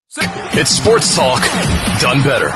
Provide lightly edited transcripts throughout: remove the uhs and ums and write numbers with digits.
It's sports talk done better.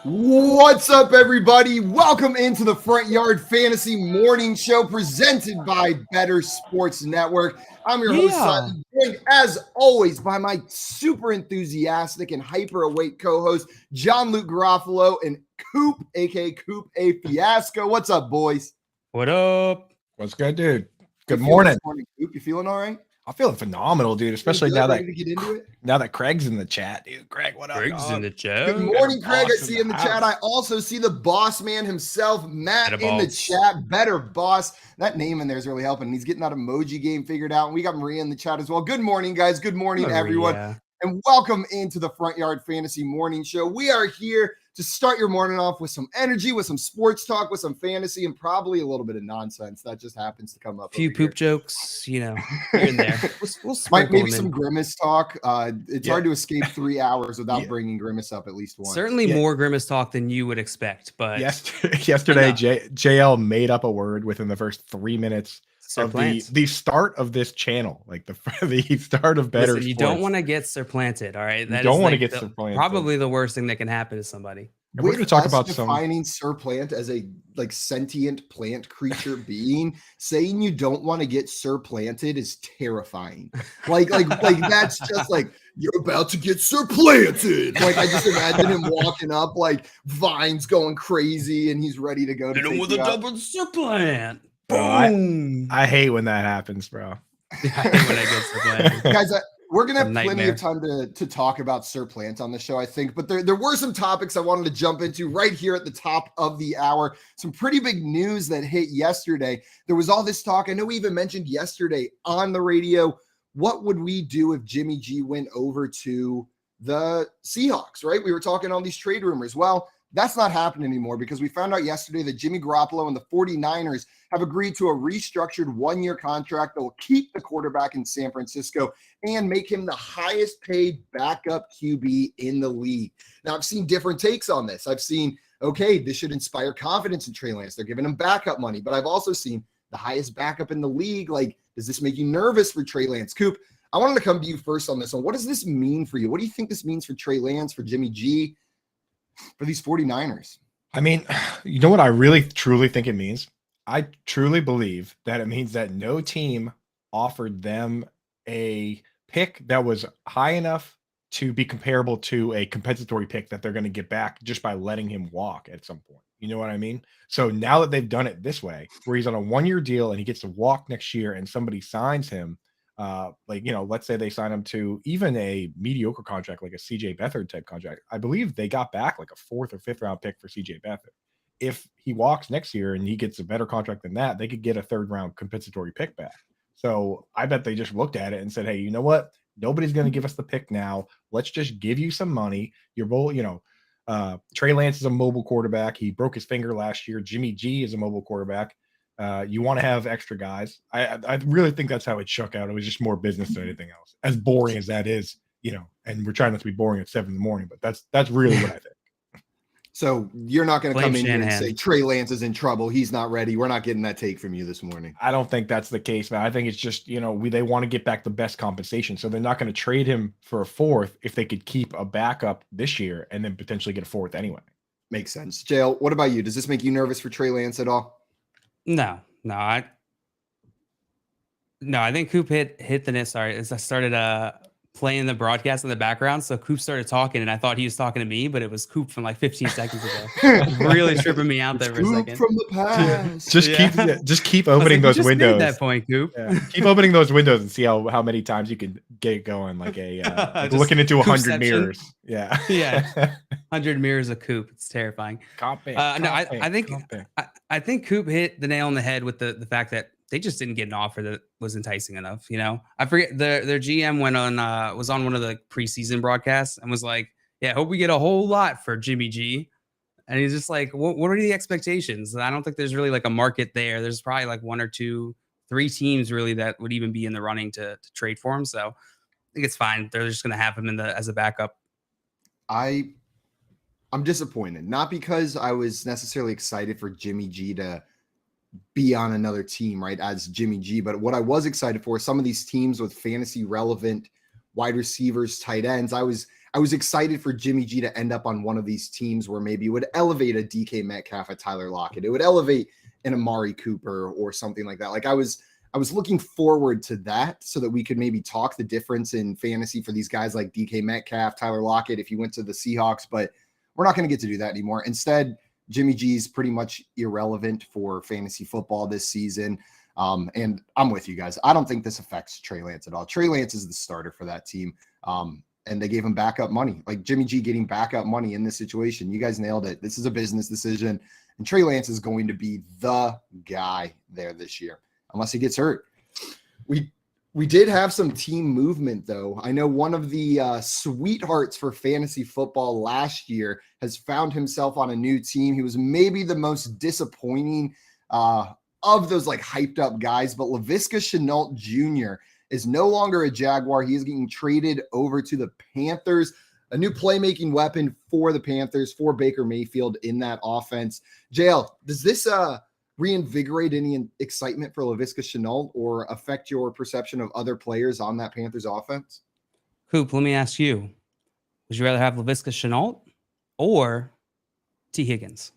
What's up, everybody? Welcome into the Front Yard Fantasy Morning Show presented by Better Sports Network. I'm your host, Simon, joined as always by my super enthusiastic and hyper awake co-host, John Luke Garofalo and Coop, aka Coop A Fiasco. What's up, boys? What up? What's good, dude? Good morning. Coop, you feeling all right? I'm feeling phenomenal, dude. Especially now that Craig's in the chat, dude. Craig, what up? Craig's in the chat. Good morning, Craig. I see you in the chat. I also see the boss man himself, Matt, in the chat. Better boss. That name in there is really helping. He's getting that emoji game figured out. And we got Maria in the chat as well. Good morning, guys. Good morning, everyone. And welcome into the Front Yard Fantasy Morning Show. We are here to start your morning off with some energy, with some sports talk, with some fantasy, and probably a little bit of nonsense that just happens to come up. A few poop jokes, you know, here and there. We'll maybe some Grimace talk. It's hard to escape 3 hours without bringing Grimace up at least once. Certainly more Grimace talk than you would expect. But yesterday, JL made up a word within the first 3 minutes of the start of this channel, like the start of Better Sports. You don't want to get supplanted, all right? That you don't want to get supplanted. Probably the worst thing that can happen to somebody. And we're going to talk about defining surplant as a sentient plant creature being. Saying you don't want to get supplanted is terrifying. Like that's just like you're about to get supplanted. Like I just imagine him walking up, like vines going crazy, and he's ready to go. Hit him with a double supplant. Boom! I hate when that happens, bro. I hate when I get supplanted. Guys, we're going to have plenty of time to talk about Surplant on the show, I think. But there were some topics I wanted to jump into right here at the top of the hour. Some pretty big news that hit yesterday. There was all this talk. I know we even mentioned yesterday on the radio, what would we do if Jimmy G went over to the Seahawks, right? We were talking on these trade rumors. Well, that's not happening anymore because we found out yesterday that Jimmy Garoppolo and the 49ers have agreed to a restructured one-year contract that will keep the quarterback in San Francisco and make him the highest paid backup QB in the league. Now, I've seen different takes on this. I've seen, okay, this should inspire confidence in Trey Lance. They're giving him backup money, but I've also seen the highest backup in the league. Like, does this make you nervous for Trey Lance? Coop, I wanted to come to you first on this one. What does this mean for you? What do you think this means for Trey Lance, for Jimmy G, for these 49ers? I mean, you know what I really truly think it means? I truly believe that it means that no team offered them a pick that was high enough to be comparable to a compensatory pick that they're going to get back just by letting him walk at some point. You know what I mean? So now that they've done it this way, where he's on a one-year deal and he gets to walk next year and somebody signs him, let's say they sign him to even a mediocre contract, like a CJ Beathard type contract. I believe they got back like a 4th or 5th round pick for CJ Beathard. If he walks next year and he gets a better contract than that, they could get a 3rd round compensatory pick back. So I bet they just looked at it and said, hey, you know what? Nobody's going to give us the pick now. Let's just give you some money. Trey Lance is a mobile quarterback. He broke his finger last year. Jimmy G is a mobile quarterback. You want to have extra guys. I really think that's how it shook out. It was just more business than anything else. As boring as that is, and we're trying not to be boring at 7 a.m, but that's really what I think. So you're not going to come in here and say Trey Lance is in trouble. He's not ready. We're not getting that take from you this morning. I don't think that's the case, man. I think it's just, they want to get back the best compensation. So they're not going to trade him for a 4th if they could keep a backup this year and then potentially get a 4th anyway. Makes sense. JL, what about you? Does this make you nervous for Trey Lance at all? No, I think Coop hit the net. Sorry, as I started playing the broadcast in the background, so Coop started talking, and I thought he was talking to me, but it was Coop from like 15 seconds ago. Really tripping me out there for a second. From the past. Just keep opening those windows. Made that point, Coop. Yeah. Keep opening those windows and see how many times you can get it going. Like like looking into 100 mirrors. Yeah, 100 mirrors of Coop. It's terrifying. I think Coop hit the nail on the head with the fact that they just didn't get an offer that was enticing enough. I forget their GM was on one of the preseason broadcasts and was like, yeah, hope we get a whole lot for Jimmy G. And he's just like, what are the expectations? I don't think there's really like a market there. There's probably like 1 or 2, 3 teams really that would even be in the running to trade for him. So I think it's fine. They're just going to have him as a backup. I I'm disappointed, not because I was necessarily excited for Jimmy G to be on another team, right, as Jimmy G, but what I was excited for, some of these teams with fantasy relevant wide receivers, tight ends, I was excited for Jimmy G to end up on one of these teams where maybe it would elevate a DK Metcalf, a Tyler Lockett. It would elevate an Amari Cooper or something like that. Like I was looking forward to that so that we could maybe talk the difference in fantasy for these guys like DK Metcalf, Tyler Lockett, if you went to the Seahawks, but we're not going to get to do that anymore. Instead, Jimmy G's pretty much irrelevant for fantasy football this season. And I'm with you guys. I don't think this affects Trey Lance at all. Trey Lance is the starter for that team. And they gave him backup money, like Jimmy G getting backup money in this situation. You guys nailed it. This is a business decision. And Trey Lance is going to be the guy there this year, unless he gets hurt. We did have some team movement, though. I know one of the sweethearts for fantasy football last year has found himself on a new team. He was maybe the most disappointing of those like hyped up guys, but LaViska Shenault Jr. is no longer a Jaguar. He is getting traded over to the Panthers, a new playmaking weapon for the Panthers, for Baker Mayfield in that offense. JL, does this reinvigorate any excitement for LaViska Shenault or affect your perception of other players on that Panthers offense? Coop, let me ask you, would you rather have LaViska Shenault or T. Higgins?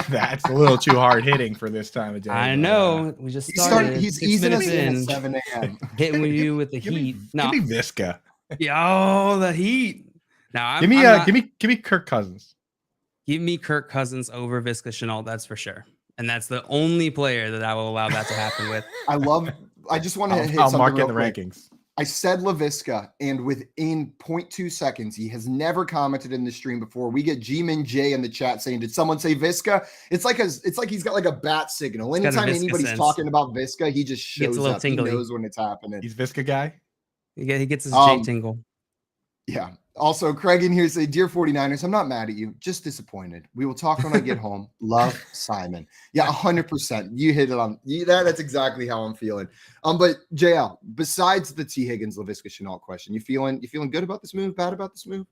That's a little too hard hitting for this time of day. I know. We just started. He's easing us in at 7 a.m. Hitting with you with the heat. Give me Viska. Yo, the heat. Now, give me Kirk Cousins. Give me Kirk Cousins over Viska Shenault, that's for sure. And that's the only player that I will allow that to happen with. I just want to hit I'll something mark in real the quick. rankings. I said LaViska, and within 0.2 seconds, he has never commented in the stream before. We get G-Min J in the chat saying, "Did someone say Viska?" It's like he's got like a bat signal. Anytime anybody's sense. Talking about Viska, he just shows up. Tingly. He knows when it's happening. He's Viska guy. He gets his J tingle. Yeah. Also, Craig in here say, "Dear 49ers, I'm not mad at you, just disappointed. We will talk when I get home. Love, Simon." Yeah, 100%. You hit it on that's exactly how I'm feeling. But JL, besides the T. Higgins, LaViska Shenault question, you feeling good about this move? Bad about this move?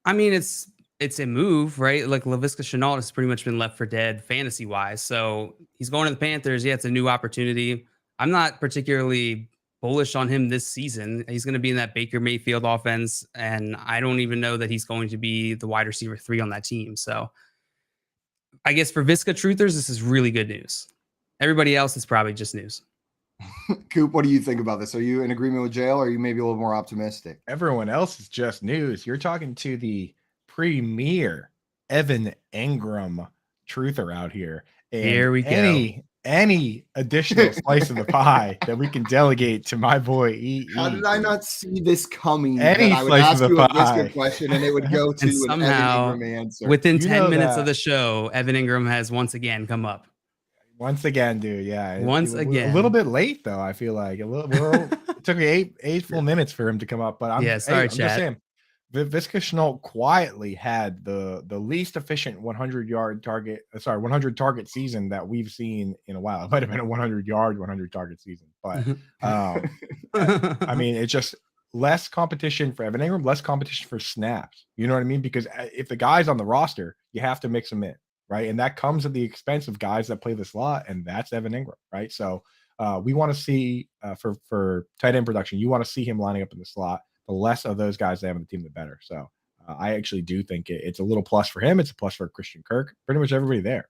I mean, it's a move, right? Like LaViska Shenault has pretty much been left for dead fantasy wise. So he's going to the Panthers. Yeah, it's a new opportunity. I'm not particularly bullish on him this season. He's going to be in that Baker Mayfield offense, and I don't even know that he's going to be the wide receiver 3 on that team. So I guess for Viska truthers, this is really good news. Everybody else is probably just news. Coop, what do you think about this? Are you in agreement with JL, or are you maybe a little more optimistic? Everyone else is just news. You're talking to the premier Evan Engram truther out here. And here we go. Any additional slice of the pie that we can delegate to my boy E. How did I not see this coming? Any I would slice ask of the you a pie. Viska question, and it would go to somehow, an Evan Engram answer. Within 10 minutes of the show, Evan Engram has once again come up. Once again, dude. Yeah. Once again. A little bit late, though, I feel like. It took me eight full minutes for him to come up. But I'm just saying, Viska Shenault quietly had the least efficient 100 target season that we've seen in a while. It might have been a 100 target season, but I mean, it's just less competition for Evan Engram, less competition for snaps. You know what I mean? Because if the guy's on the roster, you have to mix them in, right? And that comes at the expense of guys that play the slot, and that's Evan Engram, right? So we want to see for tight end production, you want to see him lining up in the slot. The less of those guys they have on the team, the better. So I actually do think it's a little plus for him. It's a plus for Christian Kirk. Pretty much everybody there.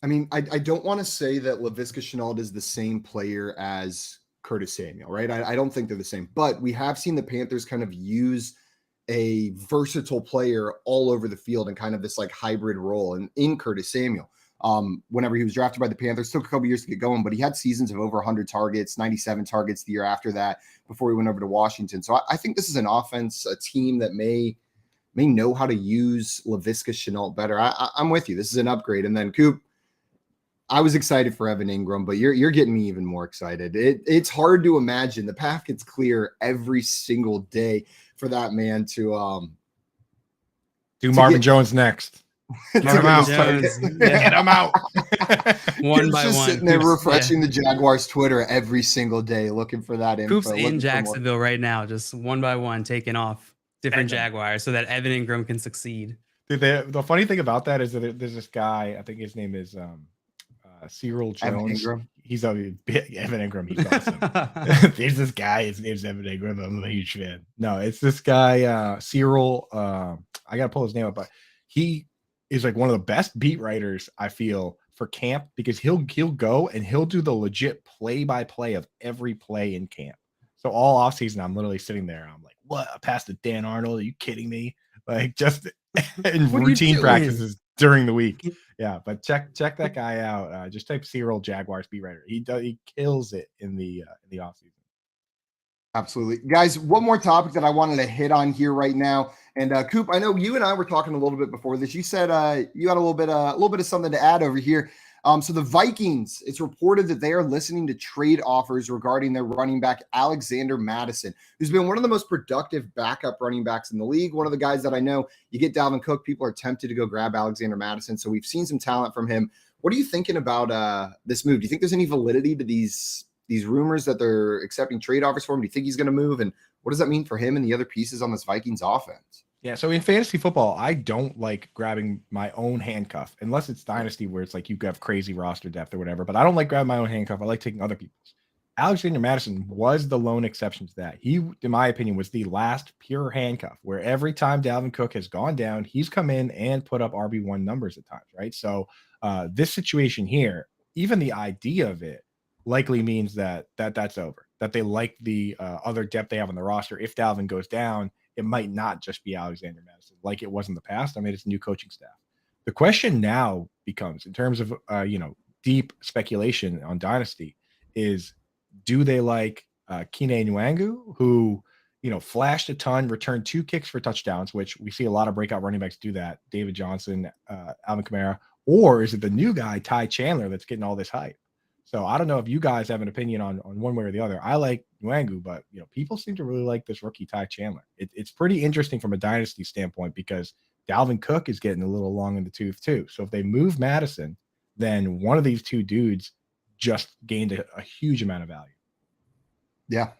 I mean, I don't want to say that LaViska Shenault is the same player as Curtis Samuel, right? I don't think they're the same. But we have seen the Panthers kind of use a versatile player all over the field in kind of this like hybrid role in Curtis Samuel. Whenever he was drafted by the Panthers, took a couple years to get going, but he had seasons of over 100 targets, 97 targets the year after that before he went over to Washington. So I think this is an offense, a team that may know how to use LaViska Shenault better. I'm with you. This is an upgrade. And then Coop, I was excited for Evan Engram, but you're getting me even more excited. It's hard to imagine. The path gets clear every single day for that man to do Marvin Jones next. Get him out. Get him out. One by just one. Sitting there refreshing the Jaguars Twitter every single day, looking for that info. Coop's in Jacksonville right now, just one by one taking off. different Jaguars so that Evan Ingram can succeed. Dude, the funny thing about that is that there's this guy, I think his name is Cyril Jones. He's a big Evan Ingram. He's awesome. There's this guy, his name's Evan Ingram. I'm a huge fan. No, it's this guy, Cyril. I gotta pull his name up, but he is like one of the best beat writers, I feel, for camp, because he'll go and he'll do the legit play-by-play of every play in camp. So all offseason, I'm literally sitting there. I'm like, what? I passed to Dan Arnold? Are you kidding me? Like, just in routine practices during the week. Yeah, but check that guy out. Just type Cyril Jaguars beat writer. He kills it in the offseason. Absolutely. Guys, one more topic that I wanted to hit on here right now. And Coop, I know you and I were talking a little bit before this. You said you had a little bit of something to add over here. So the Vikings, it's reported that they are listening to trade offers regarding their running back, Alexander Madison, who's been one of the most productive backup running backs in the league. One of the guys that I know, you get Dalvin Cook, people are tempted to go grab Alexander Madison. So we've seen some talent from him. What are you thinking about this move? Do you think there's any validity to these rumors that they're accepting trade offers for him? Do you think he's going to move? And what does that mean for him and the other pieces on this Vikings offense? Yeah, so in fantasy football, I don't like grabbing my own handcuff unless it's dynasty where it's like you have crazy roster depth or whatever. But I don't like grabbing my own handcuff. I like taking other people's. Alexander Madison was the lone exception to that. He, in my opinion, was the last pure handcuff where every time Dalvin Cook has gone down, he's come in and put up RB1 numbers at times, right? So this situation here, even the idea of it likely means that's over, that they like the other depth they have on the roster. If Dalvin goes down, it might not just be Alexander Madison like it was in the past. I mean, it's a new coaching staff. The question now becomes, in terms of, deep speculation on dynasty, is do they like Kene Nwangwu, who, flashed a ton, returned 2 kicks for touchdowns, which we see a lot of breakout running backs do that, David Johnson, Alvin Kamara, or is it the new guy, Ty Chandler, that's getting all this hype? So I don't know if you guys have an opinion on one way or the other. I like Nwangwu, but people seem to really like this rookie Ty Chandler. It's pretty interesting from a dynasty standpoint because Dalvin Cook is getting a little long in the tooth too. So if they move Madison, then one of these two dudes just gained a huge amount of value. Yeah,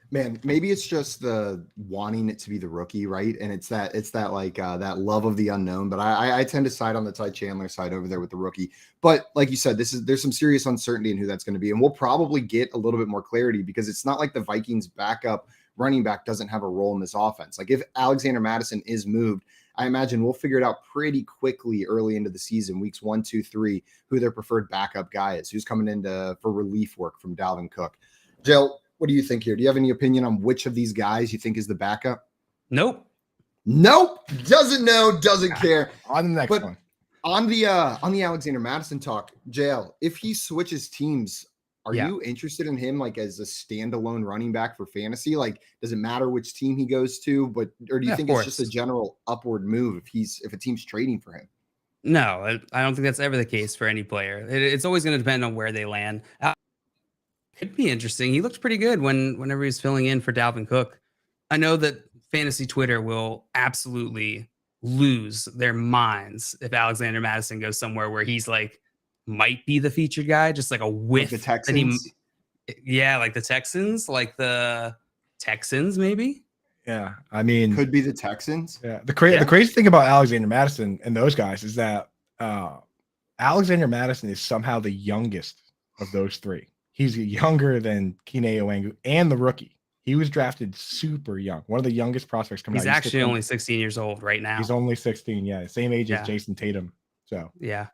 man, maybe it's just the wanting it to be the rookie, right? And it's that like that love of the unknown. But I tend to side on the Ty Chandler side over there with the rookie. But like you said, there's some serious uncertainty in who that's going to be, and we'll probably get a little bit more clarity because it's not like the Vikings backup running back doesn't have a role in this offense. Like if Alexander Madison is moved, I imagine we'll figure it out pretty quickly early into the season, weeks 1, 2, 3, who their preferred backup guy is, who's coming in for relief work from Dalvin Cook. Jill, what do you think here? Do you have any opinion on which of these guys you think is the backup? Nope. Doesn't know, doesn't care. On the next one. On the Alexander Madison talk, JL, if he switches teams, are you interested in him like as a standalone running back for fantasy? Like, does it matter which team he goes to? Or do you think it's just a general upward move if a team's trading for him? No, I don't think that's ever the case for any player. It's always going to depend on where they land. Could be interesting. He looked pretty good whenever he was filling in for Dalvin Cook. I know that fantasy Twitter will absolutely lose their minds if Alexander Madison goes somewhere where he's like might be the featured guy, just like a whiff. Like the Texans? Like the Texans, like the Texans, maybe. Yeah, I mean, could be the Texans. Yeah, the crazy thing about Alexander Madison and those guys is that Alexander Madison is somehow the youngest of those three. He's younger than Kene Nwangwu and the rookie. He was drafted super young. One of the youngest prospects coming out. He's actually only 16 years old right now. He's only 16. Yeah. Same age as Jason Tatum. So yeah.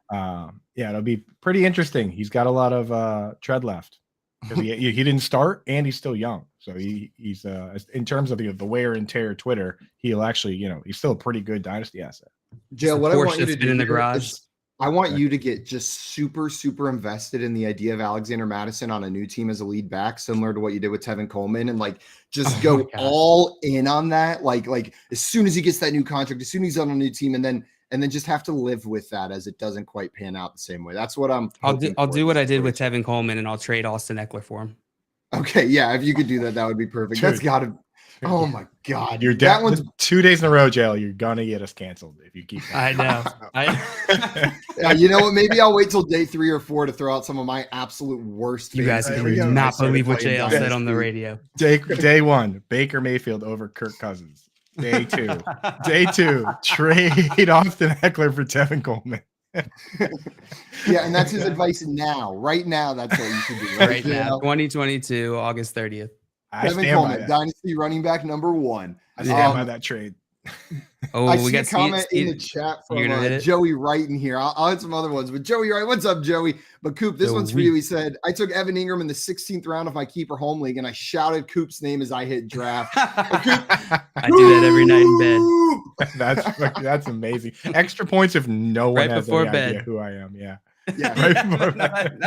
It'll be pretty interesting. He's got a lot of tread left because he didn't start and he's still young. So he's in terms of the wear and tear Twitter, he'll actually, he's still a pretty good dynasty asset. Jill, what I want you to do in the garage. I want you to get just super, super invested in the idea of Alexander Madison on a new team as a lead back, similar to what you did with Tevin Coleman, and like just go all in on that. Like as soon as he gets that new contract, as soon as he's on a new team, and then just have to live with that as it doesn't quite pan out the same way. That's what I'll do what I did with Tevin Coleman, and I'll trade Austin Eckler for him. Okay, yeah, if you could do that, that would be perfect. Oh my God. You're that one's 2 days in a row, JL. You're gonna get us canceled if you keep I know. you know what? Maybe I'll wait till day 3 or 4 to throw out some of my absolute worst. You guys fantasy do trades not I believe what started JL playing said on the Dynasty. radio. Day 1, Baker Mayfield over Kirk Cousins. Day 2, trade Austin Eckler for Tevin Coleman. Yeah, and that's his advice now. Right now, that's what you should do. Right now, 2022, August 30th. Tevin Coleman, Dynasty running back number 1. I stand by that trade. I see a comment in the chat from Joey Wright in here. I'll hit some other ones, but Joey Wright, what's up, Joey? But Coop, this one's for you. He said, I took Evan Ingram in the 16th round of my keeper home league, and I shouted Coop's name as I hit draft. I do that every night in bed. That's amazing. Extra points if no one has any idea who I am. Yeah. Right before bed.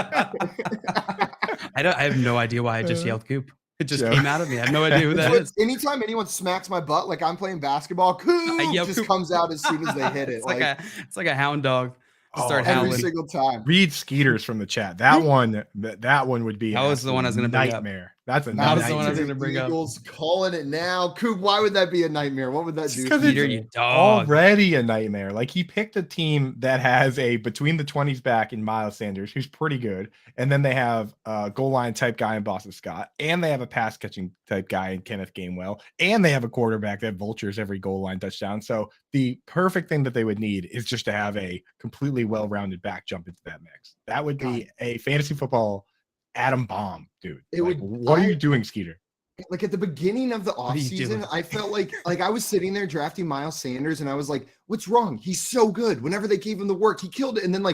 I have no idea why I just yelled Coop. It just came out of me. I have no idea who that is. Anytime anyone smacks my butt, like I'm playing basketball, Coop just comes out as soon as they hit it. It's like a hound dog. Start howling every single time. Read Skeeters from the chat. That one would be. That was the one I was going to bring nightmare. That's a nightmare. That was the one I was going to bring up. Eagles calling it now. Coop, why would that be a nightmare? What would that do? Skeeter, you dog. Already a nightmare. Like he picked a team that has a between the 20s back in Miles Sanders, who's pretty good, and then they have a goal line type guy in Boston Scott, and they have a pass catching type guy in Kenneth Gainwell, and they have a quarterback that vultures every goal line touchdown. So the perfect thing that they would need is just to have a completely well-rounded back jump into that mix. That would be a fantasy football atom bomb, dude. What are you doing, Skeeter? Like at the beginning of the offseason, I felt like I was sitting there drafting Miles Sanders, and I was like, what's wrong? He's so good. Whenever they gave him the work, he killed it. And then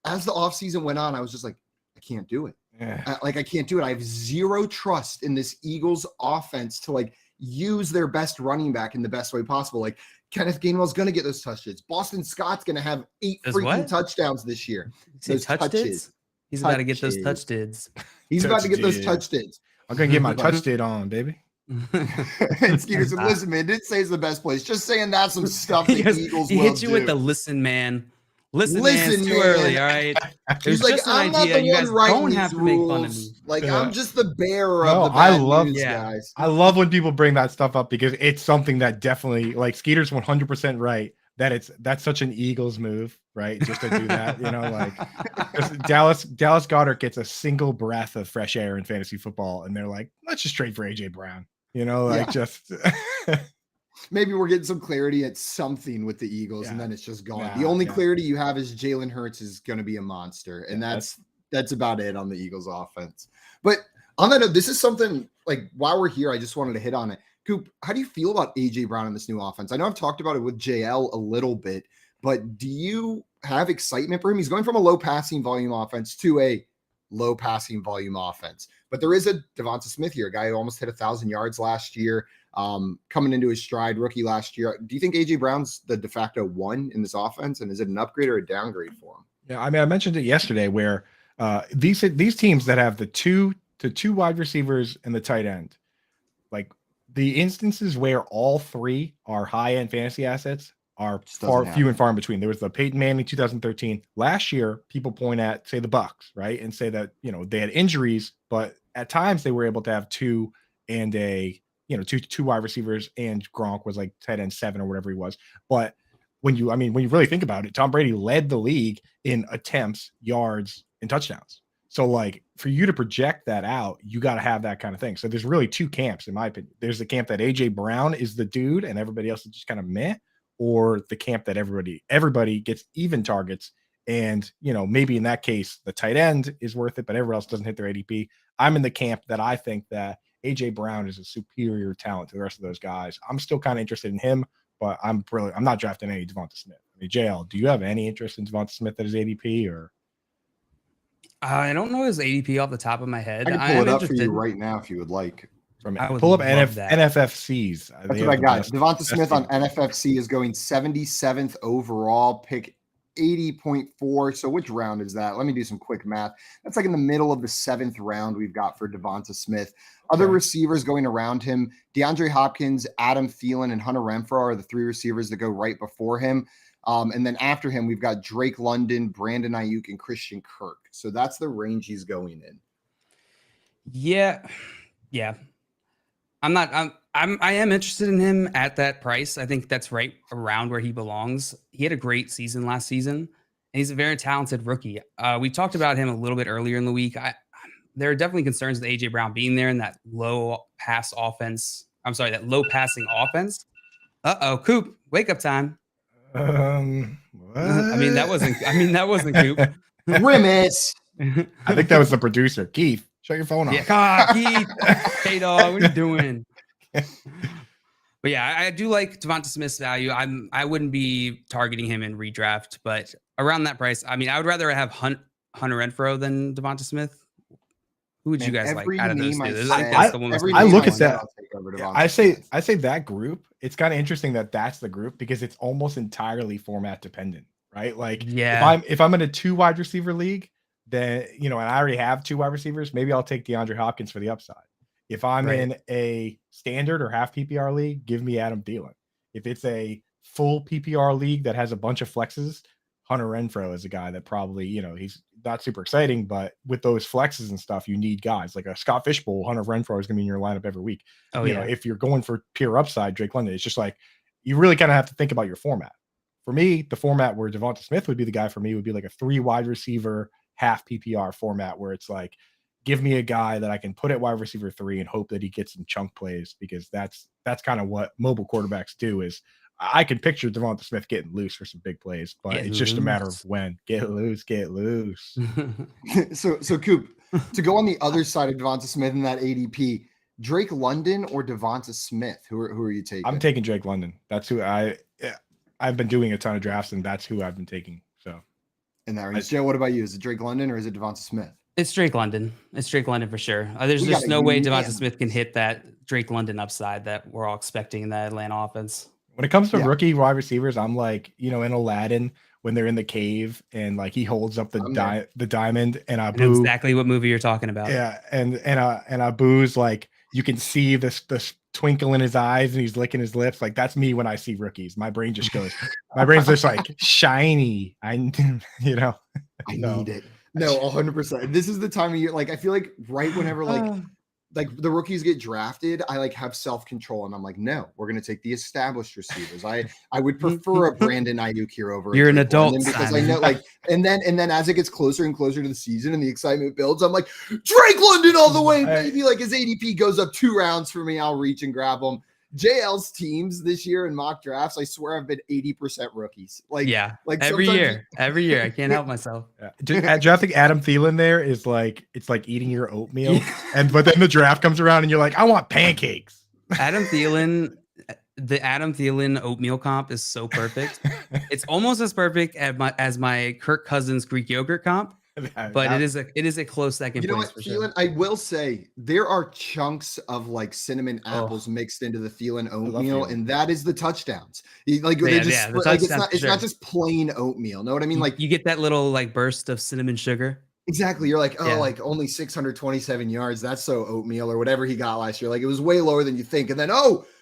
as the offseason went on, I was just like, I can't do it. Yeah. I can't do it. I have zero trust in this Eagles offense to use their best running back in the best way possible. Kenneth Gainwell's going to get those touches. Boston Scott's going to have 8 freaking touchdowns this year. Those touches. He's about to get those touch dids. He's about to get those touch dids. I'm going to get my touch did on, baby. And Skeeter said, listen, man, didn't say it's the best place. Just saying that's some stuff the Eagles He hit you with the listen, man. Listen, man, it's too early, all right? He's like, I'm not the one writing these rules. I'm just the bearer of the bad news, guys. I love when people bring that stuff up because it's something that definitely, Skeeter's 100% right. That's such an Eagles move, right? Just to do that, Dallas Goedert gets a single breath of fresh air in fantasy football, and they're like, let's just trade for AJ Brown, just. Maybe we're getting some clarity at something with the Eagles, and then it's just gone. The only clarity you have is Jalen Hurts is going to be a monster, and that's about it on the Eagles offense. But on that note, this is something while we're here, I just wanted to hit on it. Coop, how do you feel about AJ Brown in this new offense? I know I've talked about it with JL a little bit, but do you have excitement for him? He's going from a low passing volume offense to a low passing volume offense, but there is a Devon Smith here, a guy who almost hit 1,000 yards last year, coming into his stride, rookie last year. Do you think AJ Brown's the de facto 1 in this offense, and is it an upgrade or a downgrade for him? Yeah, I mean, I mentioned it yesterday where these teams that have the two wide receivers and the tight end, the instances where all 3 are high-end fantasy assets are few and far in between. There was the Peyton Manning 2013. Last year, people point at, say, the Bucks, right? And say that, they had injuries, but at times they were able to have 2 and a, two wide receivers, and Gronk was tight end 7 or whatever he was. But when you really think about it, Tom Brady led the league in attempts, yards, and touchdowns. So for you to project that out, you got to have that kind of thing. So there's really 2 camps, in my opinion. There's the camp that AJ Brown is the dude and everybody else is just kind of meh, or the camp that everybody gets even targets. And, maybe in that case, the tight end is worth it, but everyone else doesn't hit their ADP. I'm in the camp that I think that AJ Brown is a superior talent to the rest of those guys. I'm still kind of interested in him, but I'm not drafting any Devon Smith. I mean, JL, do you have any interest in Devon Smith at his ADP, or? I don't know his ADP off the top of my head. I can pull it up for you right now if you would like. Pull up NFFCs. That's what I got. Devon Smith on NFFC is going 77th overall, pick 80.4. So which round is that? Let me do some quick math. That's in the middle of the 7th round we've got for Devon Smith. Other receivers going around him, DeAndre Hopkins, Adam Thielen, and Hunter Renfrow are the 3 receivers that go right before him. And then after him, we've got Drake London, Brandon Ayuk, and Christian Kirk. So that's the range he's going in. Yeah. I'm I am interested in him at that price. I think that's right around where he belongs. He had a great season last season, and he's a very talented rookie. We talked about him a little bit earlier in the week. There are definitely concerns with AJ Brown being there in that low pass offense. I'm sorry, that low passing offense. Coop, wake up time. What? I mean, that wasn't Coop. Grimace. I think that was the producer. Keith, shut your phone off. Yeah, Keith. Hey, dog, what are you doing? But yeah, I do like Devonta Smith's value. I wouldn't be targeting him in redraft, but around that price, I mean, I would rather have Hunter Renfrow than Devonta Smith. Who would you guys like out of those two? I look at that. I say that group. It's kind of interesting that that's the group because it's almost entirely format dependent, right? Like, if I'm in a 2 wide receiver league, then and I already have 2 wide receivers, maybe I'll take DeAndre Hopkins for the upside. If I'm in a standard or half PPR league, give me Adam Thielen. If it's a full PPR league that has a bunch of flexes, Hunter Renfrow is a guy that probably, he's not super exciting, but with those flexes and stuff, you need guys like a Scott Fishbowl. Hunter Renfrow is going to be in your lineup every week. If you're going for pure upside, Drake London, it's just like you really kind of have to think about your format. For me, the format where Devonta Smith would be the guy for me would be like a 3 wide receiver, half PPR format where it's like, give me a guy that I can put at wide receiver 3 and hope that he gets some chunk plays because that's kind of what mobile quarterbacks do is I can picture Devonta Smith getting loose for some big plays, but it's just a matter of when. Get loose. So Coop, to go on the other side of Devonta Smith in that ADP, Drake London or Devonta Smith? Who are you taking? I'm taking Drake London. That's who I've been doing a ton of drafts, and that's who I've been taking. So, in that range, Joe, what about you? Is it Drake London or is it Devonta Smith? It's Drake London. It's Drake London for sure. There's just no way Devonta Smith can hit that Drake London upside that we're all expecting in the Atlanta offense. When it comes to rookie wide receivers, I'm like, in Aladdin when they're in the cave and like he holds up the diamond and Abu. I know exactly what movie you're talking about. Yeah, and Abu's like you can see this twinkle in his eyes and he's licking his lips. Like that's me when I see rookies. My brain just goes. My brain's just like shiny. I need it. No, 100%. This is the time of year. Like I feel like right whenever like the rookies get drafted, I like have self-control and I'm like, no, we're going to take the established receivers. I would prefer a Brandon Ayuk here over. You're an adult because I know and then as it gets closer and closer to the season and the excitement builds, I'm like Drake London all the way, baby. Like his ADP goes up 2 rounds for me. I'll reach and grab him. JL's teams this year in mock drafts, I swear I've been 80% rookies. Like every year. I can't help myself. Do you think Adam Thielen there is like it's like eating your oatmeal, but then the draft comes around and you're like, I want pancakes. The Adam Thielen oatmeal comp is so perfect. It's almost as perfect as my Kirk Cousins Greek yogurt comp. But it is a close second place for Thielen, sure. I will say there are chunks of like cinnamon apples mixed into the Thielen oatmeal, and that is the touchdowns. It's not just plain oatmeal. Know what I mean? Like you get that little like burst of cinnamon sugar. Exactly. You're like, like only 627 yards. That's so oatmeal or whatever he got last year. Like it was way lower than you think. And then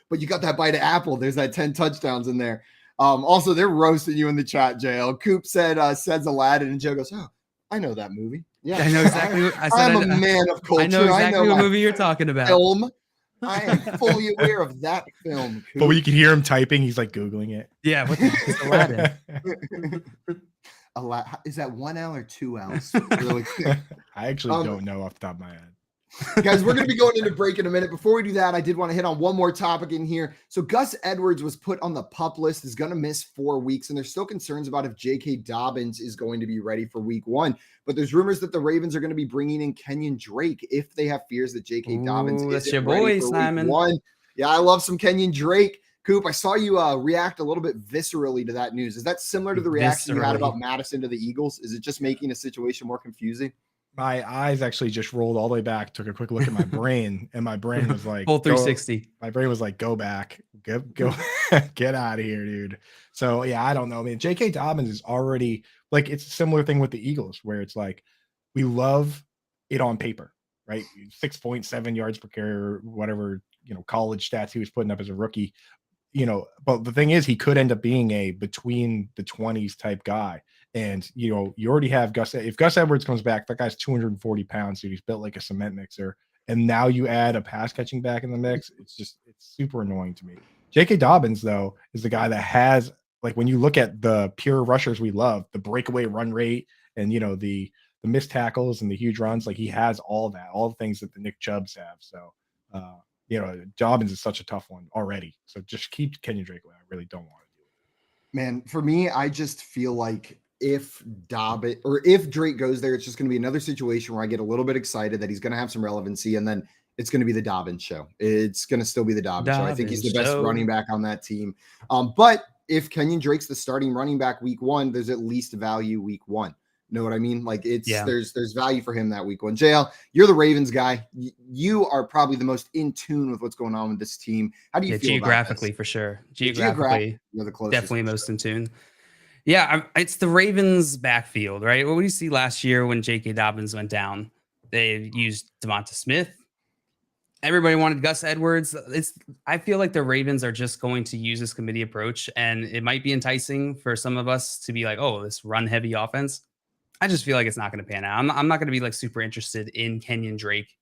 but you got that bite of apple. There's that 10 touchdowns in there. Also, they're roasting you in the chat, JL. Coop says Aladdin, and Joe goes, I know that movie. Yeah, I know exactly. I'm a man of culture. I know exactly what movie you're talking about. Film. I am fully aware of that film. Coop. But when you can hear him typing, he's like Googling it. Yeah, what the Aladdin? Is that 1 L or 2 L's? Really quick. I actually don't know off the top of my head. Guys, we're going to be going into break in a minute. Before we do that, I did want to hit on one more topic in here. So Gus Edwards was put on the PUP list, is going to miss 4 weeks, and there's still concerns about if J.K. Dobbins is going to be ready for week 1. But there's rumors that the Ravens are going to be bringing in Kenyon Drake if they have fears that J.K. Dobbins that's isn't your ready boy, for Simon. week 1. Yeah, I love some Kenyon Drake. Coop, I saw you react a little bit viscerally to that news. Is that similar to the reaction you had about Madison to the Eagles? Is it just making a situation more confusing? My eyes actually just rolled all the way back, took a quick look at my brain, and my brain was like, full 360. My brain was like, go back, go, get out of here, dude. So, yeah, I don't know. I mean, J.K. Dobbins is already like, it's a similar thing with the Eagles where it's like, we love it on paper, right? 6.7 yards per carry or whatever, college stats he was putting up as a rookie, but the thing is, he could end up being a between the 20s type guy. And, you already have Gus. If Gus Edwards comes back, that guy's 240 pounds, dude. He's built like a cement mixer. and now you add a pass catching back in the mix. It's super annoying to me. J.K. Dobbins, though, is the guy that has, like, when you look at the pure rushers we love, the breakaway run rate and, you know, the missed tackles and the huge runs, like, he has all that, all the things that the Nick Chubbs have. So, you know, Dobbins is such a tough one already. So just keep Kenyon Drake away. I really don't want to do it. Man, for me, I just feel like if Drake goes there, it's just going to be another situation where I get a little bit excited that he's going to have some relevancy, and then it's going to be the Dobbins show. It's going to still be the Dobbins show. I think he's the best running back on that team. But if Kenyon Drake's the starting running back week 1, there's at least value week 1. Know what I mean? Like, there's value for him that week 1. JL, you're the Ravens guy. You are probably the most in tune with what's going on with this team. How do you feel geographically about this? For sure? Geographically, you're the closest. Definitely most in tune. Yeah, it's the Ravens backfield, right? What did you see last year when J.K. Dobbins went down? They used Devon Smith. Everybody wanted Gus Edwards. I feel like the Ravens are just going to use this committee approach, and it might be enticing for some of us to be like, oh, this run-heavy offense. I just feel like it's not going to pan out. I'm not going to be like super interested in Kenyon Drake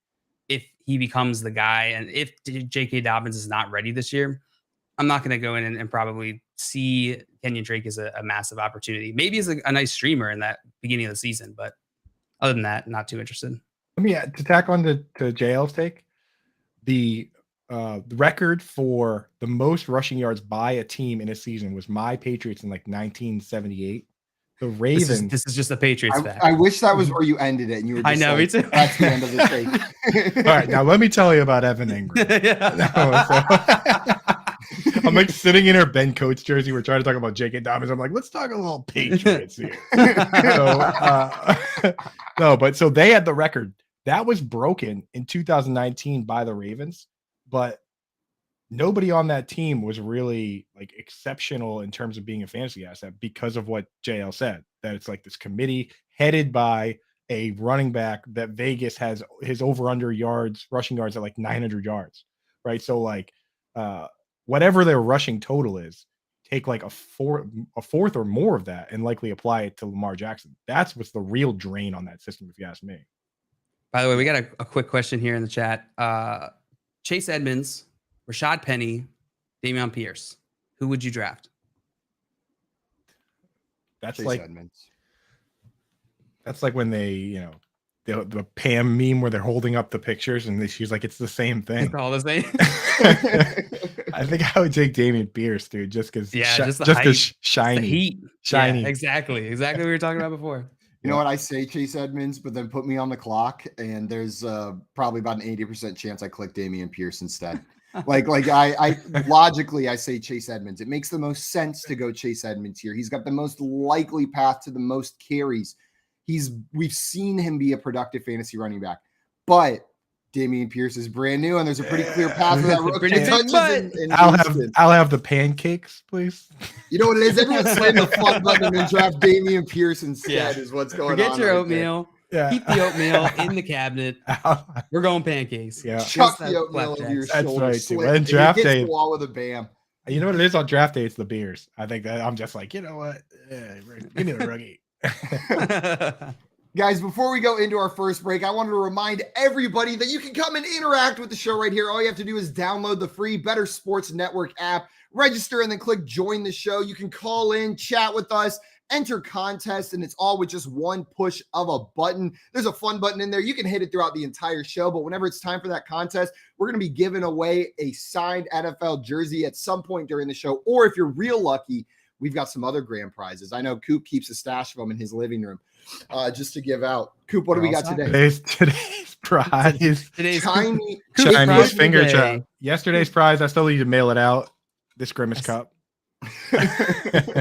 if he becomes the guy, and if J.K. Dobbins is not ready this year. I'm not going to go in and probably see Kenyon Drake as a massive opportunity. Maybe as a nice streamer in that beginning of the season, but other than that, not too interested. Let me to tack on to JL's take. The record for the most rushing yards by a team in a season was my Patriots in like 1978. The Ravens. This is just a Patriots fact. I wish that was where you ended it, and you were just I know, like, me too. That's the end of the take. All right, now let me tell you about Evan Ingram. I'm like sitting in our Ben Coates jersey. We're trying to talk about J.K. Dobbins. I'm like, let's talk a little Patriots here. So they had the record that was broken in 2019 by the Ravens, but nobody on that team was really like exceptional in terms of being a fantasy asset because of what JL said, that it's like this committee headed by a running back that Vegas has his over under yards, rushing yards at like 900 yards. Right. So like, whatever their rushing total is, take like a fourth or more of that and likely apply it to Lamar Jackson. That's what's the real drain on that system, if you ask me. By the way, we got a quick question here in the chat. Chase Edmonds, Rashad Penny, Dameon Pierce. Who would you draft? That's Chase like Edmonds. That's like when they, you know, the Pam meme where they're holding up the pictures and she's like, it's the same thing. It's all the same. I think I would take Dameon Pierce, dude, just because shiny. The heat. Shiny. Yeah, exactly what we were talking about before. You know what? I say Chase Edmonds, but then put me on the clock, and there's probably about an 80% chance I click Dameon Pierce instead. I logically, I say Chase Edmonds. It makes the most sense to go Chase Edmonds here. He's got the most likely path to the most carries. We've seen him be a productive fantasy running back, but Dameon Pierce is brand new, and there's a pretty clear path for that rookie. I'll have the pancakes, please. You know what it is? Everyone slam the fun button and draft Dameon Pierce instead. Is what's going on. Forget your oatmeal. Keep the oatmeal in the cabinet. We're going pancakes. Yeah, chuck the oatmeal over your shoulder. That's right. And draft day, the wall with a bam. You know what it is on draft day? It's the beers. I think that I'm just like, you know what? Give me the rookie. Guys, before we go into our first break, I wanted to remind everybody that you can come and interact with the show right here. All you have to do is download the free Better Sports Network app, register, and then click join the show. You can call in, chat with us, enter contests, and it's all with just one push of a button. There's a fun button in there. You can hit it throughout the entire show, but whenever it's time for that contest, we're going to be giving away a signed NFL jersey at some point during the show, or if you're real lucky, we've got some other grand prizes. I know Coop keeps a stash of them in his living room just to give out. Coop, what do we got today? Today's prize. Today's Chinese finger trap. Yesterday's prize, I still need to mail it out. This Grimace Cup.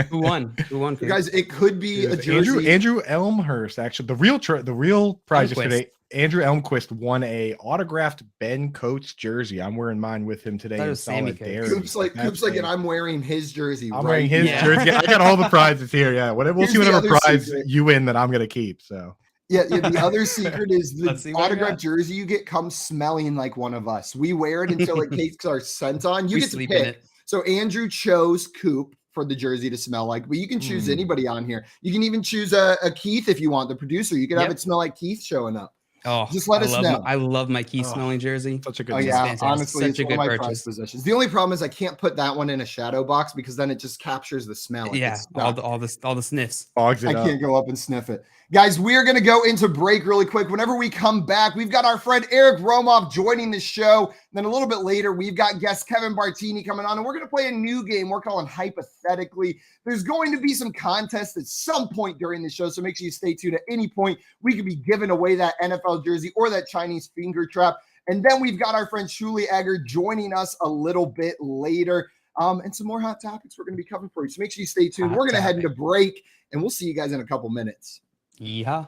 Who won? You guys, it could be a jersey. Andrew Elmhurst, actually. The real prize yesterday. Andrew Elmquist won a autographed Ben Coates jersey. I'm wearing mine with him today. In solidarity. Coop's like, and I'm wearing his jersey. I'm wearing his jersey. I got all the prizes here. Yeah, we'll see whatever prize you win that I'm gonna keep. So yeah. The other secret is the autographed jersey you get comes smelling like one of us. We wear it until it takes our scent on. You get to pick. So Andrew chose Coop for the jersey to smell like, but you can choose anybody on here. You can even choose a Keith if you want, the producer. You can have it smell like Keith showing up. Oh, just let us know. I love my key smelling jersey. Such a good. Oh yeah, honestly, such a good purchase. Possessions. The only problem is I can't put that one in a shadow box because then it just captures the smell. Yeah, all the sniffs. I can't go up and sniff it. Guys, we are going to go into break really quick. Whenever we come back, we've got our friend Eric Romoff joining the show. Then a little bit later, we've got guest Kevin Bartini coming on, and we're going to play a new game we're calling Hypothetically. There's going to be some contests at some point during the show, so make sure you stay tuned. At any point, we could be giving away that NFL jersey or that Chinese finger trap. And then we've got our friend Shuli Egger joining us a little bit later. And some more hot topics we're going to be covering for you. So make sure you stay tuned. We're going to head into break, and we'll see you guys in a couple minutes. Yeah.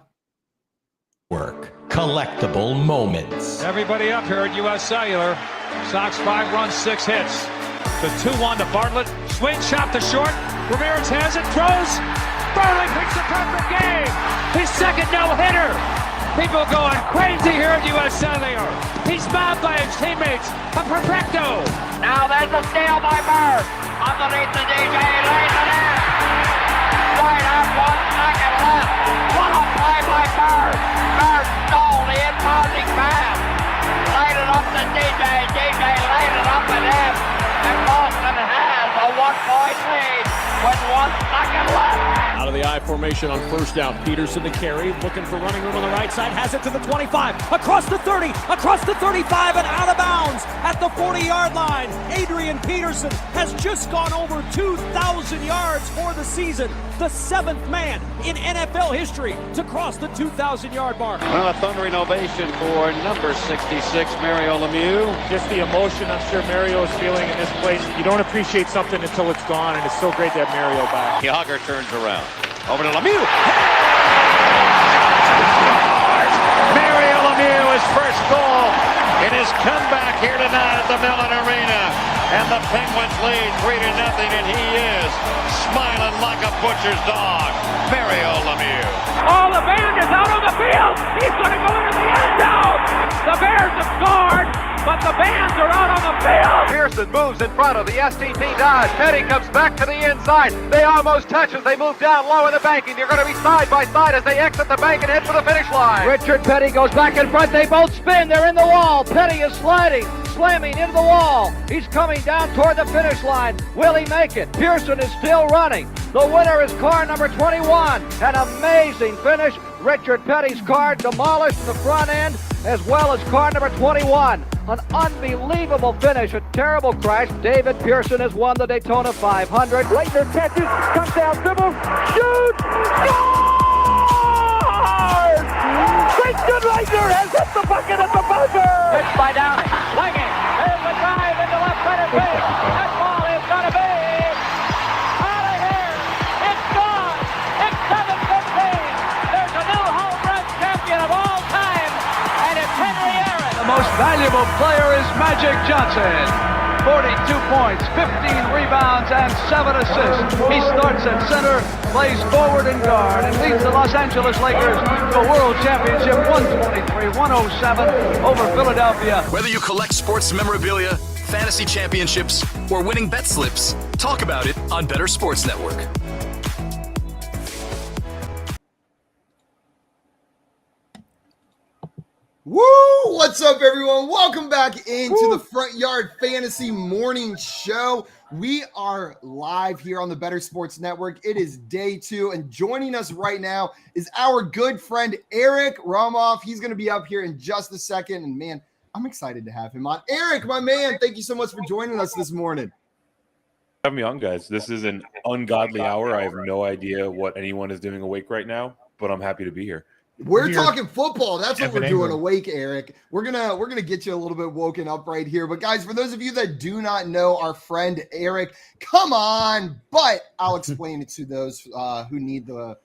Work. Collectible moments. Everybody up here at U.S. Cellular. Sox 5 runs, 6 hits. The 2-1 to Bartlett. Swing shot to short. Ramirez has it. Throws. Bartlett picks a perfect game. His second no-hitter. People going crazy here at U.S. Cellular. He's mobbed by his teammates. A perfecto. Now there's a steal by Bird. Underneath the DJ. Lays it in. Right up 1 second left. What a play by Bird. Bird stole the impounding pass. Laid it up to DJ. DJ laid it up at him. And Boston has a 1-point lead with 1 second left. Out of the I formation on first down. Peterson to carry, looking for running room on the right side, has it to the 25, across the 30, across the 35, and out of bounds at the 40-yard line. Adrian Peterson has just gone over 2,000 yards for the season, the 7th man in NFL history to cross the 2,000-yard mark. Well, a thundering ovation for number 66, Mario Lemieux. Just the emotion I'm sure Mario is feeling in this place. You don't appreciate something until it's gone, and it's so great to have Mario back. Yager turns around. Over to Lemieux. Mario Lemieux, his first goal in his comeback here tonight at the Mellon Arena. And the Penguins lead 3-0, and he is smiling like a butcher's dog. Mario Lemieux. Oh, the band is out on the field. He's going to go into the end zone. The Bears have scored, but the bands are out on the field. Pearson moves in front of the STP Dodge. Petty comes back to the inside. They almost touch as they move down low in the banking. They're going to be side by side as they exit the bank and head for the finish line. Richard Petty goes back in front. They both spin. They're in the wall. Petty is sliding, slamming into the wall. He's coming down toward the finish line. Will he make it? Pearson is still running. The winner is car number 21. An amazing finish. Richard Petty's car demolished in the front end, as well as car number 21. An unbelievable finish, a terrible crash. David Pearson has won the Daytona 500. Leitner catches, comes down, dribbles, shoots, scores! Christian Leitner has hit the bucket at the buzzer! Pitched by Downey, swinging, there's a drive into left center field. That ball is going to be out of here. It's gone. It's 7-15. There's a new home run champion of all time, and it's Henry Aaron. The most valuable player is Magic Johnson. 42 points, 15 rebounds, and 7 assists. He starts at center, plays forward and guard, and leads the Los Angeles Lakers to a world championship 123-107 over Philadelphia. Whether you collect sports memorabilia, fantasy championships, or winning bet slips, talk about it on Better Sports Network. Woo! What's up, everyone? Welcome back into the Front Yard Fantasy Morning Show. We are live here on the Better Sports Network. It is day 2, and joining us right now is our good friend Eric Romoff. He's going to be up here in just a second, and man, I'm excited to have him on. Eric, my man, thank you so much for joining us this morning. Have me on, guys. This is an ungodly hour. I have no idea what anyone is doing awake right now, but I'm happy to be here. We're talking football. That's what we're doing awake, Eric. We're gonna get you a little bit woken up right here. But guys, for those of you that do not know our friend Eric, come on. But I'll explain it to those who need the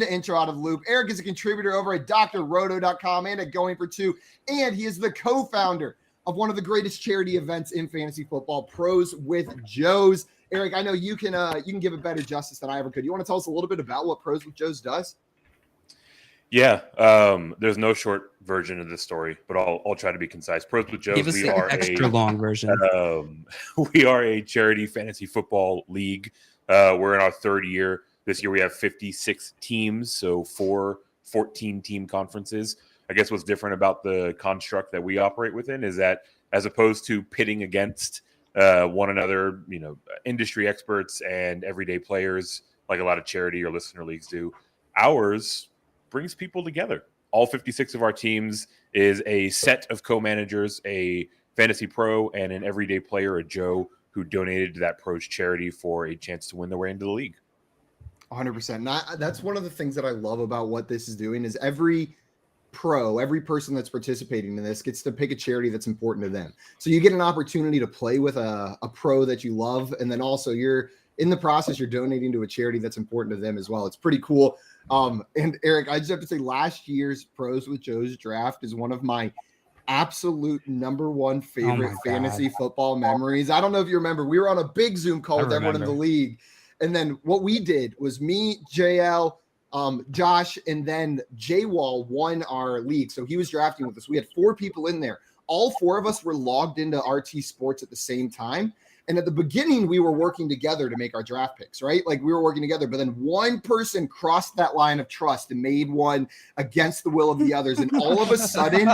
intro out of the loop. Eric is a contributor over at drroto.com and at Going for Two, and he is the co-founder of one of the greatest charity events in fantasy football, Pros with Joes. Eric, I know you can give it better justice than I ever could. You want to tell us a little bit about what Pros with Joes does? Yeah, there's no short version of this story, but I'll try to be concise. Pros with Joes, give us an extra long version. We are a charity fantasy football league. We're in our 3rd year. This year we have 56 teams, so 4 14-team conferences. I guess what's different about the construct that we operate within is that as opposed to pitting against one another, industry experts and everyday players, like a lot of charity or listener leagues do, ours brings people together. All 56 of our teams is a set of co-managers, a fantasy pro and an everyday player, a Joe, who donated to that pro's charity for a chance to win their way into the league. 100%. That's one of the things that I love about what this is doing is every person that's participating in this gets to pick a charity that's important to them. So you get an opportunity to play with a pro that you love. And then also you're in the process, you're donating to a charity that's important to them as well. It's pretty cool. And Eric, I just have to say last year's Pros with Joe's draft is one of my absolute number one favorite fantasy football memories. I don't know if you remember, we were on a big Zoom call with everyone in the league. And then what we did was me, JL, Josh, and then J-Wall won our league. So he was drafting with us. We had 4 people in there. All 4 of us were logged into RT Sports at the same time. And at the beginning, we were working together to make our draft picks, right? Like we were working together, but then one person crossed that line of trust and made one against the will of the others. And all of a sudden,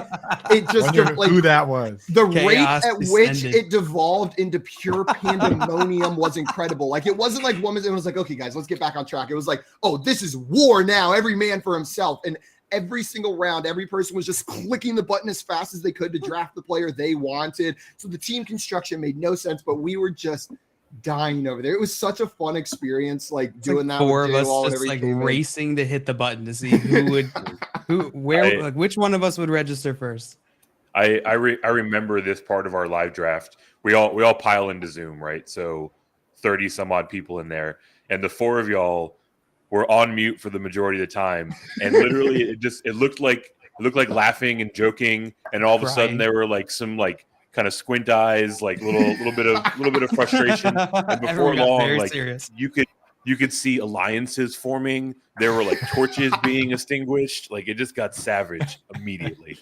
it just like who that was. The Chaos rate at descended. which it devolved into pure pandemonium was incredible. Like it wasn't like it was like, okay, guys, let's get back on track. It was like, oh, this is war now. Every man for himself. And every single round, every person was just clicking the button as fast as they could to draft the player they wanted. So the team construction made no sense, but we were just dying over there. It was such a fun experience, like doing that. 4 of us just like racing to hit the button to see who would, which one of us would register first. I remember this part of our live draft. We all pile into Zoom, right? So 30 some odd people in there, and the 4 of y'all were on mute for the majority of the time, and literally it looked like laughing and joking, and all of a sudden there were like some like kind of squint eyes, like little bit of frustration, and before long, like serious. you could see alliances forming. There were like torches being extinguished. Like it just got savage immediately.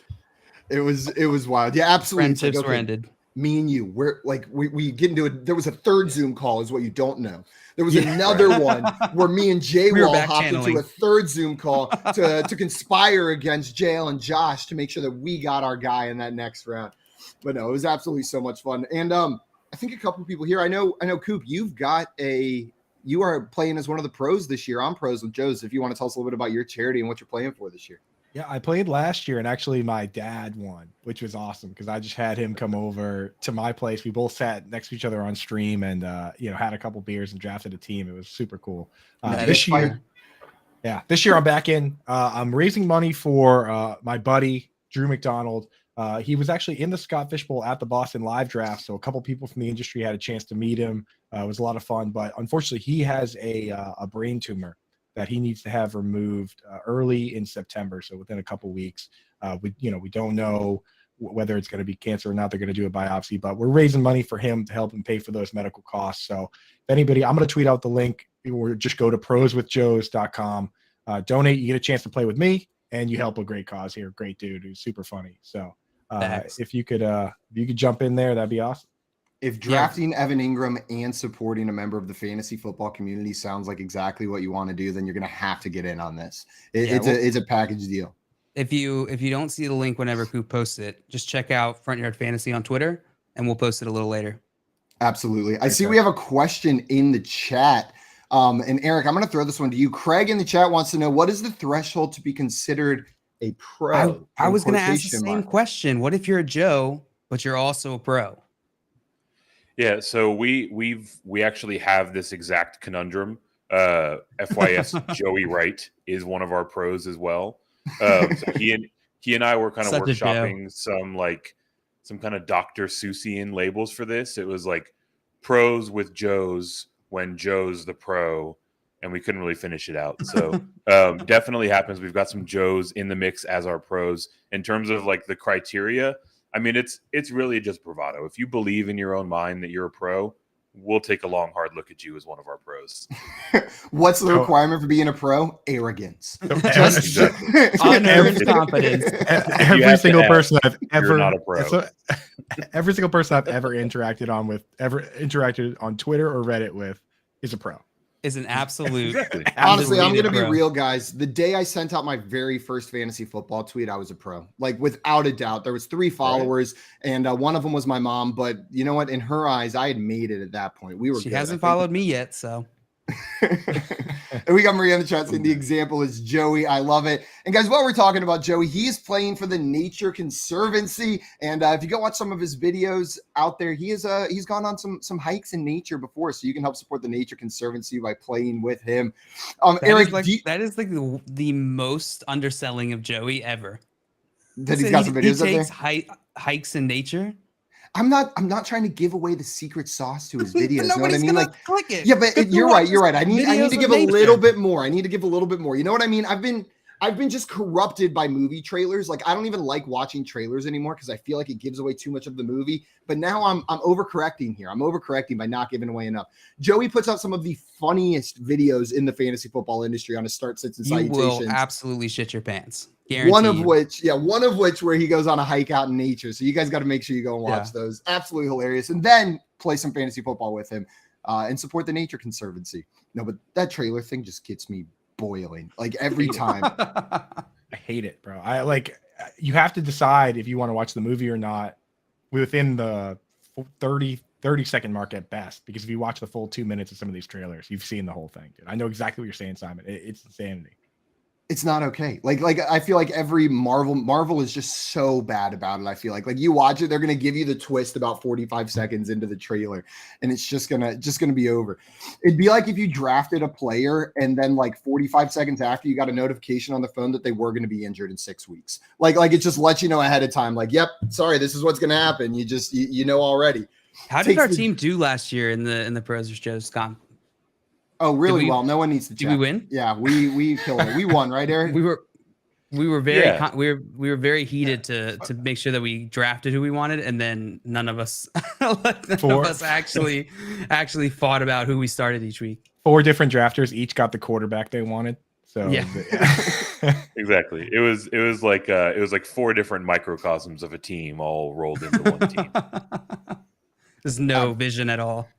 It was wild. Yeah, absolutely. Friendships were ended. Me and you, we're like we get into it. There was a third Zoom call, is what you don't know. There was another one where me and J-Wall hopped into a third Zoom call to conspire against JL and Josh to make sure that we got our guy in that next round. But no, it was absolutely so much fun. And I think a couple of people here. I know, Coop, you are playing as one of the pros this year on Pros with Joe's. If you want to tell us a little bit about your charity and what you're playing for this year. Yeah, I played last year, and actually my dad won, which was awesome because I just had him come over to my place. We both sat next to each other on stream and, had a couple beers and drafted a team. It was super cool. This year I'm back in. I'm raising money for my buddy, Drew McDonald. He was actually in the Scott Fish Bowl at the Boston Live Draft, so a couple people from the industry had a chance to meet him. It was a lot of fun, but unfortunately he has a brain tumor that he needs to have removed early in September. So within a couple weeks, we don't know whether it's going to be cancer or not. They're going to do a biopsy, but we're raising money for him to help him pay for those medical costs. So if anybody, I'm going to tweet out the link or just go to proswithjoes.com, donate. You get a chance to play with me and you help a great cause here. Great dude who's super funny. So if you could jump in there, that'd be awesome. If drafting Evan Ingram and supporting a member of the fantasy football community sounds like exactly what you want to do, then you're going to have to get in on this. It's a package deal. If you don't see the link whenever Coop posts it, just check out Front Yard Fantasy on Twitter, and we'll post it a little later. Absolutely. I see we have a question in the chat. And Eric, I'm going to throw this one to you. Craig in the chat wants to know, what is the threshold to be considered a pro? I was going to ask the same question. What if you're a Joe, but you're also a pro? Yeah, so we actually have this exact conundrum. FYF's Joey Wright is one of our pros as well. So he and I were kind of workshopping some kind of Dr. Seussian labels for this. It was like pros with Joes when Joe's the pro, and we couldn't really finish it out. So definitely happens. We've got some Joes in the mix as our pros. In terms of like the criteria, I mean, it's really just bravado. If you believe in your own mind that you're a pro, we'll take a long, hard look at you as one of our pros. What's the requirement for being a pro? Arrogance. Unearned confidence. Every single person I've ever not a pro. Every single person I've ever interacted on Twitter or Reddit with is a pro. is an absolute. Honestly, I'm going to be real, guys. The day I sent out my very first fantasy football tweet, I was a pro. Like, without a doubt. There was 3 followers, and one of them was my mom. But you know what? In her eyes, I had made it at that point. She hasn't followed me yet, so. And we got Maria in the chat saying the example is Joey. I love it. And guys, while we're talking about Joey, he's playing for the Nature Conservancy. And if you go watch some of his videos out there, he's gone on some hikes in nature before, so you can help support the Nature Conservancy by playing with him. Eric, that is like the most underselling of Joey ever. That he's got some videos he takes hikes in nature. I'm not trying to give away the secret sauce to his videos. You know what I mean? Like, click it. Yeah, but you're right. I need to give a little bit more. You know what I mean? I've been just corrupted by movie trailers. Like, I don't even like watching trailers anymore because I feel like it gives away too much of the movie. But now I'm overcorrecting here. I'm overcorrecting by not giving away enough. Joey puts out some of the funniest videos in the fantasy football industry on his start, sits, and salutations. You will absolutely shit your pants. Guaranteed. One of which where he goes on a hike out in nature. So you guys got to make sure you go and watch those. Absolutely hilarious. And then play some fantasy football with him and support the Nature Conservancy. No, but that trailer thing just gets me boiling like every time. I hate it, bro. You have to decide if you want to watch the movie or not within the 30-second mark at best, because if you watch the full 2 minutes of some of these trailers, you've seen the whole thing, dude. I know exactly what you're saying, Simon. It's insanity. It's not okay. Like I feel like every Marvel is just so bad about it. I feel like you watch it, they're gonna give you the twist about 45 seconds into the trailer, and it's just gonna be over. It'd be like if you drafted a player and then like 45 seconds after you got a notification on the phone that they were gonna be injured in 6 weeks. Like it just lets you know ahead of time. Like, yep, sorry, this is what's gonna happen. You know already. How did our team do last year in the pros or shows, Scott? Oh, really well. No one needs to check. Did we win? Yeah, we killed it. We won, right, Eric? We were very heated to make sure that we drafted who we wanted, and then none of us actually fought about who we started each week. 4 different drafters each got the quarterback they wanted. So yeah. Exactly. It was like 4 different microcosms of a team all rolled into one team. There's no vision at all.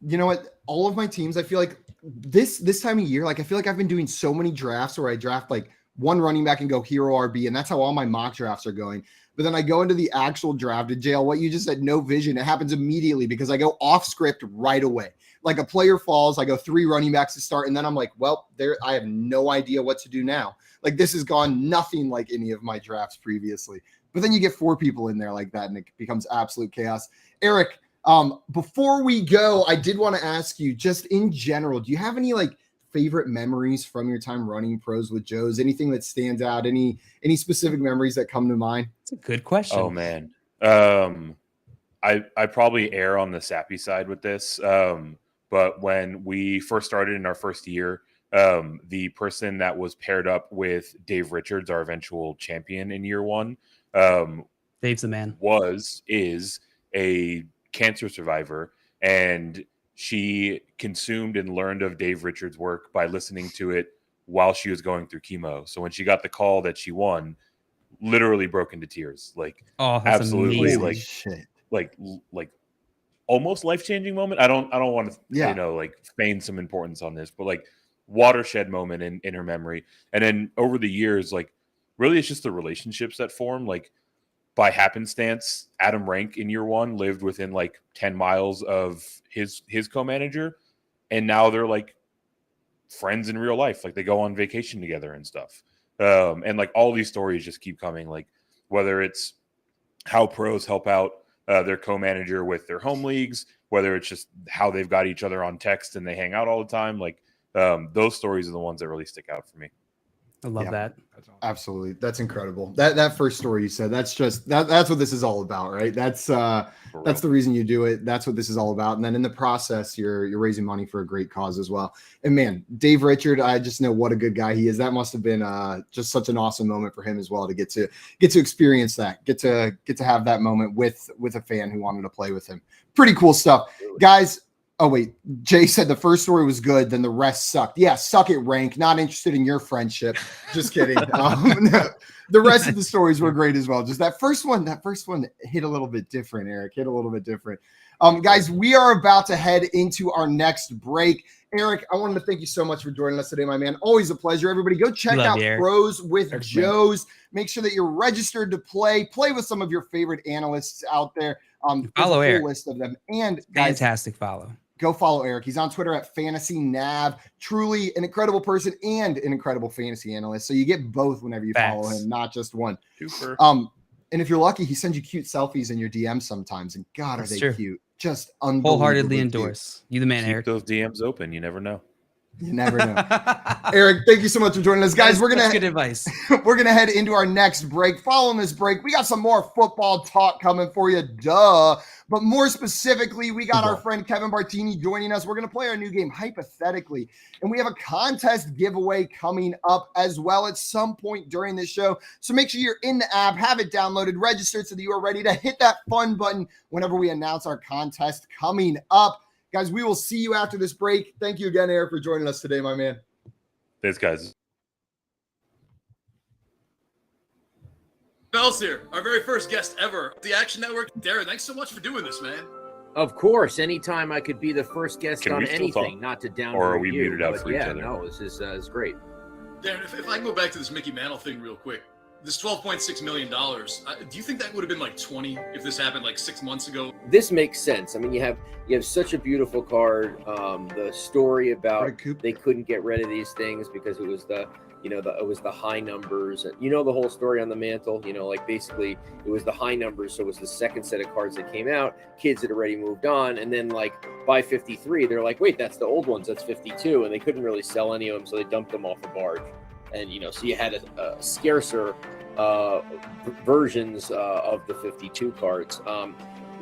You know what? All of my teams, I feel like this time of year, like I feel like I've been doing so many drafts where I draft like one running back and go hero RB, and that's how all my mock drafts are going. But then I go into the actual draft in jail. What you just said, no vision. It happens immediately because I go off script right away. Like a player falls, I go 3 running backs to start, and then I'm like, well, I have no idea what to do now. Like this has gone nothing like any of my drafts previously. But then you get 4 people in there like that, and it becomes absolute chaos. Eric, before we go, I did want to ask you, just in general, do you have any like favorite memories from your time running pros with Joe's? Anything that stands out? Any specific memories that come to mind? It's a good question. Oh man. I probably err on the sappy side with this. But when we first started in our first year, the person that was paired up with Dave Richards, our eventual champion in year 1, Dave's the man. Is a cancer survivor, and she consumed and learned of Dave Richards' work by listening to it while she was going through chemo. So when she got the call that she won, literally broke into tears. Like, absolutely amazing. like almost life-changing moment. I don't want to like feign some importance on this, but like watershed moment in her memory. And then over the years, like really it's just the relationships that form. Like by happenstance, Adam Rank in year 1 lived within like 10 miles of his co-manager, and now they're like friends in real life. Like they go on vacation together and stuff. And like all these stories just keep coming. Like whether it's how pros help out their co-manager with their home leagues, whether it's just how they've got each other on text and they hang out all the time. Like those stories are the ones that really stick out for me. I love that. Absolutely. That's incredible. That first story you said, that's what this is all about, right? That's the reason you do it. That's what this is all about. And then in the process, you're raising money for a great cause as well. And man, Dave Richard, I just know what a good guy he is. That must have been just such an awesome moment for him as well to get to experience that, get to have that moment with a fan who wanted to play with him. Pretty cool stuff. Guys, oh, wait. Jay said the first story was good, then the rest sucked. Yeah, suck it, Rank. Not interested in your friendship. Just kidding. No, the rest of the stories were great as well. Just that first one hit a little bit different, Eric. Hit a little bit different. Guys, we are about to head into our next break. Eric, I wanted to thank you so much for joining us today, my man. Always a pleasure. Everybody go check out Pros with Joe's. Make sure that you're registered to play with some of your favorite analysts out there. Follow a Eric. full list of them. And guys, fantastic follow. Go follow Eric. He's on Twitter at FantasyNav. Truly an incredible person and an incredible fantasy analyst. So you get both whenever you follow him, not just one. Super. And if you're lucky, he sends you cute selfies in your DMs sometimes. And God, are they cute. Just unbelievable. Wholeheartedly endorse. You the man, Keep Eric. those DMs open. You never know. You never know. Eric, thank you so much for joining us. Guys, That's good advice. We're going to head into our next break. Following this break, we got some more football talk coming for you. Duh. But more specifically, we got our friend Kevin Bartini joining us. We're going to play our new game, Hypothetically. And we have a contest giveaway coming up as well at some point during this show. So make sure you're in the app, have it downloaded, registered so that you are ready to hit that fun button whenever we announce our contest coming up. Guys, we will see you after this break. Thank you again, Eric, for joining us today, my man. Thanks, guys. Bell's here, our very first guest ever. The Action Network. Darren, thanks so much for doing this, man. Of course, anytime I could be the first guest Can on we still anything, talk? not to down. Or are we muted out for each other? No, this is great. Darren, if I can go back to this Mickey Mantle thing real quick. This $12.6 million, do you think that would have been like 20 if this happened like 6 months ago? This makes sense. I mean, you have such a beautiful card. The story about they couldn't get rid of these things because it was the high numbers. And the whole story on the mantle. Like basically it was the high numbers, so it was the second set of cards that came out. Kids had already moved on, and then like by 53, they're like, wait, that's the old ones. That's 52, and they couldn't really sell any of them, so they dumped them off the barge. And, so you had a scarcer versions of the 52 cards.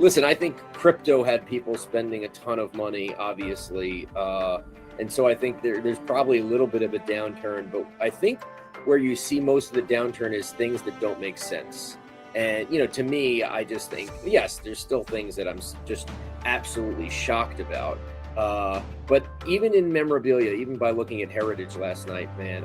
Listen, I think crypto had people spending a ton of money, obviously. And so I think there's probably a little bit of a downturn. But I think where you see most of the downturn is things that don't make sense. And, to me, I just think, yes, there's still things that I'm just absolutely shocked about. But even in memorabilia, even by looking at Heritage last night, man,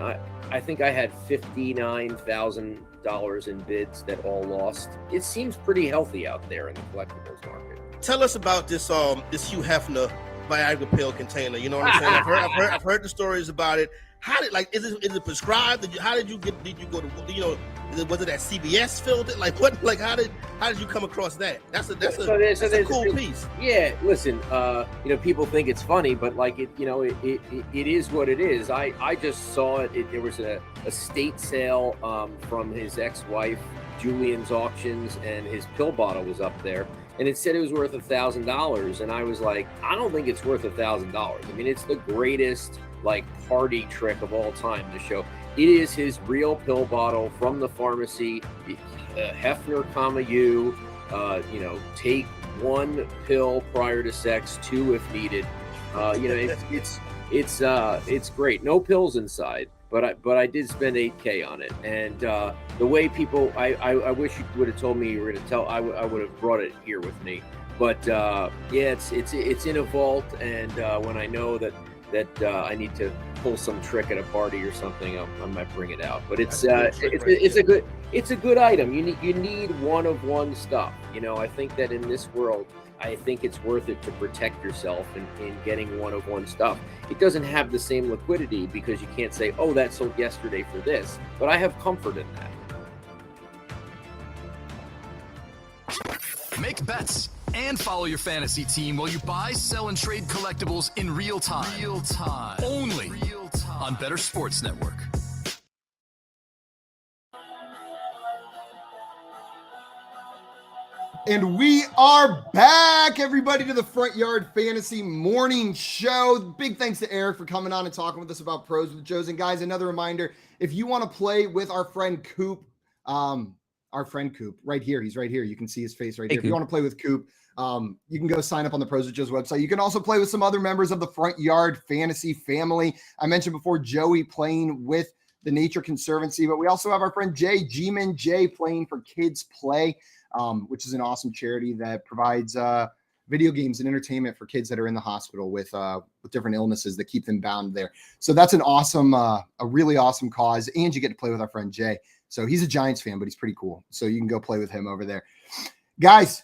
I think I had $59,000 in bids that all lost. It seems pretty healthy out there in the collectibles market. Tell us about this Hugh Hefner Viagra pill container. You know what I'm saying? I've heard the stories about it. How did is it prescribed? Did you go to was it that CBS filled it? Like what? Like how did you come across that? That's a cool piece. Yeah, listen, people think it's funny, but like it is what it is. I just saw it. There was a estate sale from his ex-wife Julian's Auctions, and his pill bottle was up there, and it said it was worth $1,000, and I was like, I don't think it's worth $1,000. I mean, it's the greatest party trick of all time to show. It is his real pill bottle from the pharmacy. Hefner, you. Take one pill prior to sex, 2 if needed. It's great. No pills inside, but I did spend $8K on it. And the way people, I wish you would have told me you were going to tell. I would have brought it here with me. But it's in a vault, and when I know that I need to pull some trick at a party or something, I might bring it out. But it's a good item. You need one of one stuff. I think that in this world, I think it's worth it to protect yourself in getting one of one stuff. It doesn't have the same liquidity because you can't say, oh, that sold yesterday for this. But I have comfort in that. Make bets and follow your fantasy team while you buy, sell, and trade collectibles in real time. Only on Better Sports Network. And we are back, everybody, to the Front Yard Fantasy Morning Show. Big thanks to Eric for coming on and talking with us about Pros with Joes. And guys, another reminder, if you want to play with our friend Coop, right here, he's right here. You can see his face right here. If you want to play with Coop, you can go sign up on the Pros with Joe's website. You can also play with some other members of the Front Yard Fantasy family. I mentioned before Joey playing with the Nature Conservancy, but we also have our friend Jay, G-Man Jay, playing for Kids Play, which is an awesome charity that provides video games and entertainment for kids that are in the hospital with different illnesses that keep them bound there. So that's an awesome, a really awesome cause, and you get to play with our friend Jay. So he's a Giants fan, but he's pretty cool. So you can go play with him over there. Guys,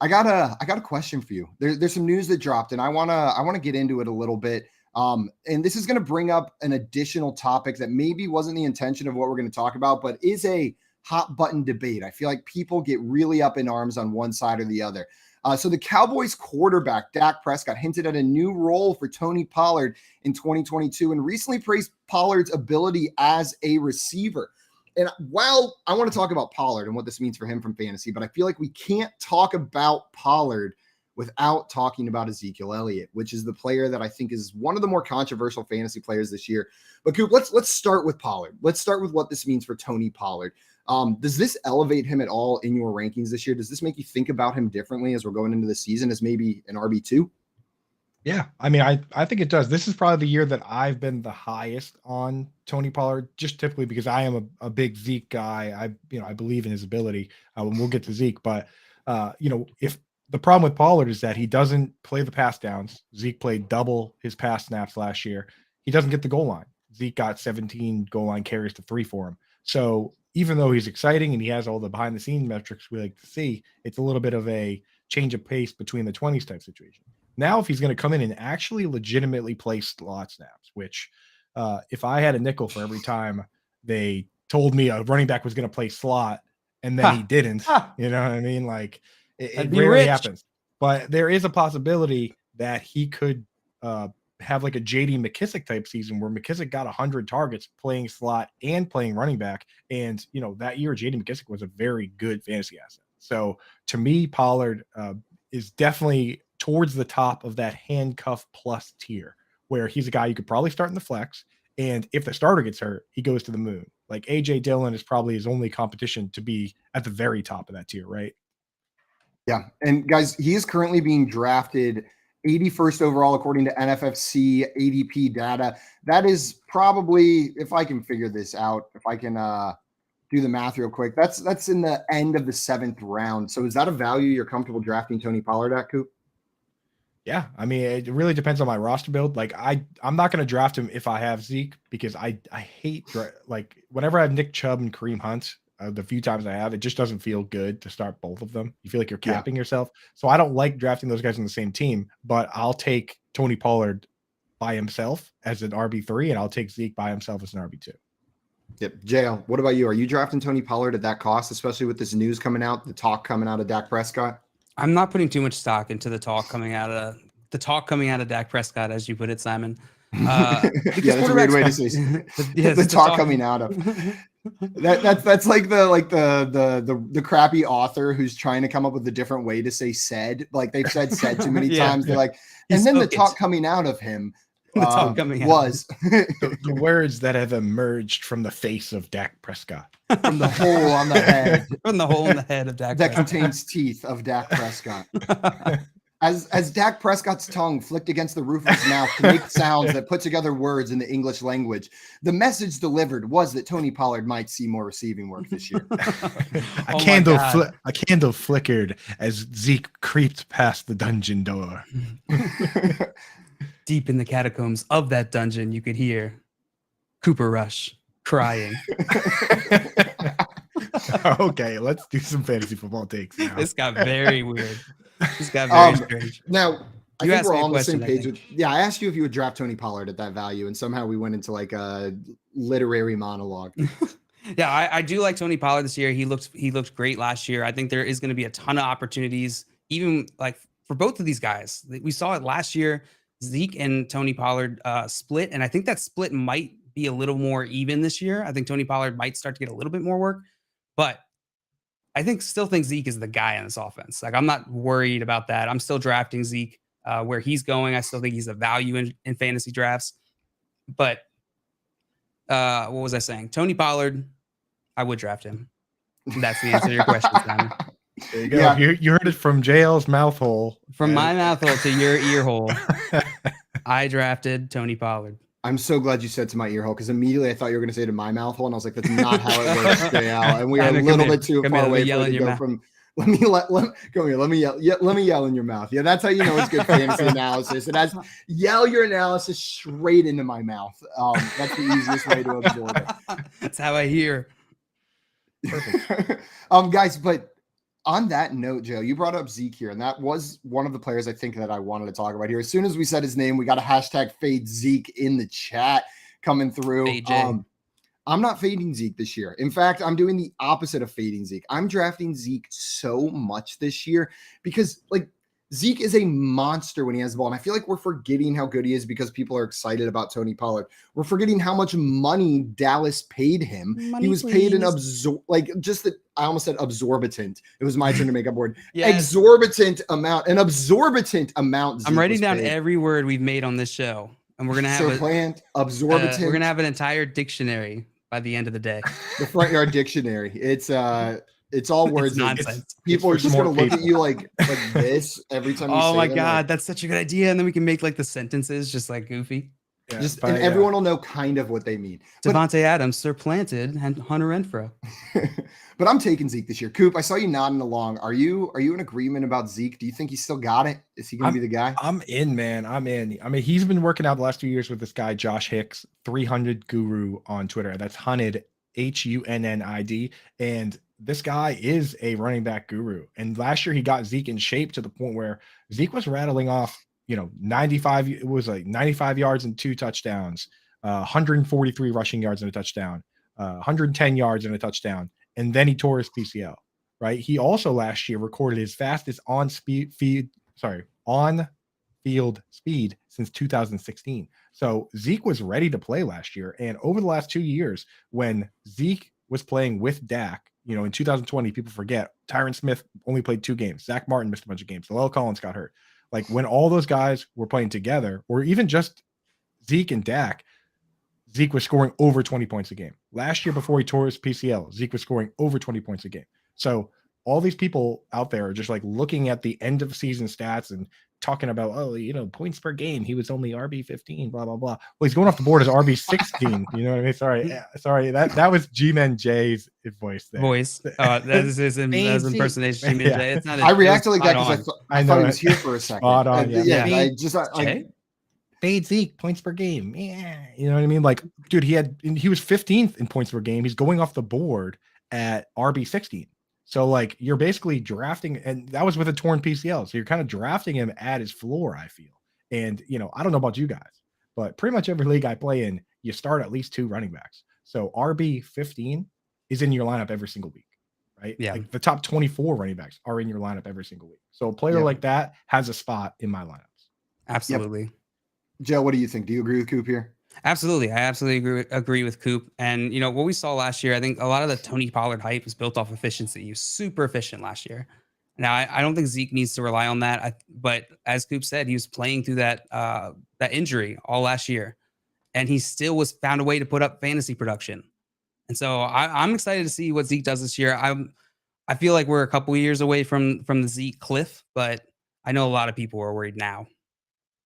I got a question for you. There's some news that dropped, and I wanna get into it a little bit. And this is going to bring up an additional topic that maybe wasn't the intention of what we're going to talk about, but is a hot button debate. I feel like people get really up in arms on one side or the other. So the Cowboys quarterback, Dak Prescott, hinted at a new role for Tony Pollard in 2022 and recently praised Pollard's ability as a receiver. And while I want to talk about Pollard and what this means for him from fantasy, but I feel like we can't talk about Pollard without talking about Ezekiel Elliott, which is the player that I think is one of the more controversial fantasy players this year. But Coop, let's start with Pollard. Let's start with what this means for Tony Pollard. Does this elevate him at all in your rankings this year? Does this make you think about him differently as we're going into the season as maybe an RB2? Yeah, I mean, I think it does. This is probably the year that I've been the highest on Tony Pollard, just typically because I am a big Zeke guy. I believe in his ability. We'll get to Zeke, but if the problem with Pollard is that he doesn't play the pass downs. Zeke played double his pass snaps last year. He doesn't get the goal line. Zeke got 17 goal line carries to 3 for him. So even though he's exciting and he has all the behind the scenes metrics we like to see, it's a little bit of a change of pace between the 20s type situation. Now, if he's going to come in and actually legitimately play slot snaps, which if I had a nickel for every time they told me a running back was going to play slot and then he didn't, you know what I mean? Like, it rarely happens, but there is a possibility that he could have like a JD McKissick type season where McKissick got 100 targets playing slot and playing running back. And, that year JD McKissick was a very good fantasy asset. So to me, Pollard is definitely towards the top of that handcuff plus tier where he's a guy you could probably start in the flex. And if the starter gets hurt, he goes to the moon. Like AJ Dillon is probably his only competition to be at the very top of that tier, right? Yeah. And guys, he is currently being drafted 81st overall, according to NFFC ADP data. That is probably, if I can figure this out, if I can do the math real quick, that's in the end of the 7th round. So is that a value you're comfortable drafting Tony Pollard at, Coop? Yeah. I mean, it really depends on my roster build. Like I'm not going to draft him if I have Zeke because I hate whenever I have Nick Chubb and Kareem Hunt, the few times I have, it just doesn't feel good to start both of them. You feel like you're capping yourself. So I don't like drafting those guys on the same team, but I'll take Tony Pollard by himself as an RB3 and I'll take Zeke by himself as an RB2. Yep. JL, what about you? Are you drafting Tony Pollard at that cost, especially with this news coming out, the talk coming out of Dak Prescott? I'm not putting too much stock into the talk coming out of Dak Prescott, as you put it, Simon. Yeah, that's a weird way to say the talk coming out of. That's like the crappy author who's trying to come up with a different way to say said. Like they've said too many times. They're like, and then the talk coming out of him was the words that have emerged from the face of Dak Prescott. From the hole on the head. From the hole in the head of Dak that Prescott. Contains teeth of Dak Prescott. As Dak Prescott's tongue flicked against the roof of his mouth to make sounds that put together words in the English language, the message delivered was that Tony Pollard might see more receiving work this year. A candle flickered as Zeke creeped past the dungeon door. Deep in the catacombs of that dungeon, you could hear Cooper Rush crying. Okay, let's do some fantasy football takes now. This got very weird. This got very strange. Now, I think we're all on the same page. I asked you if you would draft Tony Pollard at that value, and somehow we went into like a literary monologue. Yeah, I do like Tony Pollard this year. He looked great last year. I think there is going to be a ton of opportunities, even like for both of these guys. We saw it last year. Zeke and Tony Pollard split, and I think that split might be a little more even this year. I think Tony Pollard might start to get a little bit more work, but I still think Zeke is the guy in this offense. Like I'm not worried about that. I'm still drafting Zeke where he's going. I still think he's a value in fantasy drafts. But what was I saying? Tony Pollard, I would draft him. That's the answer to your question, Simon. There you go. Yeah. You heard it from JL's mouth hole. From my mouth hole to your ear hole. I drafted Tony Pollard. I'm so glad you said to my ear hole because immediately I thought you were going to say to my mouth hole, and I was like, "That's not how it works, JL." And we are a little bit too far away for it to go from. Come here. Let me yell in your mouth. Yeah, that's how you know it's good fantasy analysis. It has yell your analysis straight into my mouth. That's the easiest way to absorb it. That's how I hear. Perfect. Guys, but on that note, Joe, you brought up Zeke here, and that was one of the players I think that I wanted to talk about here. As soon as we said his name, we got a hashtag fade Zeke in the chat coming through. I'm not fading Zeke this year. In fact, I'm doing the opposite of fading Zeke. I'm drafting Zeke so much this year because, like, Zeke is a monster when he has the ball. And I feel like we're forgetting how good he is because people are excited about Tony Pollard. We're forgetting how much money Dallas paid him. He was paid an I almost said absorbent. It was my turn to make up word. An absorbent amount. I'm writing down every word we've made on this show. And we're going to have absorbent. We're going to have an entire dictionary by the end of the day. The Front Yard Dictionary. It's all words. It's nonsense. People are just going to look at you like this every time you say Oh my them, God, that's such a good idea. And then we can make like the sentences just like goofy. Yeah, and everyone will know kind of what they mean. Devontae Adams supplanted and Hunter Renfrow. But I'm taking Zeke this year. Coop, I saw you nodding along. Are you in agreement about Zeke? Do you think he's still got it? Is he going to be the guy? I'm in, man. I'm in. I mean, he's been working out the last 2 years with this guy, Josh Hicks, 300 Guru on Twitter. That's Hunnid, Hunnid. And this guy is a running back guru. And last year he got Zeke in shape to the point where Zeke was rattling off, 95 yards and 2 touchdowns, 143 rushing yards and a touchdown, 110 yards and a touchdown. And then he tore his PCL, right? He also last year recorded his fastest on-field speed since 2016. So Zeke was ready to play last year. And over the last 2 years, when Zeke was playing with Dak, in 2020, people forget Tyron Smith only played 2 games. Zach Martin missed a bunch of games. La'el Collins got hurt. Like when all those guys were playing together, or even just Zeke and Dak, Zeke was scoring over 20 points a game. Last year before he tore his PCL, Zeke was scoring over 20 points a game. So all these people out there are just like looking at the end of season stats and talking about, points per game. He was only RB 15, blah, blah, blah. Well, he's going off the board as RB 16. You know what I mean? Sorry. That was G-Man J's voice there. That is his impersonation. G-Man J. It's not. I reacted like that because I thought he was here for a second. Spot on. Yeah. Fade Zeke, points per game. Yeah. You know what I mean? Like, dude, he was 15th in points per game. He's going off the board at RB 16. So like you're basically drafting, and that was with a torn PCL. So you're kind of drafting him at his floor, I feel. And I don't know about you guys, but pretty much every league I play in, you start at least 2 running backs. So RB 15 is in your lineup every single week, right? Yeah. Like the top 24 running backs are in your lineup every single week. So a player like that has a spot in my lineups. Absolutely. Yep. Joe, what do you think? Do you agree with Coop here? Absolutely. I absolutely agree with Coop. And, what we saw last year, I think a lot of the Tony Pollard hype was built off efficiency. He was super efficient last year. Now, I don't think Zeke needs to rely on that. But as Coop said, he was playing through that injury all last year. And he still found a way to put up fantasy production. And so I'm excited to see what Zeke does this year. I feel like we're a couple of years away from the Zeke cliff, but I know a lot of people are worried now.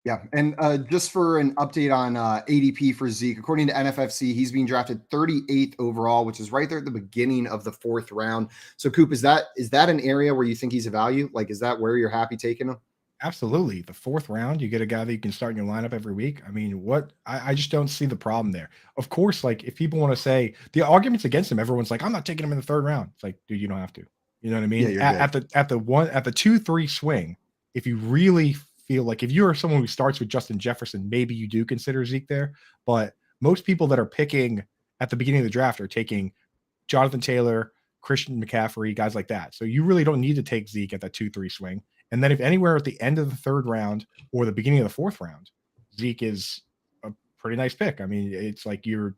Yeah, and just for an update on ADP for Zeke, according to NFFC, he's being drafted 38th overall, which is right there at the beginning of the 4th round. So, Coop, is that an area where you think he's a value? Like, is that where you're happy taking him? Absolutely. The 4th round, you get a guy that you can start in your lineup every week. I mean, I just don't see the problem there. Of course, like if people want to say the arguments against him, everyone's like, I'm not taking him in the 3rd round. It's like, dude, you don't have to. You know what I mean? Yeah, at the 2-3 swing, if you really feel like if you're someone who starts with Justin Jefferson, maybe you do consider Zeke there. But most people that are picking at the beginning of the draft are taking Jonathan Taylor, Christian McCaffrey, guys like that. So you really don't need to take Zeke at that 2-3 swing. And then if anywhere at the end of the 3rd round or the beginning of the 4th round, Zeke is a pretty nice pick. I mean, it's like the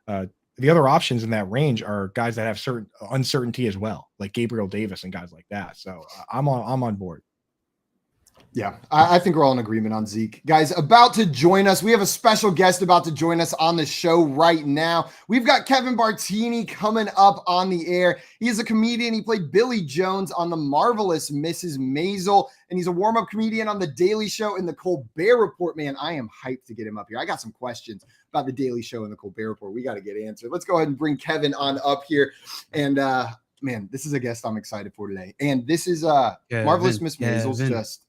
other options in that range are guys that have certain uncertainty as well, like Gabriel Davis and guys like that. So I'm on board. Yeah, I think we're all in agreement on Zeke. Guys, about to join us. We have a special guest about to join us on the show right now. We've got Kevin Bartini coming up on the air. He is a comedian. He played Billy Jones on The Marvelous Mrs. Maisel, and he's a warm-up comedian on The Daily Show and The Colbert Report. Man, I am hyped to get him up here. I got some questions about The Daily Show and The Colbert Report. We got to get answered. Let's go ahead and bring Kevin on up here. And, man, this is a guest I'm excited for today. And this is Marvelous Miss Maisel's just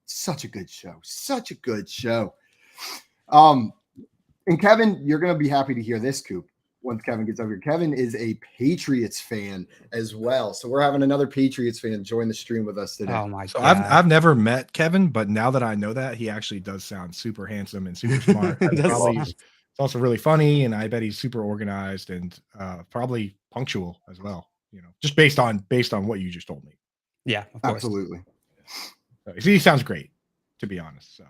such a good show. Such a good show. And Kevin, you're going to be happy to hear this, Coop. once Kevin gets over here. Kevin is a Patriots fan as well. So we're having another Patriots fan join the stream with us today. Oh my So God. I've never met Kevin, but now that I know that, he actually does sound super handsome and super smart. It's also really funny, and I bet he's super organized and probably punctual as well. Just based on what you just told me. Yeah, of course. Absolutely. So, he sounds great, to be honest. So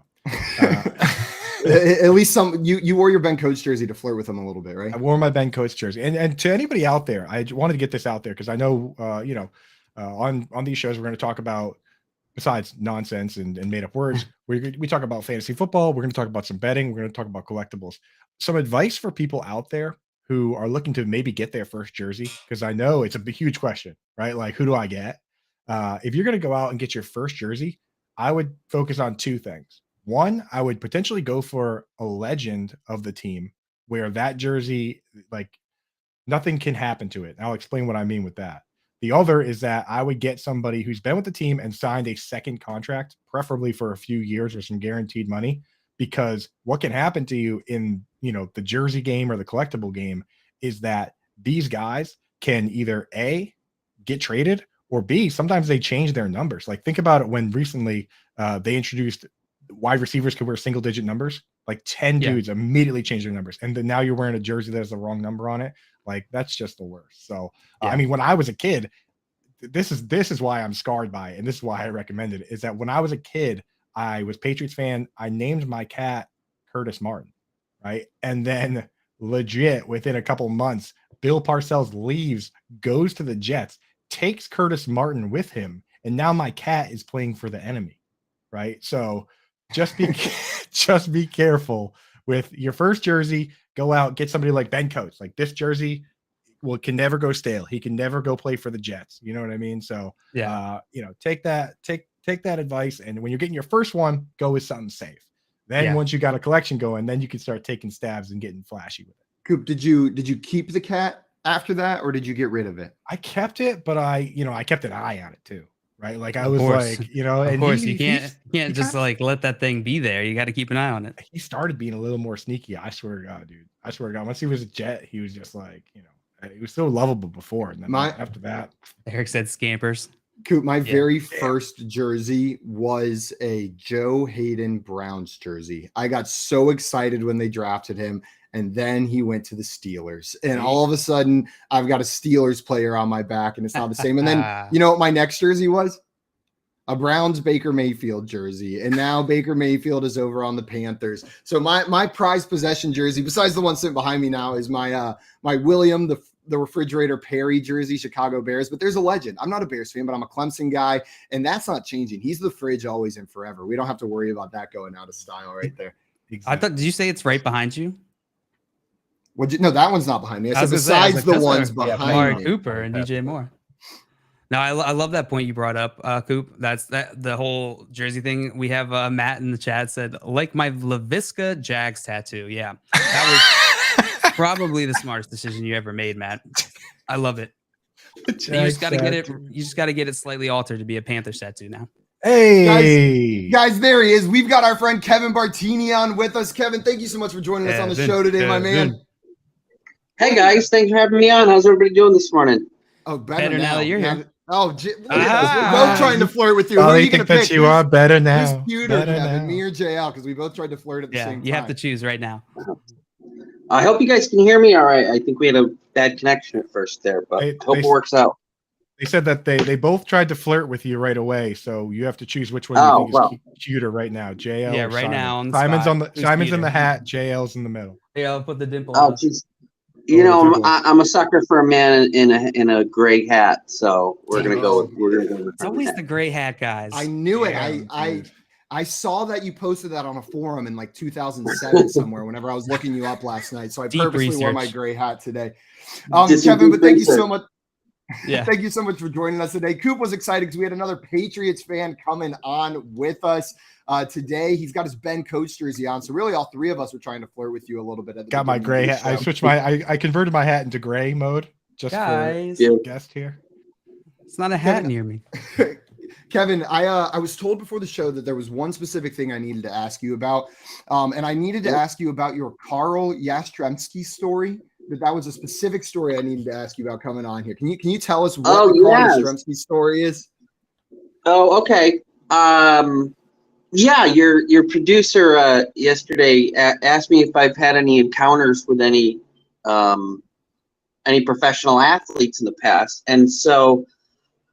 at least you wore your Ben Coates jersey to flirt with him a little bit, right? I wore my Ben Coates jersey, and to anybody out there, I wanted to get this out there because I know on these shows we're going to talk about, besides nonsense and made up words, we talk about fantasy football. We're going to talk about some betting. We're going to talk about collectibles. Some advice for people out there who are looking to maybe get their first jersey, because I know it's a huge question, right? Like, who do I get? If you're going to go out and get your first jersey, I would focus on two things. One, I would potentially go for a legend of the team where that jersey, like, nothing can happen to it. I'll explain what I mean with that. The other is that I would get somebody who's been with the team and signed a second contract, preferably for a few years or some guaranteed money, because what can happen to you in, the jersey game or the collectible game is that these guys can either A, get traded, or B, sometimes they change their numbers. Like, think about it when recently they introduced wide receivers could wear single digit numbers. Like 10 dudes immediately changed their numbers. And then now you're wearing a jersey that has the wrong number on it. Like, that's just the worst. So, I mean, when I was a kid, this is why I'm scarred by it. And this is why I recommended it, is that when I was a kid, I was Patriots fan. I named my cat Curtis Martin. Right. And then legit within a couple months, Bill Parcells leaves, goes to the Jets, takes Curtis Martin with him. And now my cat is playing for the enemy. Right. So just be careful with your first jersey. Go out, get somebody like Ben Coates. Like, this jersey can never go stale. He can never go play for the Jets. You know what I mean? So take that advice. And when you're getting your first one, go with something safe. Then once you got a collection going, then you can start taking stabs and getting flashy with it. Coop, did you keep the cat after that, or did you get rid of it? I kept it, but I kept an eye on it too. Right. Like, I was of course, you can't just like let that thing be there. You got to keep an eye on it. He started being a little more sneaky. I swear to God, dude. I swear to God. Once he was a Jet, he was just like, he was so lovable before. And then after that, Eric said scampers. Coop, my very first jersey was a Joe Hayden Browns jersey. I got so excited when they drafted him. And then he went to the Steelers. And all of a sudden, I've got a Steelers player on my back, and it's not the same. And then, you know what my next jersey was? A Browns Baker Mayfield jersey. And now Baker Mayfield is over on the Panthers. So my prized possession jersey, besides the one sitting behind me now, is my William, the refrigerator Perry jersey, Chicago Bears. But there's a legend. I'm not a Bears fan, but I'm a Clemson guy, and that's not changing. He's the fridge always and forever. We don't have to worry about that going out of style right there. Exactly. Did you say it's right behind you? No, that one's not behind me. I said besides the ones behind me. Cooper and DJ Moore. No, I love that point you brought up, Coop. That's the whole jersey thing. We have Matt in the chat said, like my LaViska Jags tattoo. Yeah, that was probably the smartest decision you ever made, Matt. I love it. You just got to get it. You just got to get it slightly altered to be a Panthers tattoo now. Hey guys, there he is. We've got our friend Kevin Bartini on with us. Kevin, thank you so much for joining us on the show today, my man. Hey guys, thanks for having me on. How's everybody doing this morning? Oh, better now that you're here. Oh, we're both trying to flirt with you. Oh, Who are you you think gonna that pick? you are better now? Who's cuter, Kevin, me or JL? Because we both tried to flirt at the same time. You have to choose right now. I hope you guys can hear me all right. I think we had a bad connection at first there, but hope it works out. They said that they both tried to flirt with you right away, so you have to choose which one you think is cuter right now. JL. Yeah, or right Simon. now. On the Simon's spot. Simon's in the hat. JL's in the middle. Yeah, I'll put the dimple. Oh, geez. You know, I'm a sucker for a man in a gray hat, so we're gonna go with It's always the gray hat guys. I knew it. I saw that you posted that on a forum in like 2007 somewhere. Whenever I was looking you up last night, so I purposely wore my gray hat today. Kevin, but thank you so much. Yeah, thank you so much for joining us today. Coop was excited because we had another Patriots fan coming on with us today. He's got his Ben Coates jersey on, so really all three of us were trying to flirt with you a little bit. Got my gray hat. I switched I converted my hat into gray mode just for the guest here. It's not a hat near me. Kevin, I was told before the show that there was one specific thing I needed to ask you about, and I needed to ask you about your Carl Yastrzemski story. that was a specific story I needed to ask you about coming on here. Can you tell us what the Carl Yastrzemski story is? Oh, okay. Yeah, your producer yesterday asked me if I've had any encounters with any professional athletes in the past, and so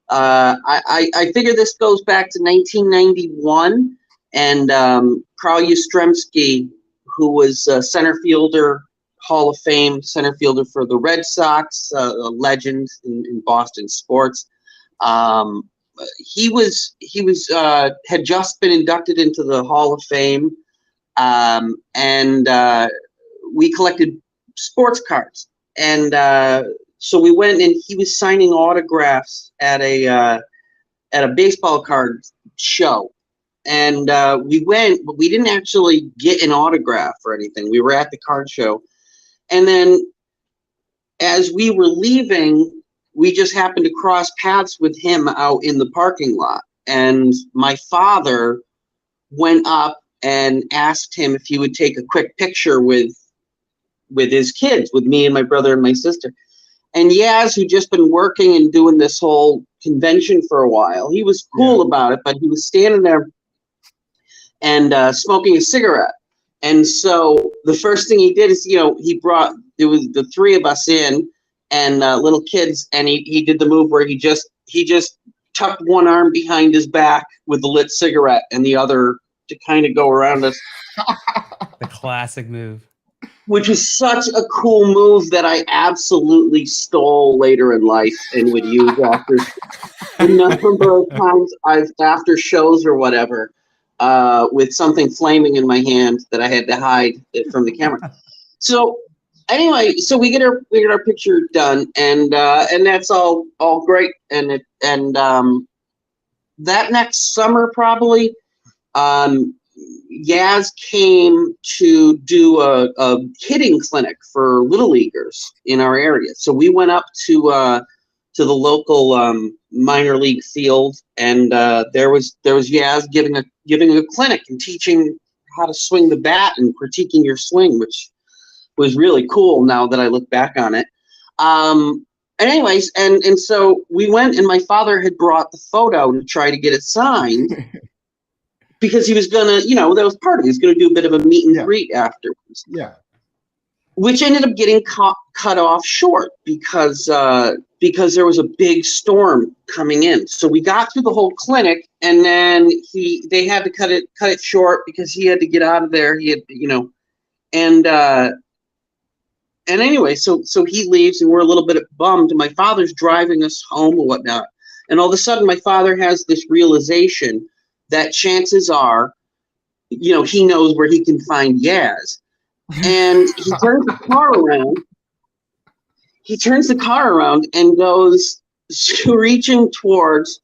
I figure this goes back to 1991, and Carl Yastrzemski, who was center fielder, Hall of Fame center fielder for the Red Sox, a legend in Boston sports. He had just been inducted into the Hall of Fame, and we collected sports cards, and so we went and he was signing autographs at a baseball card show, and we went, but we didn't actually get an autograph or anything. We were at the card show, and then as we were leaving, we just happened to cross paths with him out in the parking lot. And my father went up and asked him if he would take a quick picture with his kids, with me and my brother and my sister. And Yaz, who'd just been working and doing this whole convention for a while, he was cool about it, but he was standing there and smoking a cigarette. And so the first thing he did is, there was the three of us in, and little kids, and he did the move where he just tucked one arm behind his back with the lit cigarette and the other to kind of go around us. The classic move. Which was such a cool move that I absolutely stole later in life and would use after a number of times after shows or whatever, with something flaming in my hand that I had to hide it from the camera. So anyway, so we get our picture done, and that's all great. And that next summer probably, Yaz came to do a hitting clinic for little leaguers in our area. So we went up to the local minor league field, and there was Yaz giving a clinic and teaching how to swing the bat and critiquing your swing, which was really cool now that I look back on it. Anyways, and so we went, and my father had brought the photo to try to get it signed because he was gonna, that was part of it. He was gonna do a bit of a meet and greet afterwards. Yeah. Which ended up getting cut off short because there was a big storm coming in. So we got through the whole clinic, and then they had to cut it short because he had to get out of there. He had, and anyway, so he leaves, and we're a little bit bummed. My father's driving us home or whatnot, and all of a sudden, my father has this realization that chances are, he knows where he can find Yaz, and he turns the car around. He turns the car around and goes reaching towards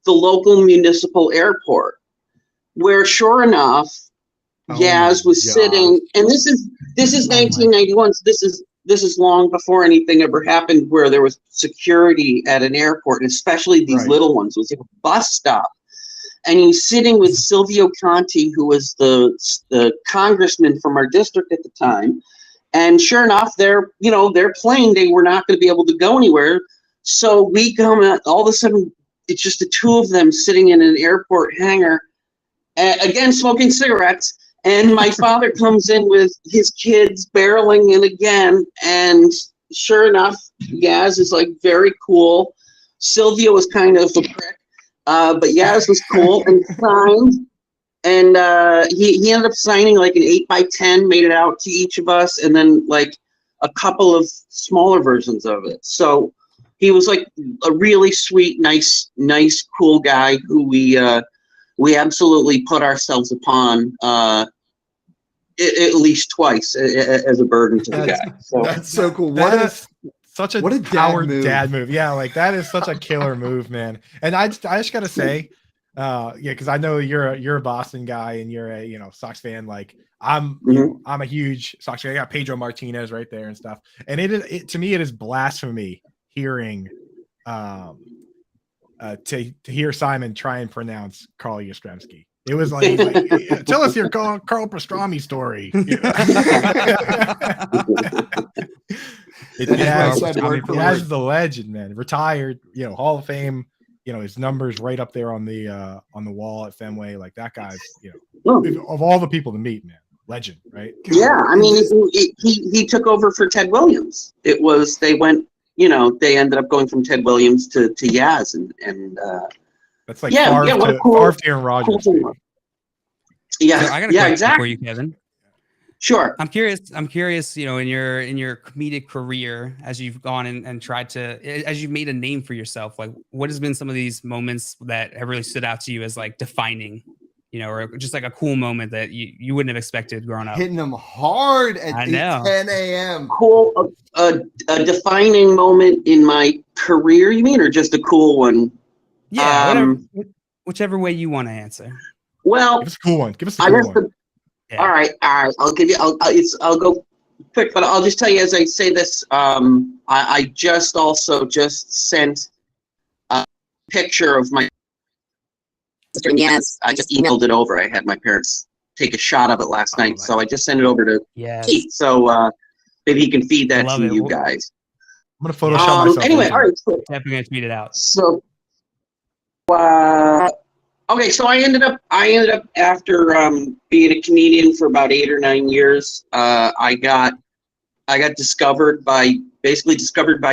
the local municipal airport, where sure enough, Yaz was sitting, and this is 1991. So this is long before anything ever happened where there was security at an airport, and especially these little ones. It was like a bus stop, and he's sitting with Silvio Conti, who was the congressman from our district at the time. And sure enough, their plane, they were not going to be able to go anywhere. So we come out, all of a sudden, it's just the two of them sitting in an airport hangar, again smoking cigarettes. And my father comes in with his kids barreling in again, and sure enough, Yaz is like very cool. Silvio was kind of a prick, but Yaz was cool and signed. And he ended up signing like an 8x10, made it out to each of us, and then like a couple of smaller versions of it. So he was like a really sweet, nice, cool guy who we absolutely put ourselves upon at least twice as a burden to the guy. So that's so cool. Such a power dad move. Yeah, like that is such a killer move, man. And I just gotta say, because I know you're a Boston guy and you're a Sox fan. Like I'm a huge Sox fan. I got Pedro Martinez right there and stuff. And to me it is blasphemy hearing to hear Simon try and pronounce Carl Yastrzemski. It was like tell us your Carl Pastrami story. It has the legend, man. Retired, Hall of Fame. His numbers right up there on the wall at Fenway. Like that guy's, of all the people to meet, man, legend, right? Yeah, I mean, he took over for Ted Williams. They ended up going from Ted Williams to Yaz, and that's like Favre to Aaron Rodgers. Cool yeah, so I got a question exactly. for you, Kevin. Sure. I'm curious, in your comedic career, as you've gone and tried to, as you've made a name for yourself, like what has been some of these moments that have really stood out to you as like defining, or just like a cool moment that you wouldn't have expected growing up? Hitting them hard at 10 a.m. Cool. A defining moment in my career, you mean, or just a cool one? Yeah, whichever way you want to answer. Well, give us a cool one. Yeah. All right. I'll give you. I'll go quick, but I'll just tell you as I say this. I just sent a picture of my sister Indiana's. I just emailed it over. I had my parents take a shot of it last night, so I just sent it over to Keith. So maybe he can feed that to you guys. I'm gonna Photoshop myself. Anyway, all right. So, definitely gonna tweet it out. So, okay, so I ended up after being a comedian for about 8 or 9 years. I got discovered by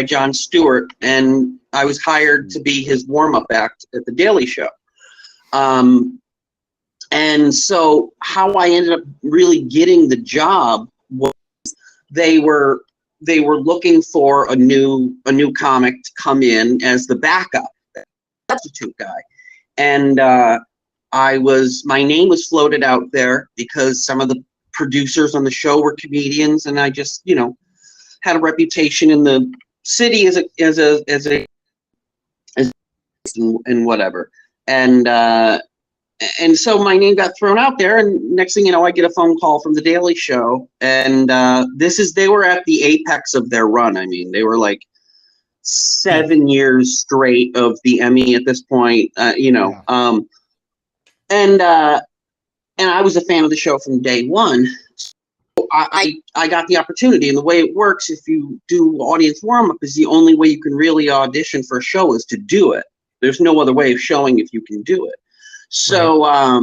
Jon Stewart, and I was hired to be his warm-up act at the Daily Show. And so how I ended up really getting the job was they were looking for a new comic to come in as the backup substitute guy. And my name was floated out there because some of the producers on the show were comedians, and I just, had a reputation in the city as whatever. And so my name got thrown out there, and next thing you know, I get a phone call from the Daily Show, and they were at the apex of their run. I mean, they were like 7 years straight of the Emmy at this point, and I was a fan of the show from day one. So I got the opportunity, and the way it works, if you do audience warm-up, is the only way you can really audition for a show is to do it. There's no other way of showing if you can do it. So I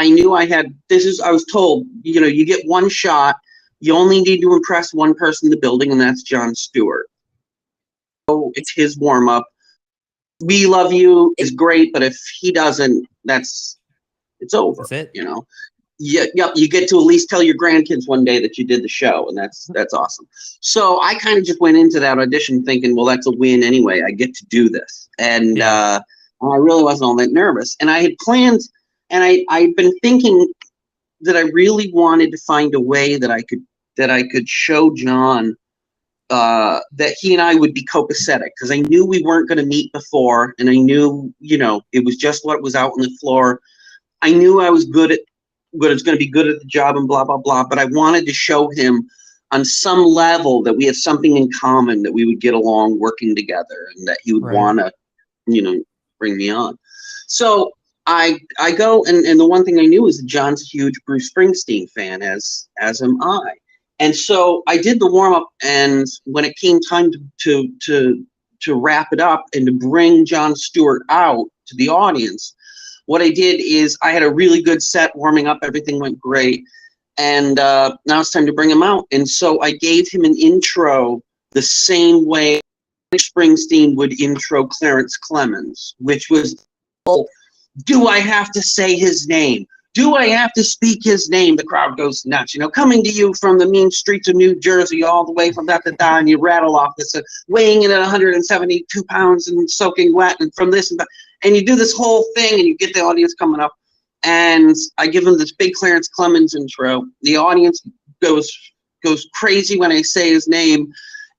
knew I had, I was told, you get one shot, you only need to impress one person in the building, and that's Jon Stewart. So it's his warm-up. We love you is great, but if he doesn't, it's over. That's it. You get to at least tell your grandkids one day that you did the show, and that's awesome. So I kind of just went into that audition thinking, well, that's a win anyway. I get to do this, and I really wasn't all that nervous. And I had planned, and I'd been thinking that I really wanted to find a way that I could show John that he and I would be copacetic, because I knew we weren't going to meet before, and I knew, it was just what was out on the floor. I knew I was going to be good at the job and blah, blah, blah, but I wanted to show him on some level that we have something in common, that we would get along working together, and that he would want to, bring me on. So I go, and the one thing I knew is that John's a huge Bruce Springsteen fan, as am I. And so I did the warm-up, and when it came time to wrap it up and to bring Jon Stewart out to the audience, what I did is I had a really good set warming up. Everything went great. And now it's time to bring him out. And so I gave him an intro the same way Springsteen would intro Clarence Clemens, which was, do I have to say his name? Do I have to speak his name? The crowd goes nuts. Coming to you from the mean streets of New Jersey, all the way from that to that, and you rattle off this, weighing in at 172 pounds and soaking wet, and from this and that. And you do this whole thing, and you get the audience coming up. And I give them this big Clarence Clemens intro. The audience goes crazy when I say his name.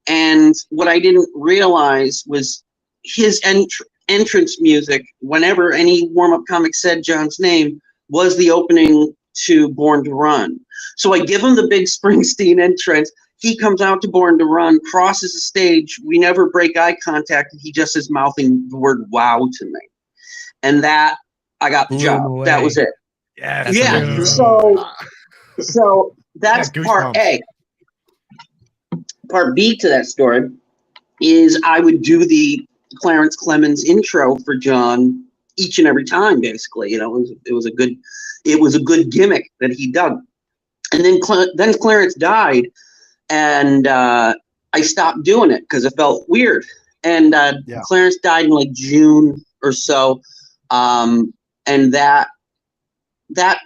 And what I didn't realize was his entrance music, whenever any warm-up comic said John's name, was the opening to Born to Run. So I give him the big Springsteen entrance. He comes out to Born to Run, crosses the stage. We never break eye contact. And he just is mouthing the word wow to me. And that, I got the job. That was it. Yeah. So that's part A. part B to that story is I would do the Clarence Clemens intro for John each and every time. Basically, it was a good gimmick that he done. And then Clarence died, and I stopped doing it because it felt weird. And Clarence died in like June or so, and that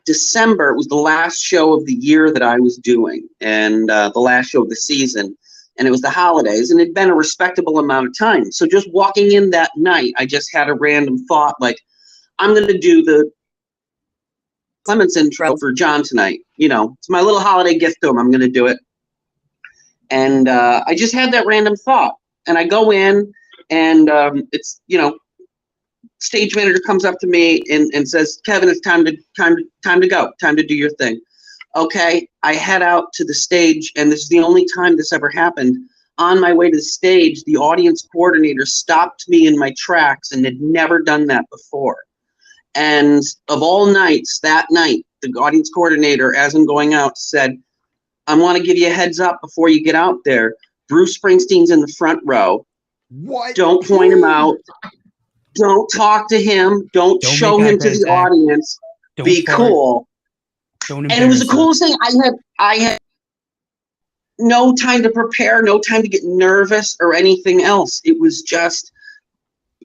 December was the last show of the year that I was doing, and the last show of the season, and it was the holidays, and it'd been a respectable amount of time. So just walking in that night, I just had a random thought, like, I'm going to do the Clemens intro for John tonight. It's my little holiday gift to him. I'm going to do it. And I just had that random thought, and I go in, and it's, stage manager comes up to me and says, Kevin, it's time to go, time to do your thing. Okay, I head out to the stage, and this is the only time this ever happened. On my way to the stage, the audience coordinator stopped me in my tracks and had never done that before. And of all nights, that night, the audience coordinator, as I'm going out, said, I want to give you a heads up before you get out there. Bruce Springsteen's in the front row. What? Don't point him out. Don't talk to him. Don't show him to the audience. Be cool. And it was the coolest thing. I had no time to prepare, no time to get nervous or anything else. It was just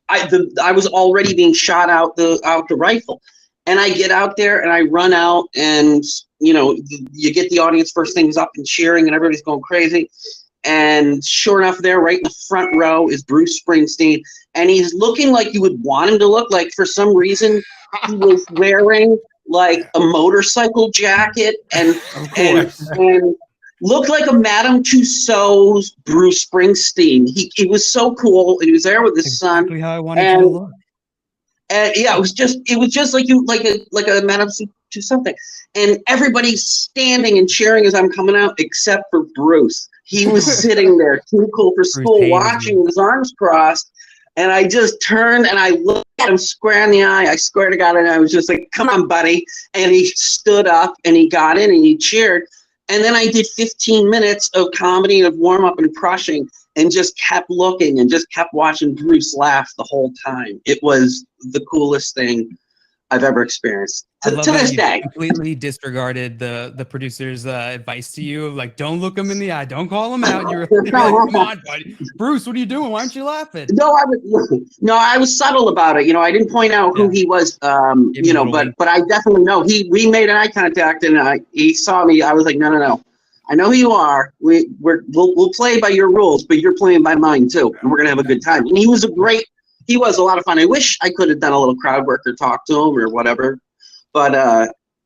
I was already being shot out the rifle, and I get out there and I run out, and you get the audience first things up and cheering, and everybody's going crazy. And sure enough, there, right in the front row, is Bruce Springsteen, and he's looking like you would want him to look. Like, for some reason, he was wearing like a motorcycle jacket and looked like a Madame Tussauds Bruce Springsteen. He was so cool. He was there with his son. Exactly how I wanted you to look. And yeah, it was just like a Madame Tussauds. And everybody's standing and cheering as I'm coming out, except for Bruce. He was sitting there, too cool for school, watching with his arms crossed. And I just turned and I looked at him square in the eye. I swear to God, and I was just like, come on, buddy. And he stood up and he got in and he cheered. And then I did 15 minutes of comedy and of warm-up and crushing, and just kept looking and just kept watching Bruce laugh the whole time. It was the coolest thing I've ever experienced. To this day. Completely disregarded the producer's advice to you of like, don't look him in the eye, don't call him out. You're like, come on, buddy. Bruce, what are you doing? Why aren't you laughing? No, I was subtle about it. I didn't point out who he was. But I definitely know we made an eye contact, and he saw me. I was like, no. I know who you are. We'll play by your rules, but you're playing by mine too, and we're gonna have a good time. And he was a lot of fun. I wish I could have done a little crowd work or talked to him or whatever. But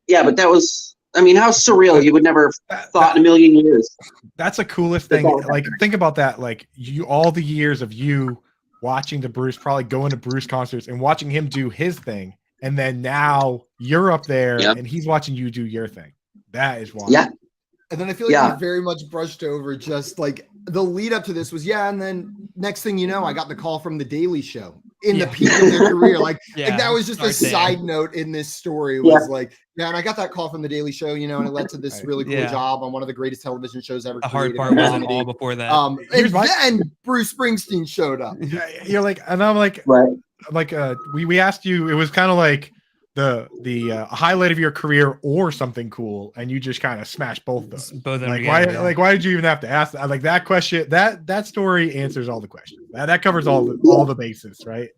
but that was, how surreal. You would never have thought in a million years. That's the coolest thing. Like, think about that. Like, all the years of you watching probably going to Bruce concerts and watching him do his thing. And then now you're up there and he's watching you do your thing. That is wild. Yeah. And then I feel like you very much brushed over just like the lead up to this was, and then next thing you know, I got the call from The Daily Show in the peak of their career. Like that was just a side note in this story was and I got that call from The Daily Show, and it led to this really cool job on one of the greatest television shows ever. The hard part wasn't all before that. And then Bruce Springsteen showed up. You're like, and I'm like, we asked you, it was kind of like the highlight of your career or something cool, and you just kind of smashed both of those. Both of them like together, why did you even have to ask that? Like that question, that story answers all the questions. That covers all the bases, right?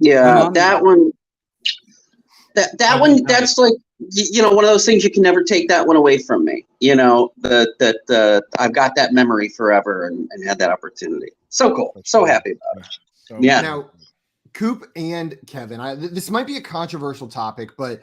That one. That one, that's like, one of those things you can never take that one away from me. I've got that memory forever and had that opportunity. So cool. So happy about it. Now, Coop and Kevin, this might be a controversial topic, but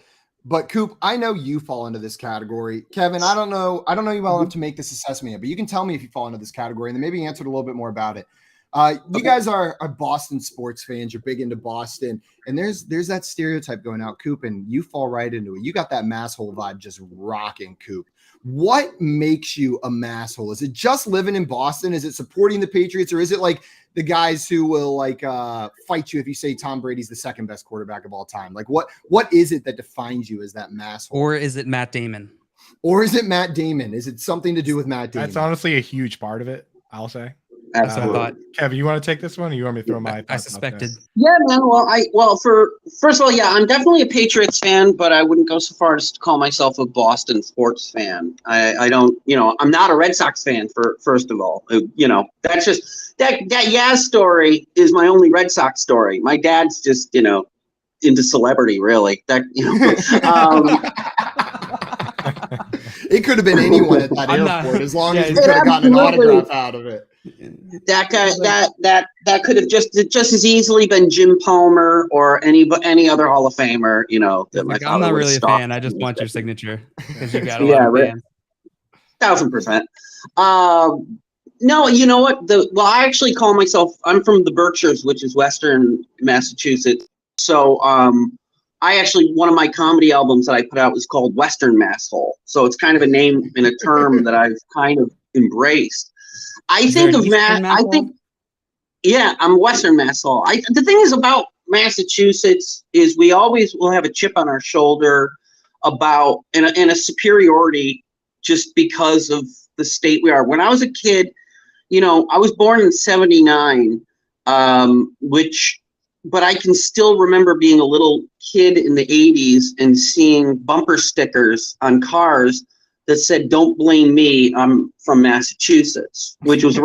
Coop, I know you fall into this category. Kevin, I don't know you well enough to make this assessment yet, but you can tell me if you fall into this category and then maybe answer a little bit more about it. You guys are Boston sports fans. You're big into Boston, and there's that stereotype going out, Coop, and you fall right into it. You got that masshole vibe just rocking, Coop. What makes you a masshole? Is it just living in Boston? Is it supporting the Patriots, or is it like the guys who will fight you if you say Tom Brady's the second best quarterback of all time? Like what is it that defines you as that masshole? Or is it Matt Damon? Or is it Matt Damon? Is it something to do with Matt Damon? That's honestly a huge part of it, I'll say. That's what I thought. Kevin, you want to take this one, or you want me to throw my? I suspected. Yeah, man. First of all, yeah, I'm definitely a Patriots fan, but I wouldn't go so far as to call myself a Boston sports fan. I don't, I'm not a Red Sox fan. First of all, that's just that Yaz story is my only Red Sox story. My dad's just, into celebrity, really. It could have been anyone at that airport, as long as we could have gotten an autograph out of it. That guy, that could have just as easily been Jim Palmer or any other Hall of Famer. I'm not really a fan. I just want your signature because you got a lot of fans. 1,000%. No, you know what? I actually call myself. I'm from the Berkshires, which is Western Massachusetts. So, one of my comedy albums that I put out was called Western Masshole. So it's kind of a name and a term that I've kind of embraced. I'm Western Masshole. The thing is about Massachusetts is we always will have a chip on our shoulder about and a superiority just because of the state we are. When I was a kid, I was born in 1979, but I can still remember being a little kid in the 1980s and seeing bumper stickers on cars that said, "Don't blame me, I'm from Massachusetts," which was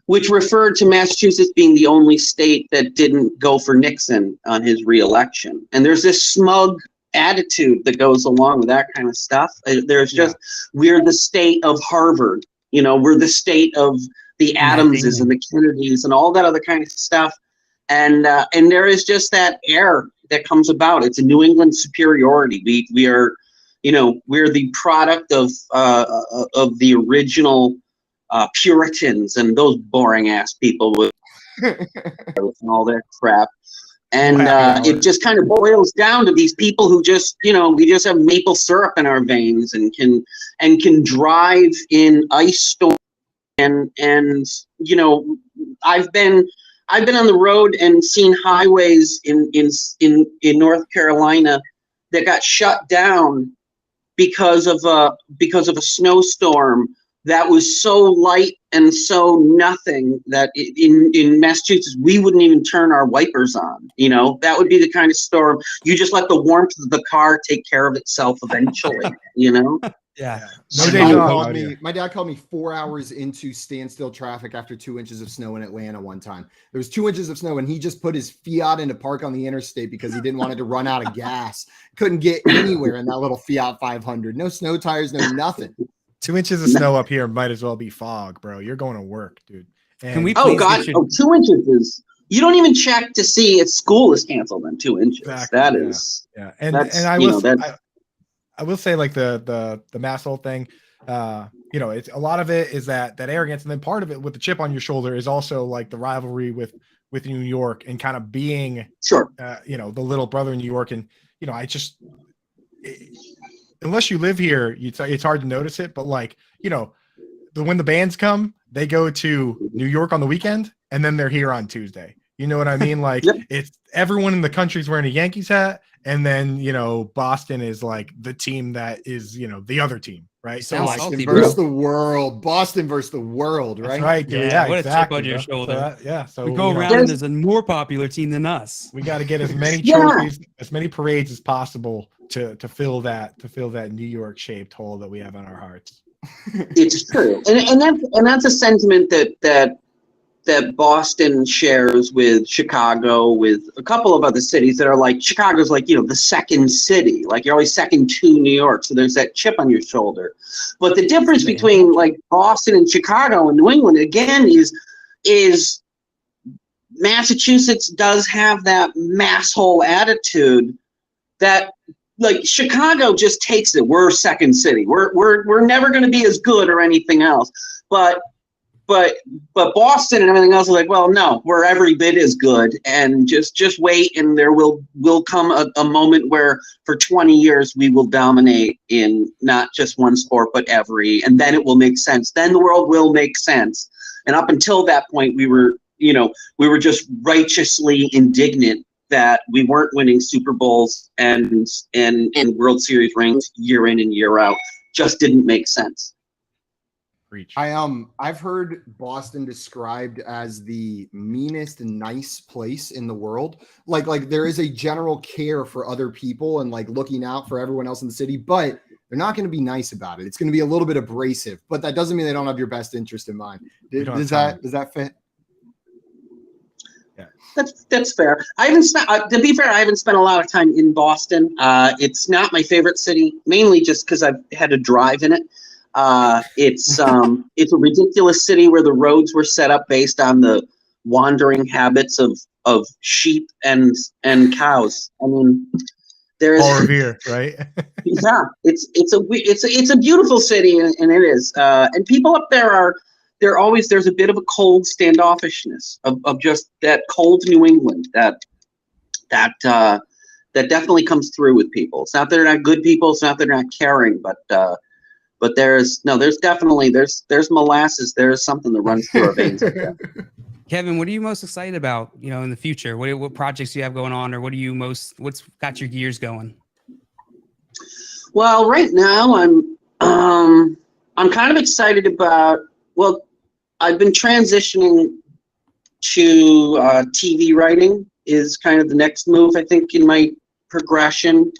which referred to Massachusetts being the only state that didn't go for Nixon on his reelection. And there's this smug attitude that goes along with that kind of stuff. There's just, we're the state of Harvard, we're the state of the Adamses and the Kennedys and all that other kind of stuff. And there is just that air that comes about. It's a New England superiority. We are, we're the product of the original Puritans and those boring ass people with and all that crap. And it just kind of boils down to these people who just, we just have maple syrup in our veins and can drive in ice storms. And I've been on the road and seen highways in North Carolina that got shut down because of a snowstorm that was so light and so nothing that in Massachusetts we wouldn't even turn our wipers on. That would be the kind of storm you just let the warmth of the car take care of itself eventually. Yeah. My dad called me 4 hours into standstill traffic after 2 inches of snow in Atlanta one time. There was 2 inches of snow and he just put his Fiat into park on the interstate because he didn't want it to run out of gas. Couldn't get anywhere in that little Fiat 500. No snow tires, no nothing. 2 inches of snow up here might as well be fog, bro. You're going to work, dude. And can we? 2 inches is. You don't even check to see if school is canceled in 2 inches. Exactly, that is. Yeah. And I will say, like the Masshole thing, it's a lot of it is that arrogance, and then part of it with the chip on your shoulder is also like the rivalry with New York and kind of being the little brother in New York, and unless you live here, it's hard to notice it, but when the bands come, they go to New York on the weekend and then they're here on Tuesday. You know what I mean? It's everyone in the country's wearing a Yankees hat. And then, Boston is like the team that is, the other team, right? So Boston versus the world. Boston versus the world, right? That's right. Yeah, what exactly, a chip on your shoulder. So we go around and there's a more popular team than us. We got to get as many trophies, as many parades as possible to fill that New York shaped hole that we have in our hearts. It's true. And that's a sentiment that Boston shares with Chicago, with a couple of other cities that are like, Chicago's like, the second city, like you're always second to New York. So there's that chip on your shoulder. But the difference between like Boston and Chicago and New England, again, is Massachusetts does have that masshole attitude that like Chicago just takes it. We're second city. We're never going to be as good or anything else. But Boston and everything else is like, well, no, we're every bit as good, and just wait, and there will come a moment where for 20 years we will dominate in not just one sport but every, and then it will make sense. Then the world will make sense. And up until that point, we were just righteously indignant that we weren't winning Super Bowls and World Series rings year in and year out. Just didn't make sense. I've heard Boston described as the meanest nice place in the world. Like there is a general care for other people and like looking out for everyone else in the city, but they're not going to be nice about it. It's going to be a little bit abrasive, but that doesn't mean they don't have your best interest in mind. Does that fit? Yeah, that's fair. I haven't spent, to be fair, I haven't spent a lot of time in Boston. It's not my favorite city, mainly just because I've had to drive in it. It's a ridiculous city where the roads were set up based on the wandering habits of sheep and cows. I mean, there's Paul Revere, right? Yeah, it's a beautiful city, and it is. And people up there there's a bit of a cold standoffishness of just that cold New England that definitely comes through with people. It's not that they're not good people. It's not that they're not caring, but there's definitely molasses. There's something that runs through our veins. Kevin, what are you most excited about, in the future? What projects do you have going on, or what's got your gears going? Well, right now I'm kind of excited about, I've been transitioning to TV writing is kind of the next move, I think, in my progression.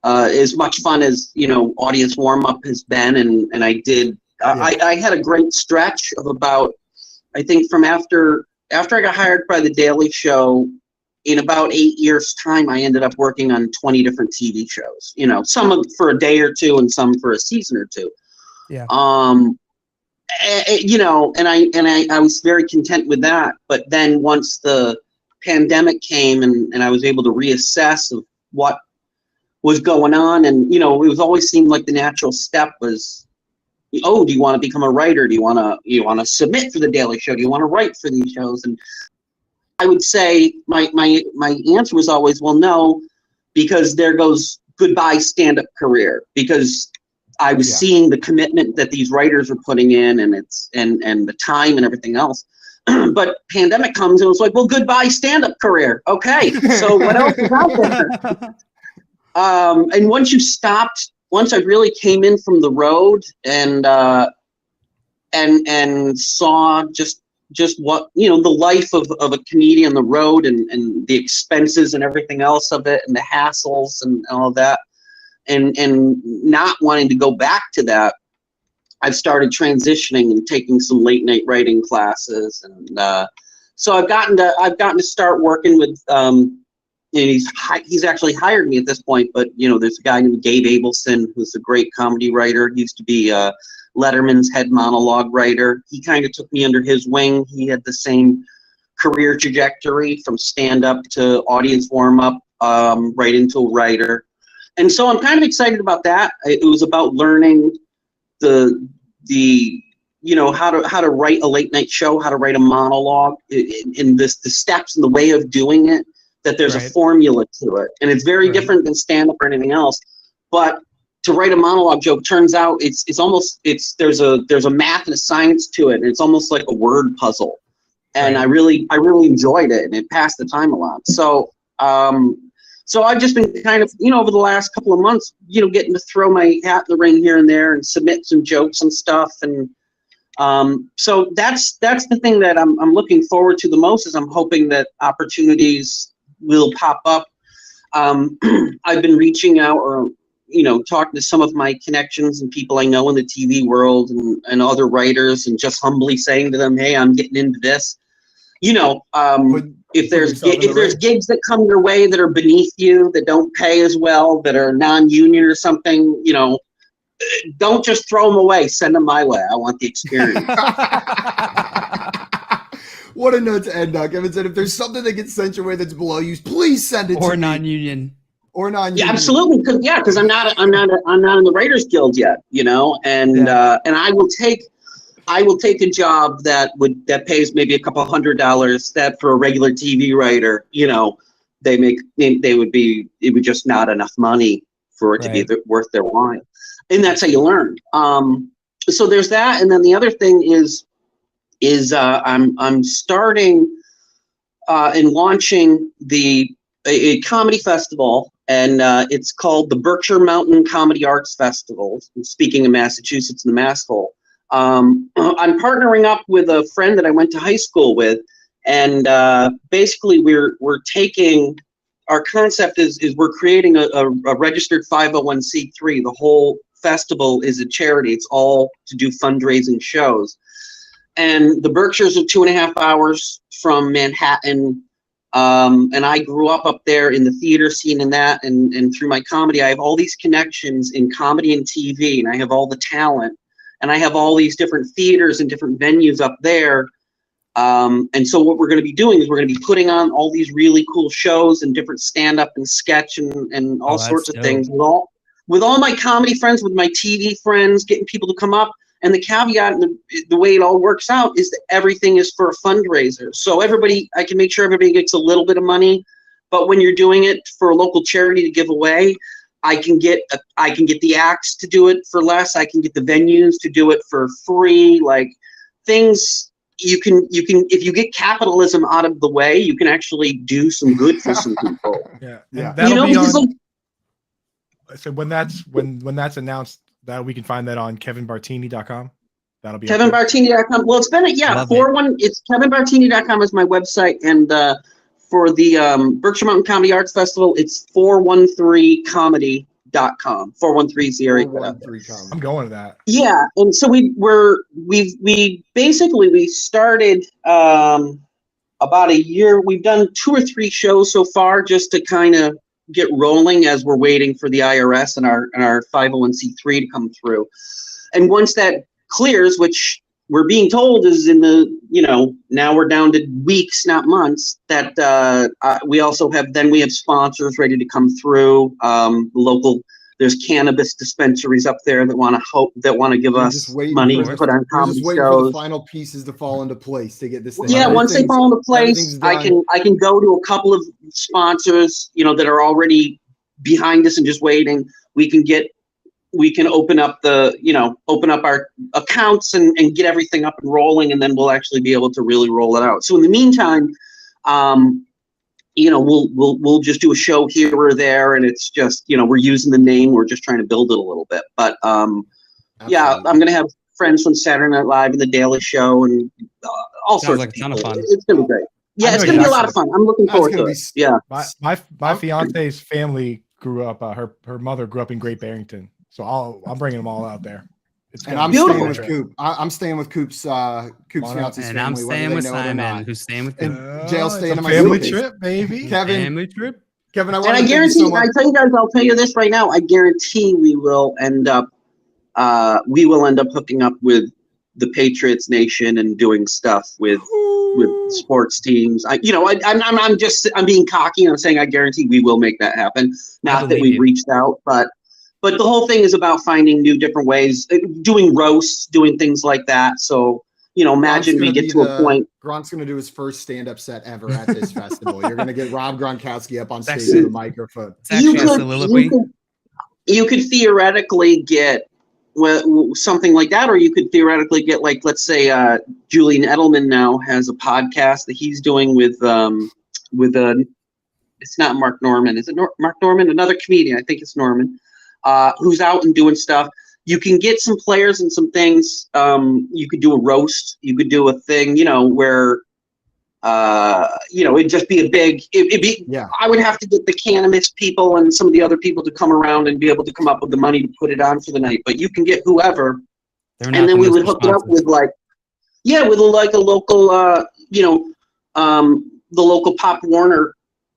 As much fun as audience warm up has been, and I did. I had a great stretch of about, I think, from after I got hired by The Daily Show, in about 8 years' time, I ended up working on 20 different TV shows. Some for a day or two, and some for a season or two. Yeah. I was very content with that. But then once the pandemic came, and I was able to reassess of what was going on, and it was always seemed like the natural step was, do you want to become a writer? Do you want to submit for The Daily Show? Do you want to write for these shows? And I would say my answer was always, well, no, because there goes goodbye stand-up career, because I was seeing the commitment that these writers are putting in, and the time and everything else. But pandemic comes, and it was like, well, goodbye stand-up career. Okay, so what else is out there? And once I really came in from the road and saw just what, the life of a comedian on the road, and the expenses and everything else of it, and the hassles and all of that, and not wanting to go back to that, I've started transitioning and taking some late night writing classes, and so I've gotten to start working with. He's actually hired me at this point, but there's a guy named Gabe Abelson who's a great comedy writer. He used to be Letterman's head monologue writer. He kind of took me under his wing. He had the same career trajectory from stand-up to audience warm-up, right into a writer. And so I'm kind of excited about that. It was about learning how to write a late night show, how to write a monologue, in the steps and the way of doing it. That there's a formula to it, and it's very different than stand-up or anything else. But to write a monologue joke, turns out there's a math and a science to it, and it's almost like a word puzzle. And I really enjoyed it, and it passed the time a lot. So I've just been kind of, over the last couple of months, getting to throw my hat in the ring here and there and submit some jokes and stuff. And so that's the thing that I'm looking forward to the most, is I'm hoping that opportunities will pop up. I've been reaching out, or talking to some of my connections and people I know in the TV world, and other writers, and just humbly saying to them, hey, I'm getting into this. If there's gigs that come your way that are beneath you, that don't pay as well, that are non-union or something, don't just throw them away. Send them my way. I want the experience. What a note to end on. Kevin said, if there's something that gets sent your way that's below you, please send it to me. Or non-union. Yeah, absolutely. Because I'm not in the Writers Guild yet, and I will take a job that pays maybe a couple $100 that for a regular TV writer, it would just not enough money for it to be worth their while. And that's how you learn. So there's that. And then the other thing is I'm starting in launching a comedy festival, and it's called the Berkshire Mountain Comedy Arts Festival. Speaking of Massachusetts and the Mass Hole, I'm partnering up with a friend that I went to high school with, and basically we're taking. Our concept is we're creating a registered 501c3. The whole festival is a charity. It's all to do fundraising shows. And the Berkshires are 2.5 hours from Manhattan. And I grew up there in the theater scene and that. And through my comedy, I have all these connections in comedy and TV. And I have all the talent. And I have all these different theaters and different venues up there. And so what we're going to be doing is we're going to be putting on all these really cool shows and different stand-up and sketch and all sorts of things with all my comedy friends, with my TV friends, getting people to come up. And the caveat and the way it all works out is that everything is for a fundraiser. So I can make sure everybody gets a little bit of money, but when you're doing it for a local charity to give away, I can get the acts to do it for less. I can get the venues to do it for free, like things. You can if you get capitalism out of the way, you can actually do some good for some people. Yeah. That'll be on, so when that's announced, that we can find that on kevinbartini.com. That'll be kevinbartini.com. Well, it's been it's kevinbartini.com is my website, and for the Berkshire Mountain Comedy Arts Festival, it's 413comedy.com. 413 I'm going to that. Yeah, and so we started about a year. We've done 2 or 3 shows so far just to kind of get rolling as we're waiting for the IRS and our 501c3 to come through. And once that clears, which we're being told is in the, now we're down to weeks, not months, that we also have sponsors ready to come through. There's cannabis dispensaries up there that want to give us money to put on comedy shows. For the final pieces to fall into place to get this thing. Yeah, once they fall into place, I can go to a couple of sponsors, that are already behind us and just waiting. We can open up our accounts and get everything up and rolling, and then we'll actually be able to really roll it out. So in the meantime, we'll just do a show here or there, and it's just, we're using the name. We're just trying to build it a little bit. But yeah, I'm going to have friends from Saturday Night Live and The Daily Show and all sorts of people. Ton of fun. It's going to be great. Yeah, it's going to be a lot of fun. I'm looking forward to it. Yeah. My fiance's family grew up, her mother grew up in Great Barrington. So I'm bringing them all out there. I'm staying with Coop. I'm staying with Coop's fiance's family. And I'm staying with Simon, who's staying with Jail staying in my family trip, baby. Family trip. Kevin, I guarantee. I'll tell you this right now. I guarantee we will end up hooking up with the Patriots Nation and doing stuff with sports teams. I'm being cocky. I'm saying I guarantee we will make that happen. Not that we've reached out, but the whole thing is about finding new different ways, doing roasts, doing things like that. So, imagine we get to a point. Gronk's going to do his first stand-up set ever at this festival. You're going to get Rob Gronkowski up on stage with a microphone. You could theoretically get something like that, or you could theoretically get, like, let's say Julian Edelman now has a podcast that he's doing with it's not Mark Norman. Is it Mark Norman? Another comedian. I think it's Norman. Who's out and doing stuff. You can get some players and some things. You could do a roast. You could do a thing, where, it'd just be a big, I would have to get the cannabis people and some of the other people to come around and be able to come up with the money to put it on for the night. But you can get whoever, and then we would hook it up with a local, the local Pop Warner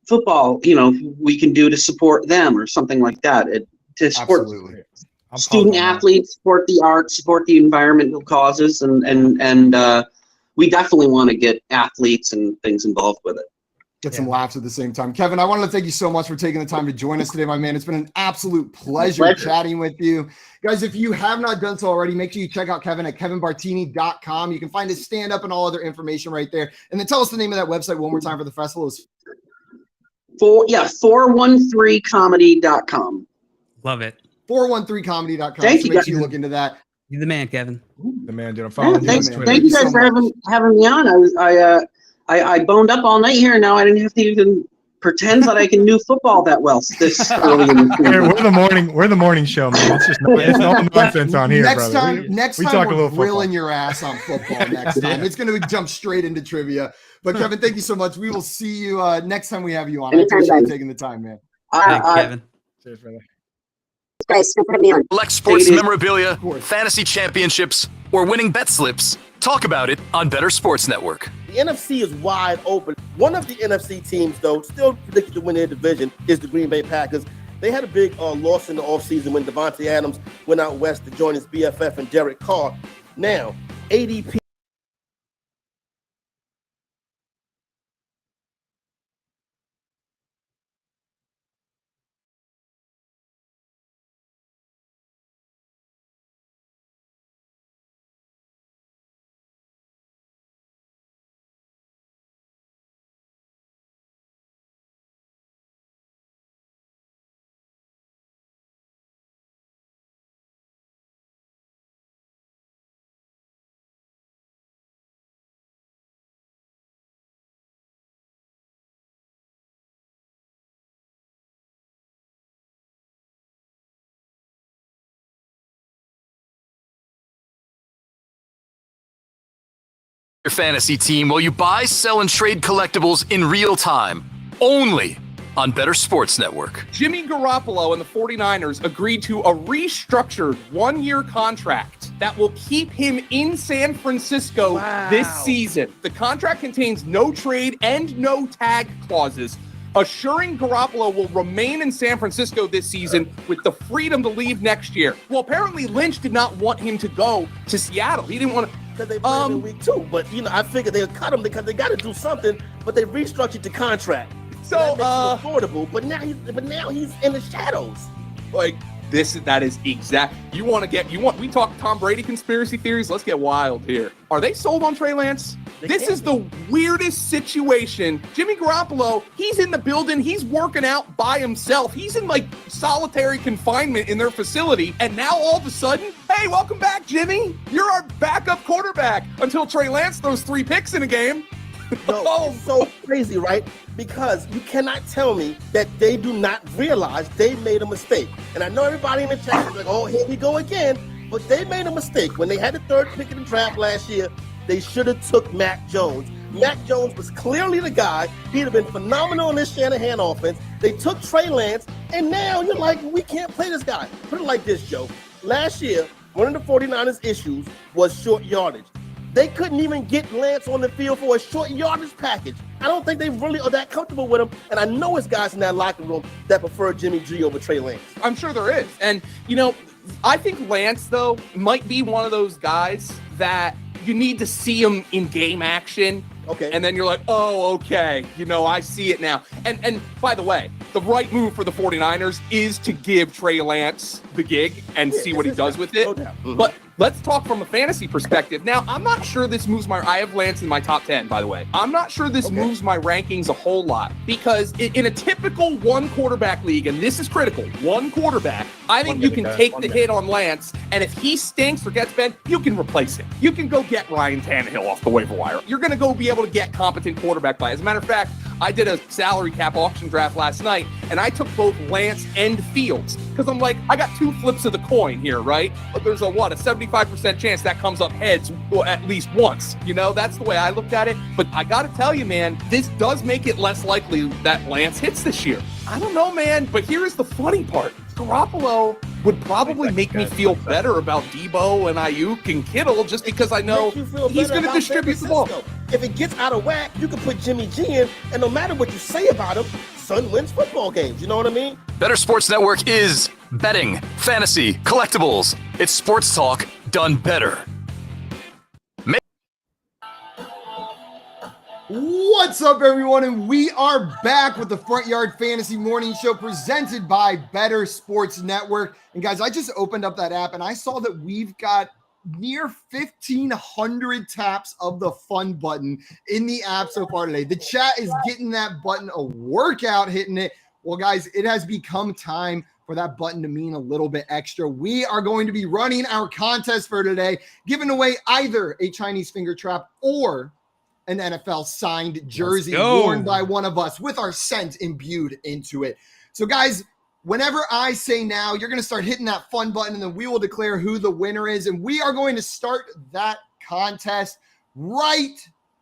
football, we can do to support them or something like that. To support student athletes, support the arts, support the environmental causes, and we definitely want to get athletes and things involved with it. Get some laughs at the same time. Kevin, I wanted to thank you so much for taking the time to join us today, my man. It's been an absolute pleasure chatting with you. Guys, if you have not done so already, make sure you check out Kevin at kevinbartini.com. You can find his stand-up and all other information right there. And then tell us the name of that website one more time for the festival. 413comedy.com. Love it. 413comedy.com. Thank you, make sure you look into that. You're the man, Kevin. The man, dude. I'm following you. Thank you guys for having me on. I I boned up all night here, and now I didn't have to even pretend that I can do football that well this early in the season. We're the morning show, man. It's just it's no nonsense on here, next brother. Next time we're grilling your ass on football next time. It's going to jump straight into trivia. But Kevin, thank you so much. We will see you next time we have you on. I appreciate you taking the time, man. Thanks, Kevin. Cheers, brother. Select sports memorabilia, fantasy championships, or winning bet slips. Talk about it on Better Sports Network. The NFC is wide open. One of the NFC teams, though, still predicted to win their division is the Green Bay Packers. They had a big loss in the offseason when Devontae Adams went out west to join his BFF and Derek Carr. Now, ADP. Your fantasy team while you buy, sell, and trade collectibles in real time. Only on Better Sports Network. Jimmy Garoppolo and the 49ers agreed to a restructured one-year contract that will keep him in San Francisco this season. The contract contains no trade and no tag clauses, assuring Garoppolo will remain in San Francisco this season with the freedom to leave next year. Well, apparently Lynch did not want him to go to Seattle. He didn't want to. Because they played in week 2, but I figured they'll cut him because they got to do something. But they restructured the contract, so that makes him affordable. But now he's in the shadows. Like that is exact. We talk Tom Brady conspiracy theories. Let's get wild here. Are they sold on Trey Lance? This is the weirdest situation. Jimmy Garoppolo, he's in the building. He's working out by himself. He's in like solitary confinement in their facility. And now all of a sudden, hey, welcome back, Jimmy. You're our backup quarterback until Trey Lance throws 3 picks in a game. No, it's so crazy, right? Because you cannot tell me that they do not realize they made a mistake. And I know everybody in the chat is like, oh, here we go again. But they made a mistake. When they had the 3rd pick in the draft last year, they should have took Mac Jones. Mac Jones was clearly the guy. He'd have been phenomenal in this Shanahan offense. They took Trey Lance, and now you're like, we can't play this guy. Put it like this, Joe. Last year, one of the 49ers' issues was short yardage. They couldn't even get Lance on the field for a short yardage package. I don't think they really are that comfortable with him. And I know it's guys in that locker room that prefer Jimmy G over Trey Lance. I'm sure there is. And, I think Lance, though, might be one of those guys that you need to see him in game action. Okay. And then you're like, oh, okay. I see it now. And by the way, the right move for the 49ers is to give Trey Lance the gig and see what he does with it. But let's talk from a fantasy perspective. Now, I'm not sure this moves I have Lance in my top 10, by the way. I'm not sure this moves my rankings a whole lot because in a typical 1 quarterback league, and this is critical, 1 quarterback, I think you can take the hit on Lance, and if he stinks or gets bent, you can replace him. You can go get Ryan Tannehill off the waiver wire. You're going to go be able to get competent quarterback play. As a matter of fact, I did a salary cap auction draft last night, and I took both Lance and Fields because I'm like, I got 2 flips of the coin here, right? But there's a 75% chance that comes up heads at least once. That's the way I looked at it. But I got to tell you, man, this does make it less likely that Lance hits this year. I don't know, man. But here's the funny part. Garoppolo would probably make me feel better about Debo and Ayuk and Kittle just because I know he's going to distribute the ball. If it gets out of whack, you can put Jimmy G in, and no matter what you say about him, son wins football games. You know what I mean? Better Sports Network is betting, fantasy, collectibles. It's sports talk done better. What's up, everyone? And we are back with the Front Yard Fantasy Morning Show presented by Better Sports Network. And guys, I just opened up that app and I saw that we've got near 1,500 taps of the fun button in the app so far today. The chat is getting that button a workout, hitting it. Well, guys, it has become time for that button to mean a little bit extra. We are going to be running our contest for today, giving away either a Chinese finger trap or an NFL signed jersey worn by one of us with our scent imbued into it. So guys, whenever I say now, you're going to start hitting that fun button, and then we will declare who the winner is. And we are going to start that contest right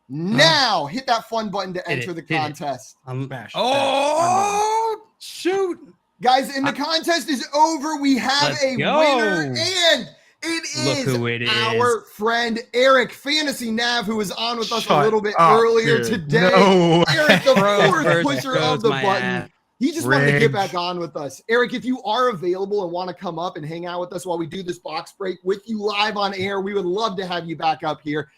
now. Hit that fun button to enter the contest. Oh, shoot. Guys, and the contest is over. We have a winner, and it is our friend Eric Fantasy Nav, who was on with us a little bit earlier today. No. Eric, the fourth pusher of the button. He just wanted to get back on with us. Eric, if you are available and want to come up and hang out with us while we do this box break with you live on air, we would love to have you back up here.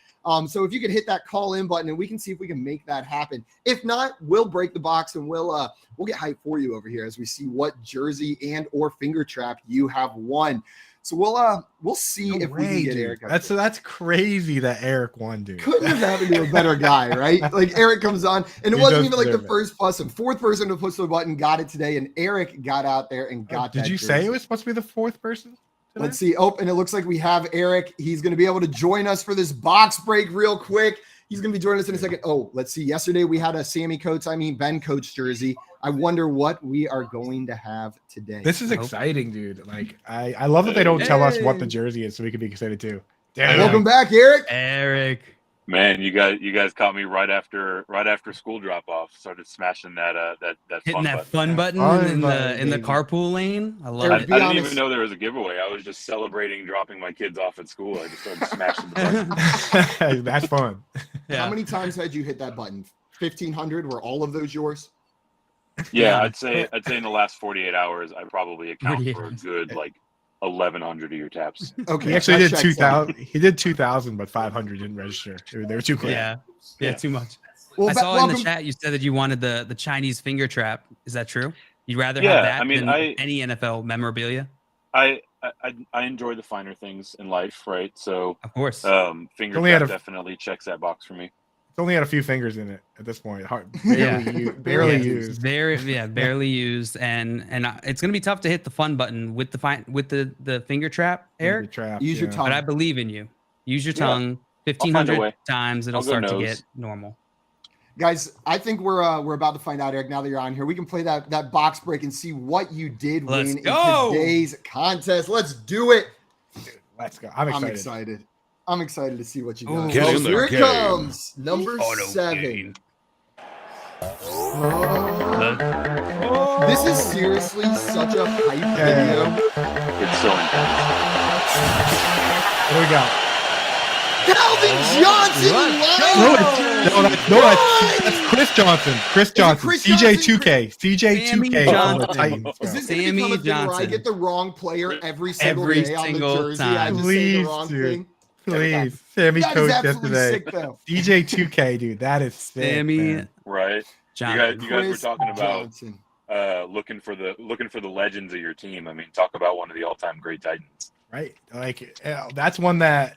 So if you could hit that call in button, and we can see if we can make that happen. If not, we'll break the box and we'll get hype for you over here as we see what jersey and or finger trap you have won. So we'll see if we can get Eric. That's crazy that Eric won, dude. Couldn't have happened to a better guy, right? Like Eric comes on, and it wasn't even like the first person, fourth person to push the button got it today, and Eric got out there and got that. Did you say it was supposed to be the fourth person today? Let's see. Oh, and it looks like we have Eric. He's going to be able to join us for this box break real quick. He's going to be joining us in a second. Oh, let's see. Yesterday we had a Ben Coates jersey. I wonder what we are going to have today. This is exciting, dude. Like I love that they don't tell us what the jersey is, so we can be excited too. Welcome back, Eric. Eric. Man, you guys caught me right after school drop off. Started smashing that hitting that fun button in the carpool lane. I love it. I didn't even know there was a giveaway. I was just celebrating dropping my kids off at school. I just started smashing the button. That's fun. Yeah. How many times had you hit that button? 1,500. Were all of those yours? Yeah, I'd say in the last 48 hours, I probably account for a good 1,100 of your taps. Okay, he actually did 2,000. He did 2,000, but 500 didn't register. They were too quick. Yeah, too much. Well, I saw in the chat you said that you wanted the Chinese finger trap. Is that true? You'd rather have that than any NFL memorabilia? I enjoy the finer things in life, right? So of course, finger trap definitely checks that box for me. It's only had a few fingers in it at this point. Barely used. Barely used, and it's gonna be tough to hit the fun button with the finger trap, Eric. Use your tongue. But I believe in you. Use your tongue. 1,500 times, it'll start to get normal. Guys, I think we're about to find out, Eric. Now that you're on here, we can play that box break and see what you did win in today's contest. Let's do it. Dude, let's go. I'm excited. I'm excited to see what you got. Here it comes. Number 7. This is seriously such a hype video. It's so intense. What do we got? Calvin Johnson. That's Chris Johnson. CJ2K. CJ2K on the Titans. Is this going to become a thing where I get the wrong player every single day on the jersey? Time. I just say the wrong thing. Please, Sammy coach yesterday. Sick, DJ2K, dude, that is sick, Sammy, man. Right? John, you guys were talking about looking for the legends of your team. I mean, talk about one of the all-time great Titans. Right, like that's one that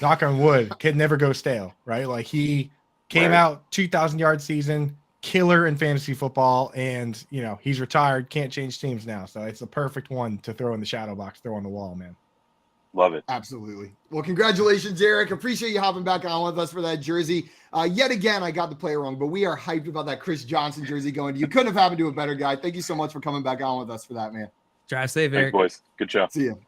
knock on wood, can never go stale. Right, like he came out 2,000-yard season, killer in fantasy football, and he's retired, can't change teams now. So it's the perfect one to throw in the shadow box, throw on the wall, man. Love it. Absolutely. Well, congratulations, Eric. Appreciate you hopping back on with us for that jersey. Yet again, I got the player wrong, but we are hyped about that Chris Johnson jersey going to you. Couldn't have happened to a better guy. Thank you so much for coming back on with us for that, man. Drive safe, Eric. Thanks, boys. Good show. See you.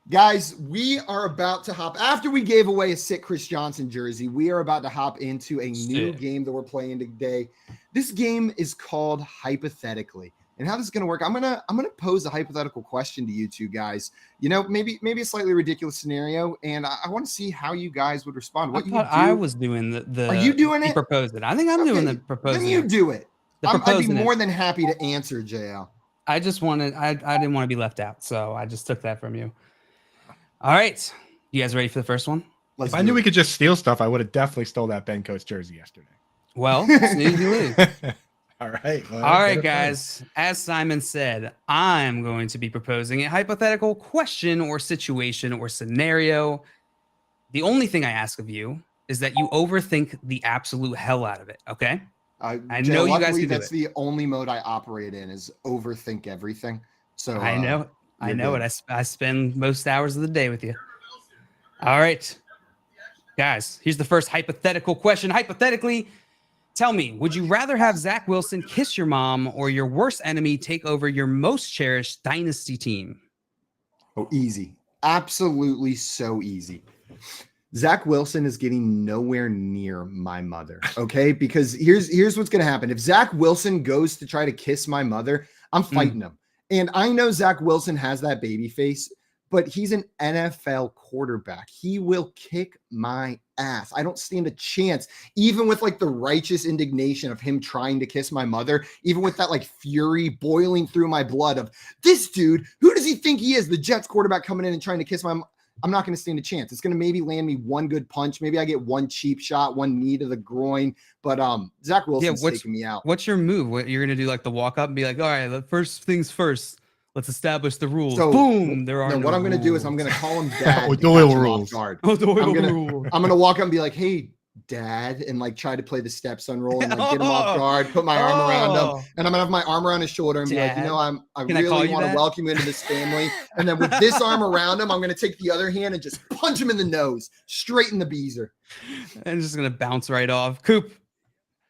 Guys, we are about to hop, after we gave away a sick Chris Johnson jersey, we are about to hop into a new game that we're playing today. This game is called Hypothetically. And how this is going to work, I'm gonna pose a hypothetical question to you two guys. Maybe a slightly ridiculous scenario, and I want to see how you guys would respond. What I was doing the. Are you doing it? Proposing. I think I'm doing the proposing. Then you do it. I'd be more than happy to answer, JL. I just wanted. I didn't want to be left out, so I just took that from you. All right, you guys ready for the first one? If I knew we could just steal stuff, I would have definitely stole that Ben Coates jersey yesterday. Well, snooze you lose. All right. Well, all right, guys. As Simon said, I'm going to be proposing a hypothetical question or situation or scenario. The only thing I ask of you is that you overthink the absolute hell out of it. Okay? I know you guys can do that's the only mode I operate in is overthink everything. So I know it. I spend most hours of the day with you. All right. Guys, here's the first hypothetical question. Hypothetically, tell me, would you rather have Zach Wilson kiss your mom or your worst enemy take over your most cherished dynasty team? Oh, easy. Absolutely so easy. Zach Wilson is getting nowhere near my mother, okay? Because here's what's going to happen. If Zach Wilson goes to try to kiss my mother, I'm fighting him. And I know Zach Wilson has that baby face, but he's an NFL quarterback. He will kick my ass. I don't stand a chance, even with like the righteous indignation of him trying to kiss my mother, even with that like fury boiling through my blood of this dude, who does he think he is? The Jets quarterback coming in and trying to kiss my I'm not going to stand a chance. It's going to maybe land me one good punch. Maybe I get one cheap shot, one knee to the groin. But Zach Wilson's taking me out. What's your move? What you're going to do? Like the walk up and be like, all right, the first things first. Let's establish the rules. So, boom. There are no what I'm going to do is I'm going to call him Dad. Doyle rules. I'm going to walk up and be like, hey, Dad, and like try to play the stepson role and like get him off guard, put my arm around him, and I'm gonna have my arm around his shoulder and be like, I really want to welcome you into this family. And then with this arm around him, I'm gonna take the other hand and just punch him in the nose, straight in the beezer. And just gonna bounce right off. Coop,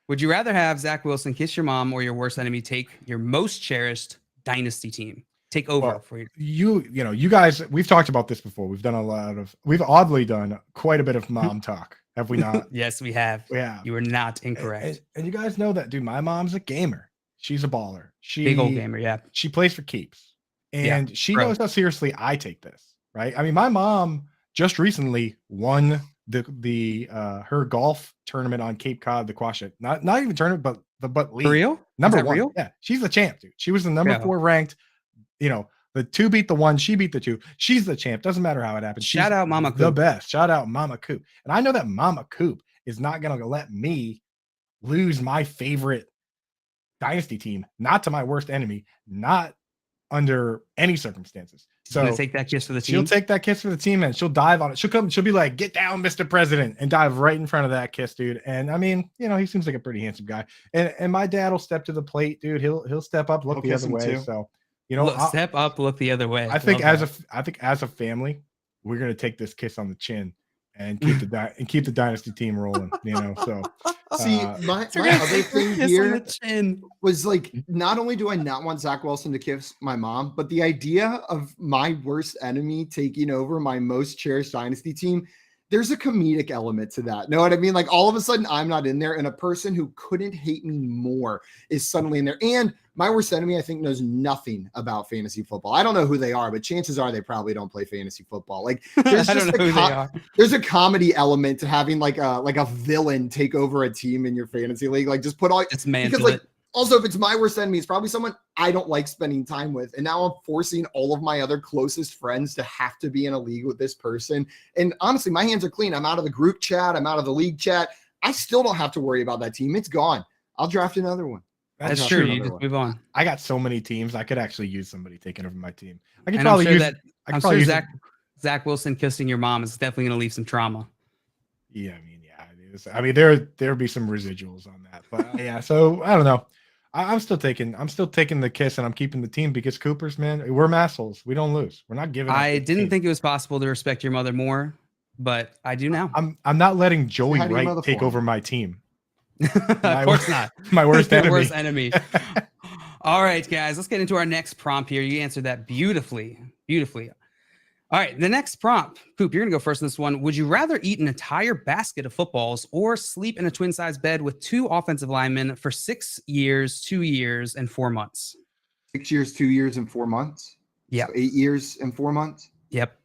would you rather have Zach Wilson kiss your mom or your worst enemy take your most cherished dynasty team? Take over for you. You guys, we've talked about this before. We've oddly done quite a bit of mom talk. Have we not? Yes, we have. Yeah. You are not incorrect. And you guys know that, dude. My mom's a gamer. She's a baller. Big old gamer, yeah. She plays for keeps. And she knows how seriously I take this, right? I mean, my mom just recently won her golf tournament on Cape Cod, the Quashet. Not even tournament, but league. For real? Number one. Real? Yeah. She's the champ, dude. She was the number 4 ranked, the 2 beat the 1, she beat the 2. She's the champ. Doesn't matter how it happens. Shout out Mama Coop. The best. Shout out Mama Coop. And I know that Mama Coop is not going to let me lose my favorite dynasty team, not to my worst enemy, not under any circumstances. So she'll take that kiss for the team. She'll take that kiss for the team and she'll dive on it. She'll be like, get down, Mr. President, and dive right in front of that kiss, dude. And I mean, he seems like a pretty handsome guy. And my dad will step to the plate, dude. He'll step up, look the other way. Too. So step up, look the other way. I think as a family, we're gonna take this kiss on the chin and keep the dynasty team rolling. So see, my other thing here was like, not only do I not want Zach Wilson to kiss my mom, but the idea of my worst enemy taking over my most cherished dynasty team. There's a comedic element to that. Know what I mean? Like all of a sudden I'm not in there and a person who couldn't hate me more is suddenly in there. And my worst enemy, I think, knows nothing about fantasy football. I don't know who they are, but chances are they probably don't play fantasy football. Like there's just there's a comedy element to having like a villain take over a team in your fantasy league. Like just put all also, if it's my worst enemy, it's probably someone I don't like spending time with. And now I'm forcing all of my other closest friends to have to be in a league with this person. And honestly, my hands are clean. I'm out of the group chat. I'm out of the league chat. I still don't have to worry about that team. It's gone. I'll draft another one. That's true. You just move on. I got so many teams. I could actually use somebody taking over my team. I could and probably use that. I'm sure Zach Wilson kissing your mom is definitely going to leave some trauma. Yeah, I mean, there'll be some residuals on that. But yeah, so I don't know. I'm still taking the kiss and I'm keeping the team because Coopers, man, we're assholes. We don't lose. We're not giving. I didn't think it was possible to respect your mother more, but I do now. I'm not letting Joey Wright take over my team. Of course not. My worst enemy. Worst enemy. All right, guys, let's get into our next prompt here. You answered that beautifully. All right, the next prompt. Coop, you're going to go first in this one. Would you rather eat an entire basket of footballs or sleep in a twin-size bed with 2 offensive linemen for 6 years, 2 years, and 4 months? 6 years, 2 years, and 4 months? Yeah. So 8 years and 4 months? Yep.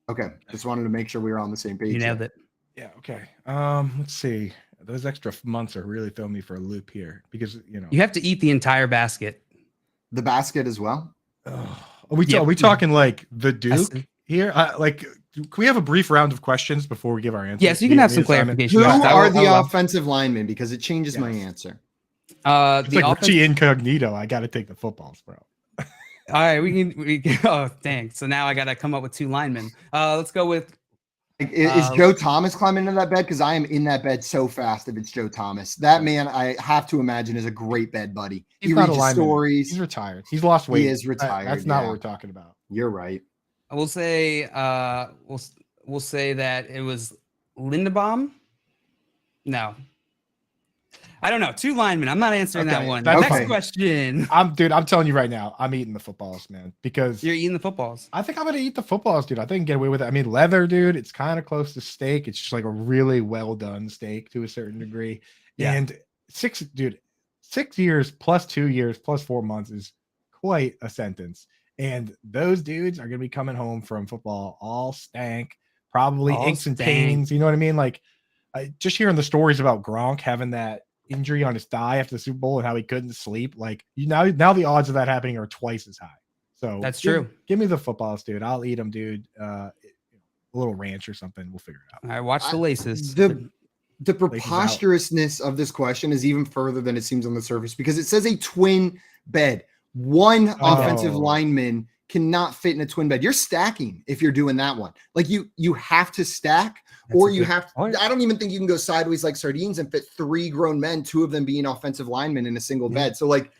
Okay. Just wanted to make sure we were on the same page. You nailed it. Yeah, okay. Let's see. Those extra months are really throwing me for a loop here because, You have to eat the entire basket. The basket as well? Are we talking like the Duke? Here, can we have a brief round of questions before we give our answer? Yes, you can have some clarification. Who are the offensive linemen? Because it changes my answer. It's like Richie Incognito. I got to take the footballs, bro. All right, we can. Oh, dang! So now I got to come up with 2 linemen. Let's go with. Is Joe Thomas climbing into that bed? Because I am in that bed so fast. If it's Joe Thomas, that man, I have to imagine is a great bed buddy. He reads stories. He's retired. He's lost weight. He is retired. That's not what we're talking about. You're right. I will say, we'll say that it was Linderbaum? No. I don't know. 2 linemen. I'm not answering that one. That's Next fine. question. I'm telling you right now, I'm eating the footballs, man, because You're eating the footballs. I think I'm going to eat the footballs, dude. I think I can get away with it. I mean, leather, dude, it's kind of close to steak. It's just like a really well done steak to a certain degree. Yeah. And 6 years plus 2 years plus 4 months is quite a sentence. And those dudes are going to be coming home from football all stank, probably All aches and stank. pains. You know what I mean? Like, just hearing the stories about Gronk having that injury on his thigh after the Super Bowl and how he couldn't sleep, like now the odds of that happening are twice as high. So That's true. Give me the footballs, dude. I'll eat them, dude. A little ranch or something. We'll figure it out. All right, watch the laces. The preposterousness of this question is even further than it seems on the surface, because it says a twin bed. One offensive lineman cannot fit in a twin bed. You're stacking if you're doing that one. Like you have to stack, or you have to, I don't even think you can go sideways like sardines and fit 3 grown men, 2 of them being offensive linemen in a single bed. So like,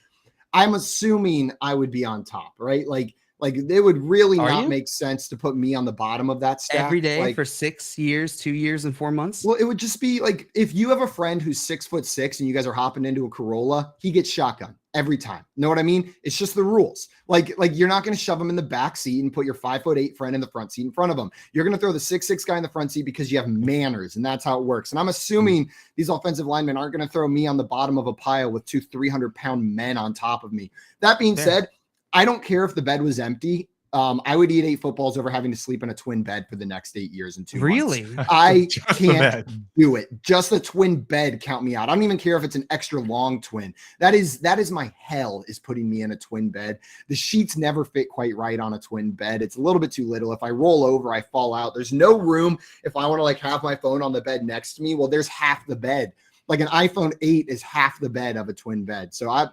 I'm assuming I would be on top, right? Like it would really not make sense to put me on the bottom of that stack Every day like, for 6 years, 2 years, and 4 months. Well, it would just be like, if you have a friend who's 6'6" and you guys are hopping into a Corolla, he gets shotgun every time. Know what I mean? It's just the rules. Like you're not going to shove him in the back seat and put your 5'8" friend in the front seat in front of him. You're going to throw the 6'6" guy in the front seat because you have manners, and that's how it works. And I'm assuming these offensive linemen aren't going to throw me on the bottom of a pile with 2 300-pound men on top of me. That being said, I don't care if the bed was empty. I would eat 8 footballs over having to sleep in a twin bed for the next 8 years and 2 months. Really? I can't do it. Just the twin bed, count me out. I don't even care if it's an extra long twin. That is my hell, is putting me in a twin bed. The sheets never fit quite right on a twin bed. It's a little bit too little. If I roll over, I fall out. There's no room if I want to like have my phone on the bed next to me. Well, there's half the bed. Like an iPhone 8 is half the bed of a twin bed. So I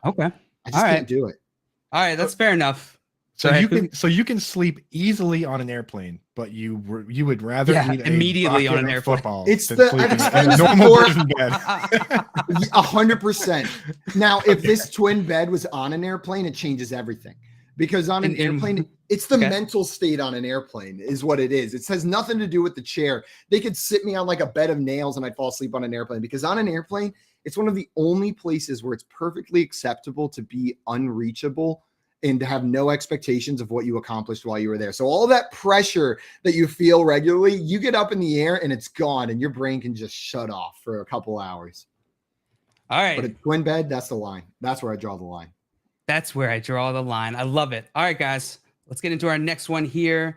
just can't do it. All right, that's fair enough. So you can sleep eezy on an airplane, but you would rather eat immediately on an bucket of airplane. footballs It's than the sleep I've in a explained this normal before. person bed. 100%. Now, if this twin bed was on an airplane, it changes everything. Because on an airplane, it's the mental state on an airplane is what it is. It has nothing to do with the chair. They could sit me on like a bed of nails and I'd fall asleep on an airplane, because on an airplane, it's one of the only places where it's perfectly acceptable to be unreachable and to have no expectations of what you accomplished while you were there. So all that pressure that you feel regularly, you get up in the air and it's gone, and your brain can just shut off for a couple hours. All right. But a twin bed, that's the line. That's where I draw the line. That's where I draw the line. I love it. All right, guys, let's get into our next one here.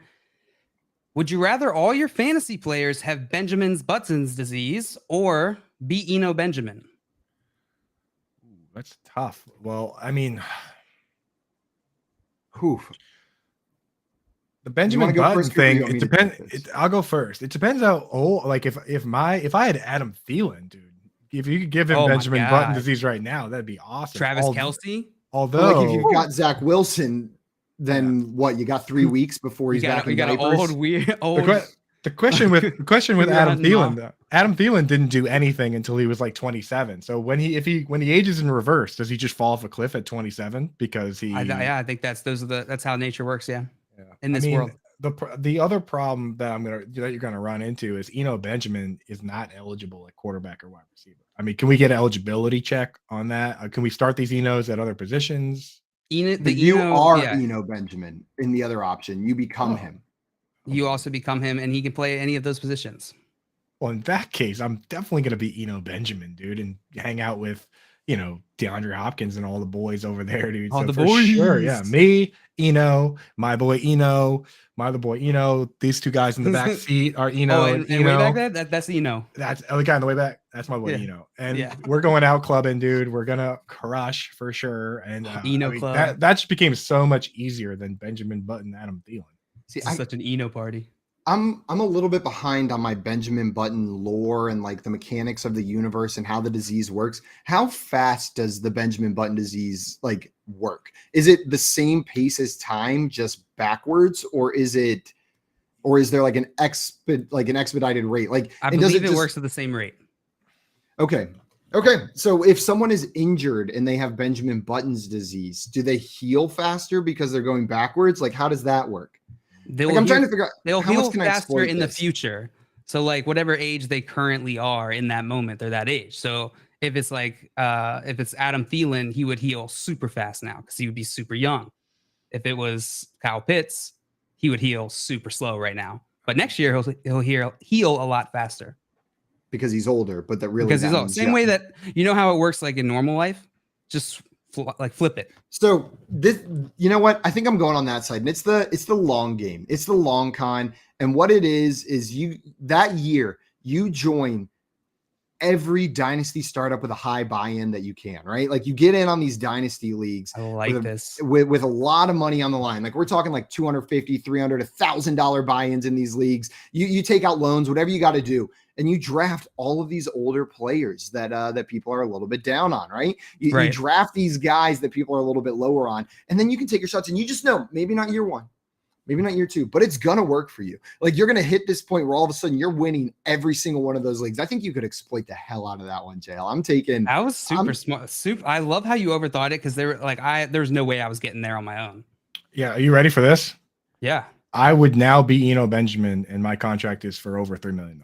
Would you rather all your fantasy players have Benjamin Button's disease or be Eno Benjamin? That's tough. Well, I mean, the Benjamin Button thing, it depends. I'll go first. It depends how old. Like if I had Adam Thielen, dude, if you could give him Benjamin Button disease right now, that'd be awesome. Travis Kelce. Although, like if you've got Zach Wilson, then what? You got 3 weeks before he's back in diapers. The question with Adam Thielen, though, Adam Thielen didn't do anything until he was like 27. So when he ages in reverse, does he just fall off a cliff at 27 because he? I think that's how nature works. Yeah. In this world. The other problem that you're gonna run into is Eno Benjamin is not eligible at quarterback or wide receiver. I mean, can we get an eligibility check on that? Can we start these Enos at other positions? You are Eno Benjamin in the other option. You become him. You also become him, and he can play any of those positions. Well, in that case, I'm definitely going to be Eno Benjamin, dude, and hang out with, DeAndre Hopkins and all the boys over there, dude. All the boys. Sure, yeah. Me, Eno, my boy Eno, my other boy Eno. These 2 guys in the back seat are Eno. And way back there, that's Eno. That's the guy in the way back. That's my boy Eno. And we're going out clubbing, dude. We're gonna crush for sure. And Eno club. That just became so much easier than Benjamin Button, Adam Thielen. See, such an Eno party. I'm a little bit behind on my Benjamin Button lore and like the mechanics of the universe and how the disease works. How fast does the Benjamin Button disease like work? Is it the same pace as time, just backwards, or is there like an expedited rate? Like I believe it works at the same rate. Okay. So if someone is injured and they have Benjamin Button's disease, do they heal faster because they're going backwards? Like, how does that work? I'm trying to figure out. They'll heal faster in the future. So like whatever age they currently are in that moment, they're that age. So if it's like if it's Adam Thielen, he would heal super fast now because he would be super young. If it was Kyle Pitts, he would heal super slow right now. But next year he'll heal a lot faster because he's older. But that really because he's old. Same way that you know how it works like in normal life. Just flip it. So this, you know what? I think I'm going on that side, and it's the long game. It's the long con, and what it is you that year you join every dynasty startup with a high buy-in that you can, right? Like you get in on these dynasty leagues I like this with a lot of money on the line. Like we're talking like $250, $300, $1,000 buy-ins in these leagues. You take out loans, whatever you got to do. And you draft all of these older players that people are a little bit down on, right? You draft these guys that people are a little bit lower on, and then you can take your shots and you just know, maybe not year one, maybe not year two, but it's going to work for you. Like you're going to hit this point where all of a sudden you're winning every single one of those leagues. I think you could exploit the hell out of that one, JL. That was super smart. I love how you overthought it because there's no way I was getting there on my own. Yeah. Are you ready for this? Yeah. I would now be Eno Benjamin, and my contract is for over $3 million.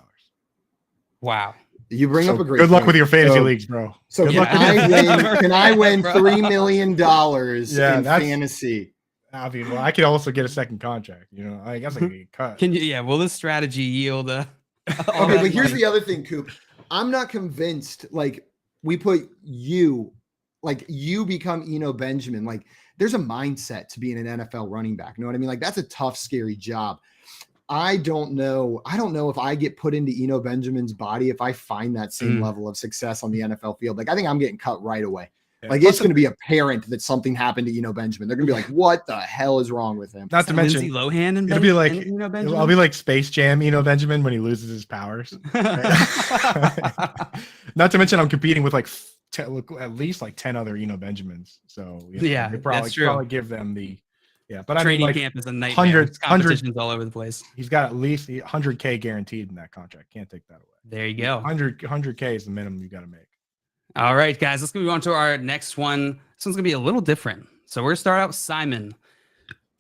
Wow. You bring up a great good luck point. with your fantasy leagues, bro. So can I win $3 million in fantasy? I mean, well, I could also get a second contract. You know, I guess I could get cut. Can you? Yeah. Will this strategy yield a? Okay, but here's the other thing, Coop. I'm not convinced. Like we put you, like you become Eno Benjamin. Like there's a mindset to being an NFL running back. You know what I mean? Like that's a tough, scary job. I don't know if I get put into Eno Benjamin's body, if I find that same level of success on the NFL field. Like I think I'm getting cut right away. Yeah. Like it's going to be apparent that something happened to Eno Benjamin. They're going to be like, "What the hell is wrong with him?" Not to mention Lindsay Lohan and it'll be like Eno Benjamin? I'll be like Space Jam Eno Benjamin when he loses his powers. Not to mention I'm competing with like at least like 10 other Eno Benjamins. So yeah, probably give them the but training I mean, like camp is a nightmare. Competitions all over the place. He's got at least $100K guaranteed in that contract. Can't take that away. There you go. 100K is the minimum you got to make. All right, guys, let's move on to our next one. This one's gonna be a little different. So we're gonna start out with Simon.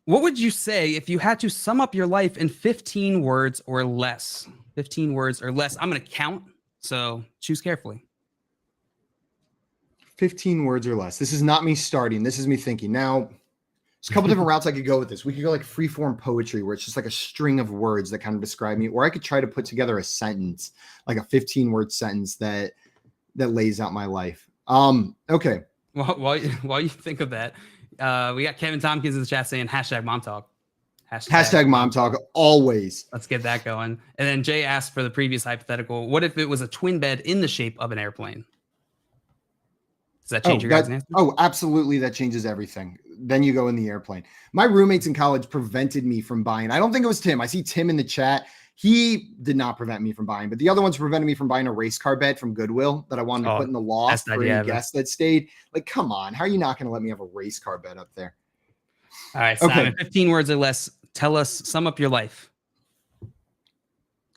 What would you say if you had to sum up your life in 15 words or less? 15 words or less. I'm gonna count, so choose carefully. 15 words or less. This is not me starting. This is me thinking. Now, there's a couple different routes I could go with this. We could go like free-form poetry, where it's just like a string of words that kind of describe me, or I could try to put together a sentence, like a 15-word sentence that lays out my life. Okay. Well, while you think of that, we got Kevin Tompkins in the chat saying #Mom Talk. Hashtag Mom Talk always. Let's get that going. And then Jay asked for the previous hypothetical. What if it was a twin bed in the shape of an airplane? Does that change your guys' answer? Oh, absolutely. That changes everything. Then you go in the airplane. My roommates in college prevented me from buying. I don't think it was Tim. I see Tim in the chat. He did not prevent me from buying, but the other ones prevented me from buying a race car bed from Goodwill that I wanted to put in the loft for any guests that stayed. Like, come on. How are you not going to let me have a race car bed up there? All right, Simon, 15 words or less. Tell us, sum up your life.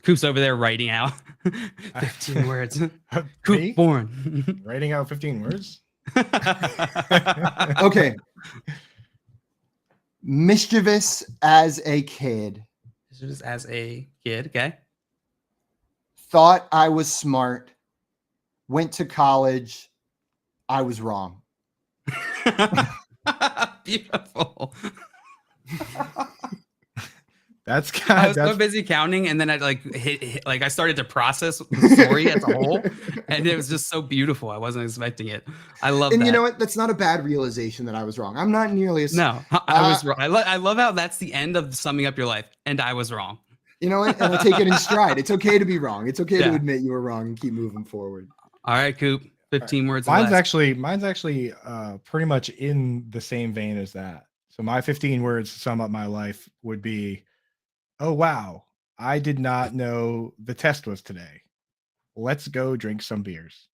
Coop's over there writing out 15 words. Coop born. Writing out 15 words? Okay. Mischievous as a kid. Mischievous as a kid, okay. Thought I was smart. Went to college. I was wrong. Beautiful. That's kind of, I was so busy counting, and then I I started to process the story as a whole, and it was just so beautiful. I wasn't expecting it. I love that. And you know what? That's not a bad realization that I was wrong. I'm not nearly as I was wrong. I love how that's the end of summing up your life, and I was wrong. You know what? And I take it in stride. It's okay to be wrong. It's okay to admit you were wrong and keep moving forward. All right, Coop. 15 words. Mine's actually pretty much in the same vein as that. So my 15 words to sum up my life would be, oh, wow, I did not know the test was today. Let's go drink some beers.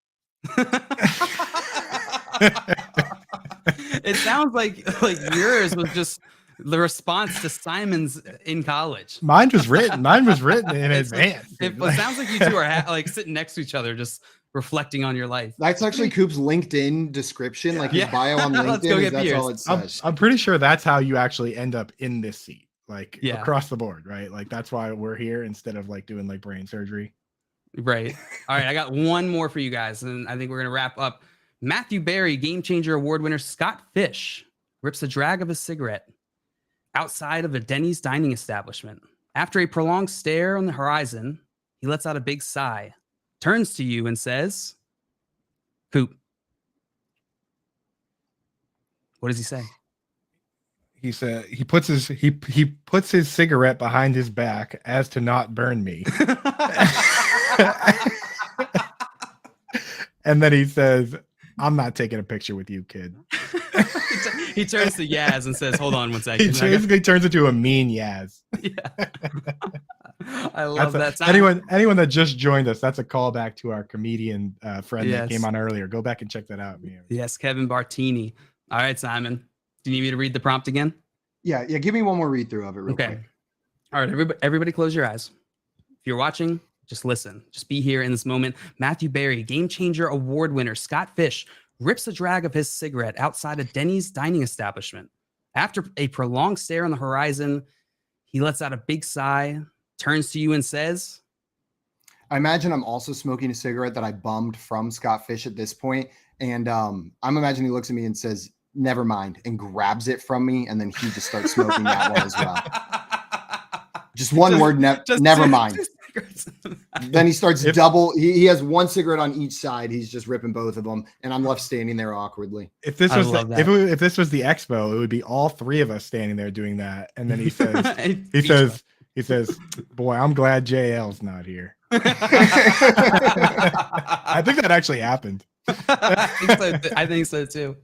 It sounds like yours was just the response to Simon's in college. Mine was written in advance. It sounds like you two are sitting next to each other, just reflecting on your life. That's actually Coop's LinkedIn description, like his bio on LinkedIn. That's all it says. I'm pretty sure that's how you actually end up in this seat. like Yeah. across the board, right? Like that's why we're here instead of like doing like brain surgery. Right. All right. I got one more for you guys, and I think we're going to wrap up. Matthew Berry, Game Changer Award winner Scott Fish rips the drag of a cigarette outside of a Denny's dining establishment. After a prolonged stare on the horizon, he lets out a big sigh, turns to you and says, "Coop." What does he say? He said he puts his cigarette behind his back as to not burn me. And then he says, "I'm not taking a picture with you, kid." He turns to Yaz and says, "Hold on one second." He basically turns into a mean Yaz. Yeah. I love that. Anyone that just joined us, that's a callback to our comedian friend that came on earlier. Go back and check that out. Man. Yes, Kevin Bartini. All right, Simon. Do you need me to read the prompt again? Yeah. Give me one more read through of it real quick. All right, everybody close your eyes. If you're watching, just listen. Just be here in this moment. Matthew Berry, Game Changer Award winner Scott Fish, rips the drag of his cigarette outside a Denny's dining establishment. After a prolonged stare on the horizon, he lets out a big sigh, turns to you and says, I imagine I'm also smoking a cigarette that I bummed from Scott Fish at this point. And I'm imagining he looks at me and says, "Never mind," and grabs it from me. And then he just starts smoking that one as well. Just one word, never mind. Then he starts he has one cigarette on each side. He's just ripping both of them. And I'm left standing there awkwardly. If this was if this was the expo, it would be all three of us standing there doing that. And then he says, he says, "Boy, I'm glad JL's not here." I think that actually happened. I think so too.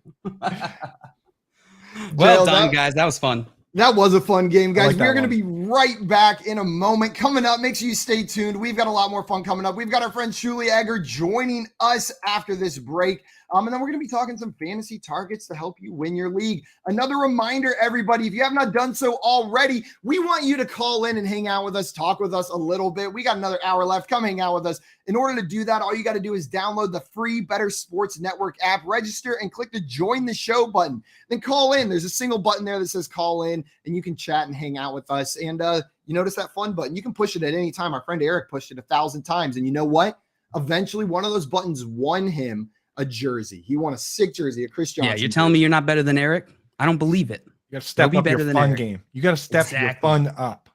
Well done, guys. That was fun. That was a fun game, guys. Like We're going to be right back in a moment. Coming up, make sure you stay tuned. We've got a lot more fun coming up. We've got our friend Shuli Egger joining us after this break. And then we're going to be talking some fantasy targets to help you win your league. Another reminder, everybody, if you have not done so already, we want you to call in and hang out with us, talk with us a little bit. We got another hour left. Come hang out with us. In order to do that, all you got to do is download the free Better Sports Network app, register, and click the Join the Show button. Then call in. There's a single button there that says call in, and you can chat and hang out with us. And you notice that fun button. You can push it at any time. Our friend Eric pushed it 1,000 times. And you know what? Eventually, one of those buttons won him a jersey. He won a sick jersey, a Chris Johnson. Yeah, you're telling me you're not better than Eric? I don't believe it. You got to step up your fun game. You got to step your fun up.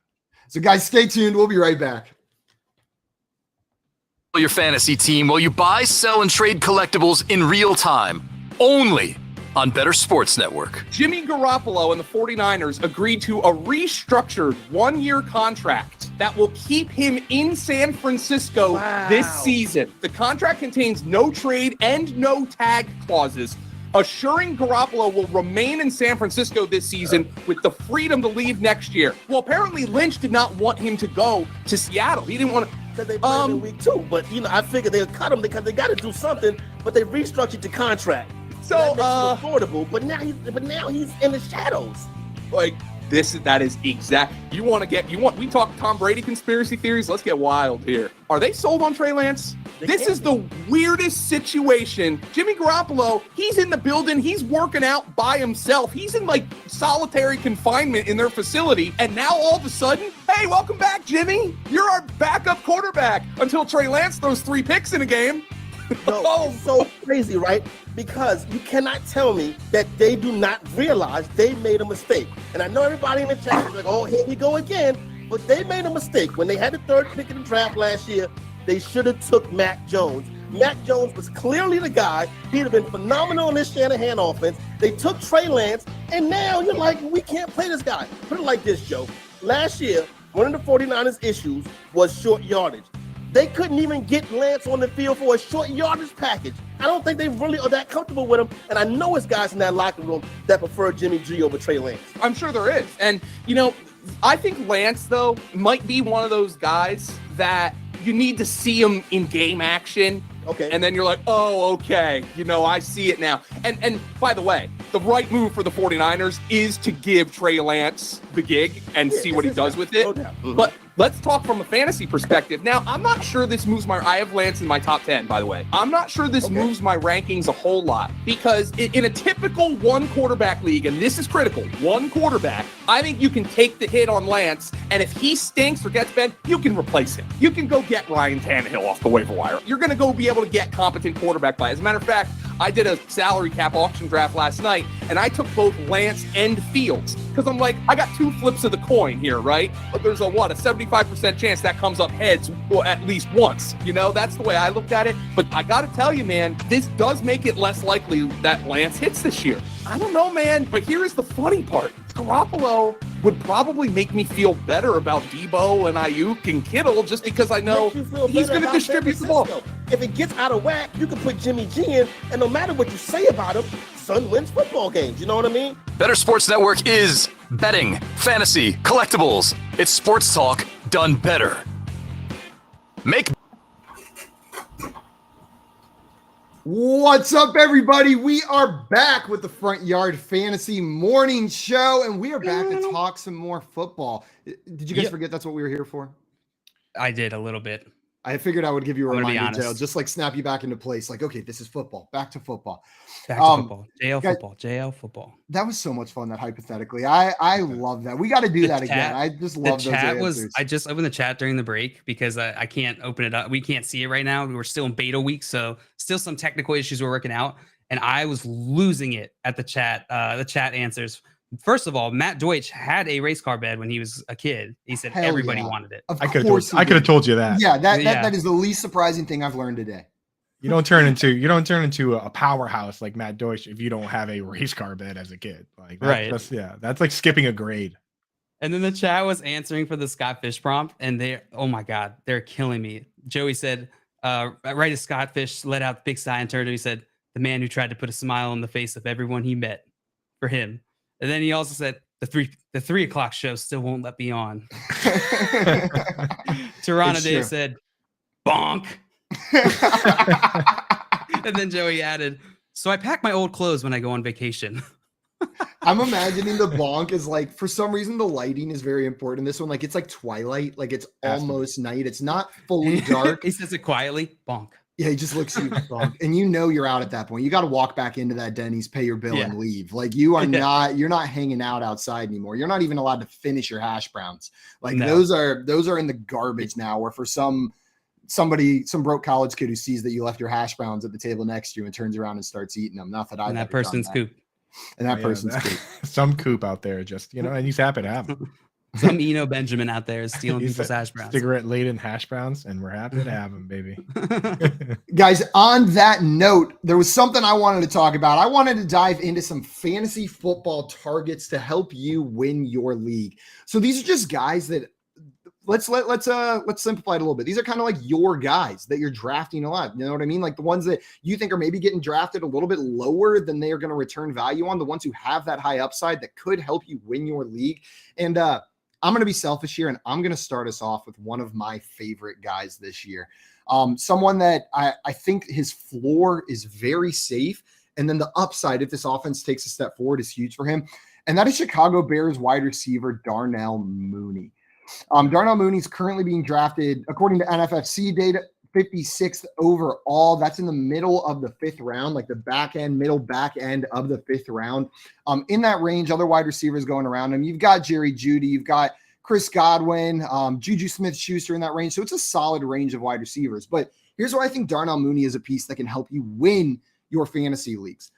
So, guys, stay tuned. We'll be right back. Your fantasy team while you buy, sell, and trade collectibles in real time. Only on Better Sports Network. Jimmy Garoppolo and the 49ers agreed to a restructured one-year contract that will keep him in San Francisco this season. The contract contains no trade and no tag clauses, assuring Garoppolo will remain in San Francisco this season with the freedom to leave next year. Well, apparently Lynch did not want him to go to Seattle. He didn't want to. They played in week 2, but I figured they'll cut him because they got to do something. But they restructured the contract, so that makes him affordable. But now he's in the shadows. Like that is exact. We talk Tom Brady conspiracy theories. Let's get wild here. Are they sold on Trey Lance? This is the weirdest situation. Jimmy Garoppolo, he's in the building. He's working out by himself. He's in like solitary confinement in their facility. And now all of a sudden, hey, welcome back, Jimmy. You're our backup quarterback until Trey Lance throws 3 picks in a game. No, it's so crazy, right? Because you cannot tell me that they do not realize they made a mistake. And I know everybody in the chat is like, oh, here we go again. But they made a mistake. When they had the 3rd pick in the draft last year, they should have took Mac Jones. Mac Jones was clearly the guy. He'd have been phenomenal in this Shanahan offense. They took Trey Lance, and now you're like, we can't play this guy. Put it like this, Joe. Last year, one of the 49ers' issues was short yardage. They couldn't even get Lance on the field for a short yardage package. I don't think they really are that comfortable with him. And I know it's guys in that locker room that prefer Jimmy G over Trey Lance. I'm sure there is. And, I think Lance, though, might be one of those guys that you need to see him in game action. Okay. And then you're like, oh, okay. I see it now. And by the way, the right move for the 49ers is to give Trey Lance the gig and see what he does with it. But let's talk from a fantasy perspective. Now, I'm not sure this moves I have Lance in my top 10, by the way. I'm not sure this moves my rankings a whole lot because in a typical one quarterback league, and this is critical, one quarterback, I think you can take the hit on Lance, and if he stinks or gets bad, you can replace him. You can go get Ryan Tannehill off the waiver wire. You're going to go be able to get competent quarterback play. As a matter of fact, I did a salary cap auction draft last night, and I took both Lance and Fields because I'm like, I got two flips of the coin here, right? But there's a 75% chance that comes up heads at least once. You know, that's the way I looked at it. But I got to tell you, man, this does make it less likely that Lance hits this year. I don't know, man, but here is the funny part. Garoppolo would probably make me feel better about Debo and Ayuk and Kittle just because I know he's going to distribute the ball. If it gets out of whack, you can put Jimmy G in, and no matter what you say about him, son wins football games. You know what I mean? Better Sports Network is betting, fantasy, collectibles. It's sports talk done better. Make What's up, everybody? We are back with the Front Yard Fantasy Morning Show, and we are back to talk some more football. Did you guys forget that's what we were here for? I did a little bit. I figured I would give you a reminder, Dale, just like snap you back into place. Like, okay, this is football. Back to football. Back to football. JL guys, football. JL football. That was so much fun, that hypothetically. I love that. We got to do that again. I just love those answers. I just opened the chat during the break because I can't open it up. We can't see it right now. We're still in beta week, so still some technical issues we're working out. And I was losing it at the chat answers. First of all, Matt Deutsch had a race car bed when he was a kid. He said everybody wanted it. I could have told you that. Yeah, that is the least surprising thing I've learned today. You don't turn into a powerhouse like Matt Deutsch if you don't have a race car bed as a kid. Like that's like skipping a grade. And then the chat was answering for the Scott Fish prompt, and oh my god, they're killing me. Joey said, right as Scott Fish let out the big sigh and turned to him, he said, the man who tried to put a smile on the face of everyone he met for him. And then he also said, the 3 o'clock show still won't let me on. Tirana Dave said, bonk. And then Joey added, so I pack my old clothes when I go on vacation. I'm imagining the bonk is like, for some reason, the lighting is very important. This one, like, it's like twilight, like it's almost night. It's not fully dark. He says it quietly, bonk. Yeah, he just looks at you, bonk, and you know you're out at that point. You got to walk back into that Denny's, pay your bill, and leave. Like you are you're not hanging out outside anymore. You're not even allowed to finish your hash browns. Like those are in the garbage now. Or for some broke college kid who sees that you left your hash browns at the table next to you and turns around and starts eating them. Not that I've that person's coop. And that person's coop. Some coop out there, just and he's happy to have them. Some Eno Benjamin out there is stealing people's hash browns. Cigarette-laden hash browns, and we're happy to have them, baby. Guys, on that note, there was something I wanted to talk about. I wanted to dive into some fantasy football targets to help you win your league. So these are just guys that let's simplify it a little bit. These are kind of like your guys that you're drafting a lot. You know what I mean? Like the ones that you think are maybe getting drafted a little bit lower than they are going to return value on, the ones who have that high upside that could help you win your league. And I'm going to be selfish here, and I'm going to start us off with one of my favorite guys this year. Someone that I think his floor is very safe, and then the upside, if this offense takes a step forward, is huge for him. And that is Chicago Bears wide receiver Darnell Mooney. Darnell Mooney is currently being drafted, according to NFFC data, 56th overall. That's in the middle of the 5th round, like the middle back end of the 5th round. In that range, other wide receivers going around him. You've got Jerry Jeudy, you've got Chris Godwin, Juju Smith-Schuster in that range. So it's a solid range of wide receivers. But here's why I think Darnell Mooney is a piece that can help you win your fantasy leagues.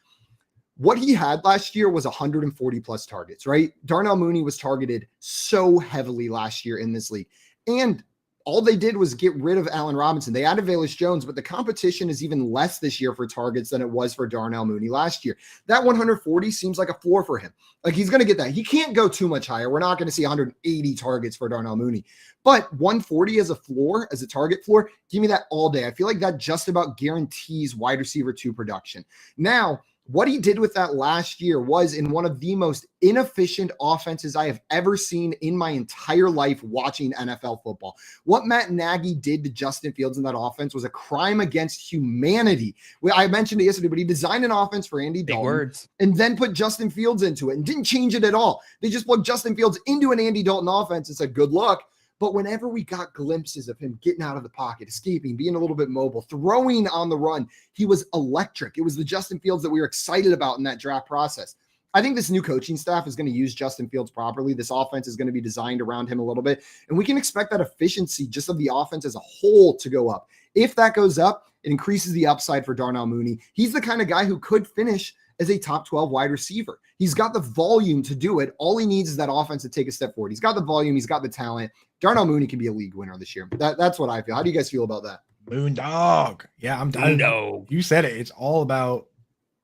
What he had last year was 140 plus targets, right? Darnell Mooney was targeted so heavily last year in this league. And all they did was get rid of Allen Robinson. They added Velus Jones, but the competition is even less this year for targets than it was for Darnell Mooney last year. That 140 seems like a floor for him. Like he's going to get that. He can't go too much higher. We're not going to see 180 targets for Darnell Mooney, but 140 as a floor, as a target floor, give me that all day. I feel like that just about guarantees wide receiver 2 production. Now, What he did with that last year was in one of the most inefficient offenses I have ever seen in my entire life watching NFL football. What Matt Nagy did to Justin Fields in that offense was a crime against humanity. I mentioned it yesterday, but he designed an offense for Andy Dalton and then put Justin Fields into it and didn't change it at all. They just plugged Justin Fields into an Andy Dalton offense and said, good luck. But whenever we got glimpses of him getting out of the pocket, escaping, being a little bit mobile, throwing on the run, he was electric. It was the Justin Fields that we were excited about in that draft process. I think this new coaching staff is going to use Justin Fields properly. This offense is going to be designed around him a little bit, and we can expect that efficiency just of the offense as a whole to go up. If that goes up, it increases the upside for Darnell Mooney. He's the kind of guy who could finish as a top 12 wide receiver. He's got the volume to do it. All he needs is that offense to take a step forward. He's got the volume. He's got the talent. Darnell Mooney can be a league winner this year. That's what I feel. How do you guys feel about that? Moondog. Yeah, I'm done. You said it. It's all about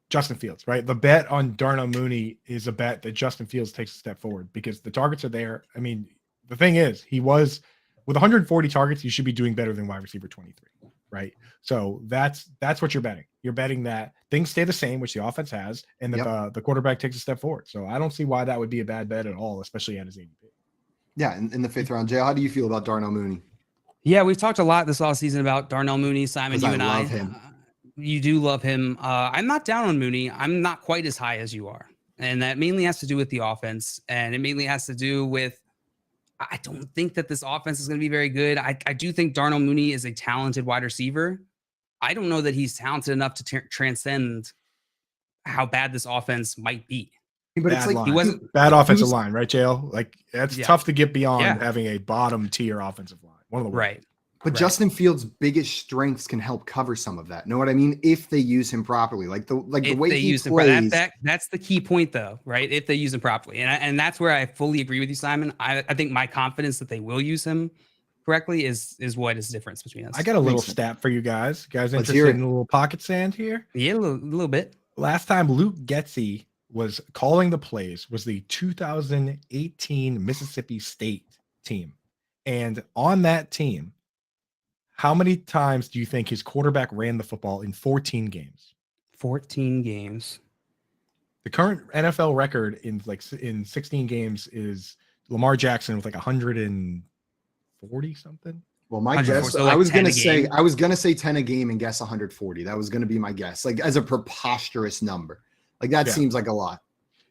Justin Fields, right? The bet on Darnell Mooney is a bet that Justin Fields takes a step forward because the targets are there. I mean, the thing is, he was with 140 targets, you should be doing better than wide receiver 23, right? So that's what you're betting. You're betting that things stay the same, which the offense has, and that the quarterback takes a step forward. So I don't see why that would be a bad bet at all, especially at his ADP. Yeah, in the 5th round. Jay, how do you feel about Darnell Mooney? Yeah, we've talked a lot this offseason about Darnell Mooney. Simon, you and I love him. You do love him. I'm not down on Mooney. I'm not quite as high as you are. And that mainly has to do with the offense. And it mainly has to do with, I don't think that this offense is going to be very good. I do think Darnell Mooney is a talented wide receiver. I don't know that he's talented enough to transcend how bad this offense might be. But it's like he wasn't bad offensive line, right, Jail? Like that's tough to get beyond having a bottom tier offensive line. One of the right. But Justin Fields' biggest strengths can help cover some of that. Know what I mean? If they use him properly, like the way he plays. That's the key point, though, right? If they use him properly, and that's where I fully agree with you, Simon. I think my confidence that they will use him correctly is what is the difference between us. I got a little stat for you guys. Guys interested in a little pocket sand here? Yeah, a little bit. Last time Luke Getsy was calling the plays was the 2018 Mississippi State team. And on that team, how many times do you think his quarterback ran the football in 14 games? 14 games. The current NFL record in 16 games is Lamar Jackson with like 140 something. Well, my guess, I was going to say 10 a game and guess 140. That was going to be my guess, like as a preposterous number. Like that seems like a lot.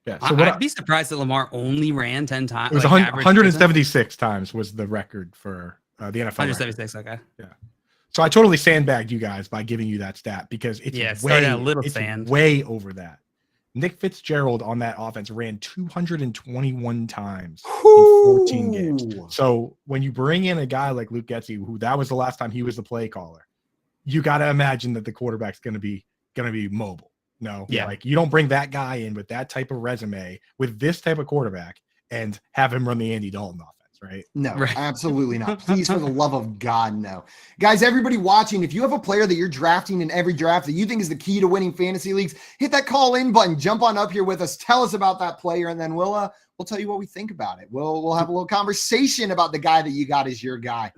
Yeah. So I'd be surprised that Lamar only ran 10 times. It was 176 times was the record for the NFL. 176. Record. Okay. Yeah. So I totally sandbagged you guys by giving you that stat because it's way over that. Nick Fitzgerald on that offense ran 221 times in 14 games. So when you bring in a guy like Luke Getsy, who that was the last time he was the play caller, you got to imagine that the quarterback's going to be mobile. No, like you don't bring that guy in with that type of resume with this type of quarterback and have him run the Andy Dalton offense, right? No, absolutely not. Please, for the love of God, no. Guys, everybody watching, if you have a player that you're drafting in every draft that you think is the key to winning fantasy leagues, hit that call in button, jump on up here with us, tell us about that player, and then we'll tell you what we think about it. We'll have a little conversation about the guy that you got as your guy.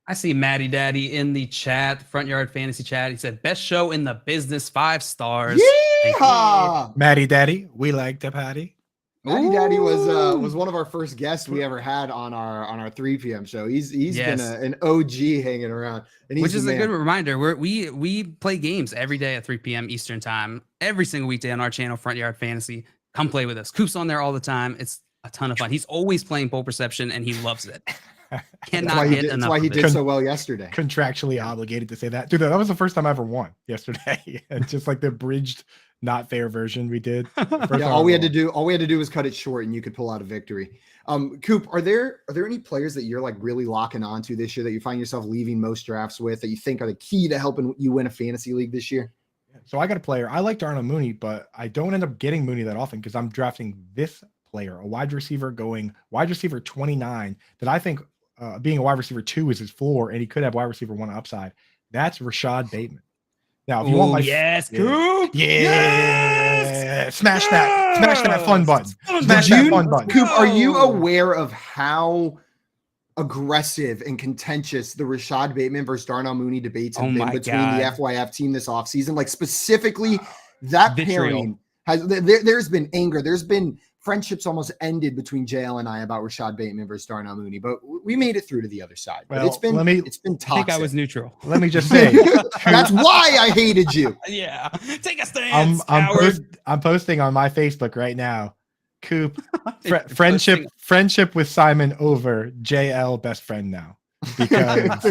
I see Matty Daddy in the chat, Front Yard Fantasy chat. He said, best show in the business, 5 stars. Yeehaw! Matty Daddy, we like the patty. Matty Daddy was one of our first guests we ever had on our 3 p.m. show. He's been an OG hanging around. And which is a good reminder. We play games every day at 3 p.m. Eastern time, every single weekday on our channel, Front Yard Fantasy. Come play with us. Coop's on there all the time. It's a ton of fun. He's always playing pole perception and he loves it. That's why he did so well yesterday. Contractually obligated to say that. Dude, that was the first time I ever won yesterday. And just like the bridged, not fair version we did. All we had to do was cut it short and you could pull out a victory. Coop, are there any players that you're like really locking onto this year that you find yourself leaving most drafts with that you think are the key to helping you win a fantasy league this year? So I got a player. I like Darnell Mooney, but I don't end up getting Mooney that often because I'm drafting this player, a wide receiver going wide receiver 29 that I think being a wide receiver 2 is his floor, and he could have wide receiver 1 upside. That's Rashad Bateman. Now, if you want my Coop, smash that fun button. Smash that fun button. Coop, are you aware of how aggressive and contentious the Rashad Bateman versus Darnell Mooney debates have been between the FYF team this offseason? Like specifically that pairing There's been anger. There's been friendships almost ended between JL and I about Rashad Bateman versus Darnell Mooney, but we made it through to the other side. But Well, it's been toxic. I think I was neutral. Let me just say, that's why I hated you. Yeah, take a stance. I'm posting on my Facebook right now. Coop, friendship with Simon over JL best friend now. Because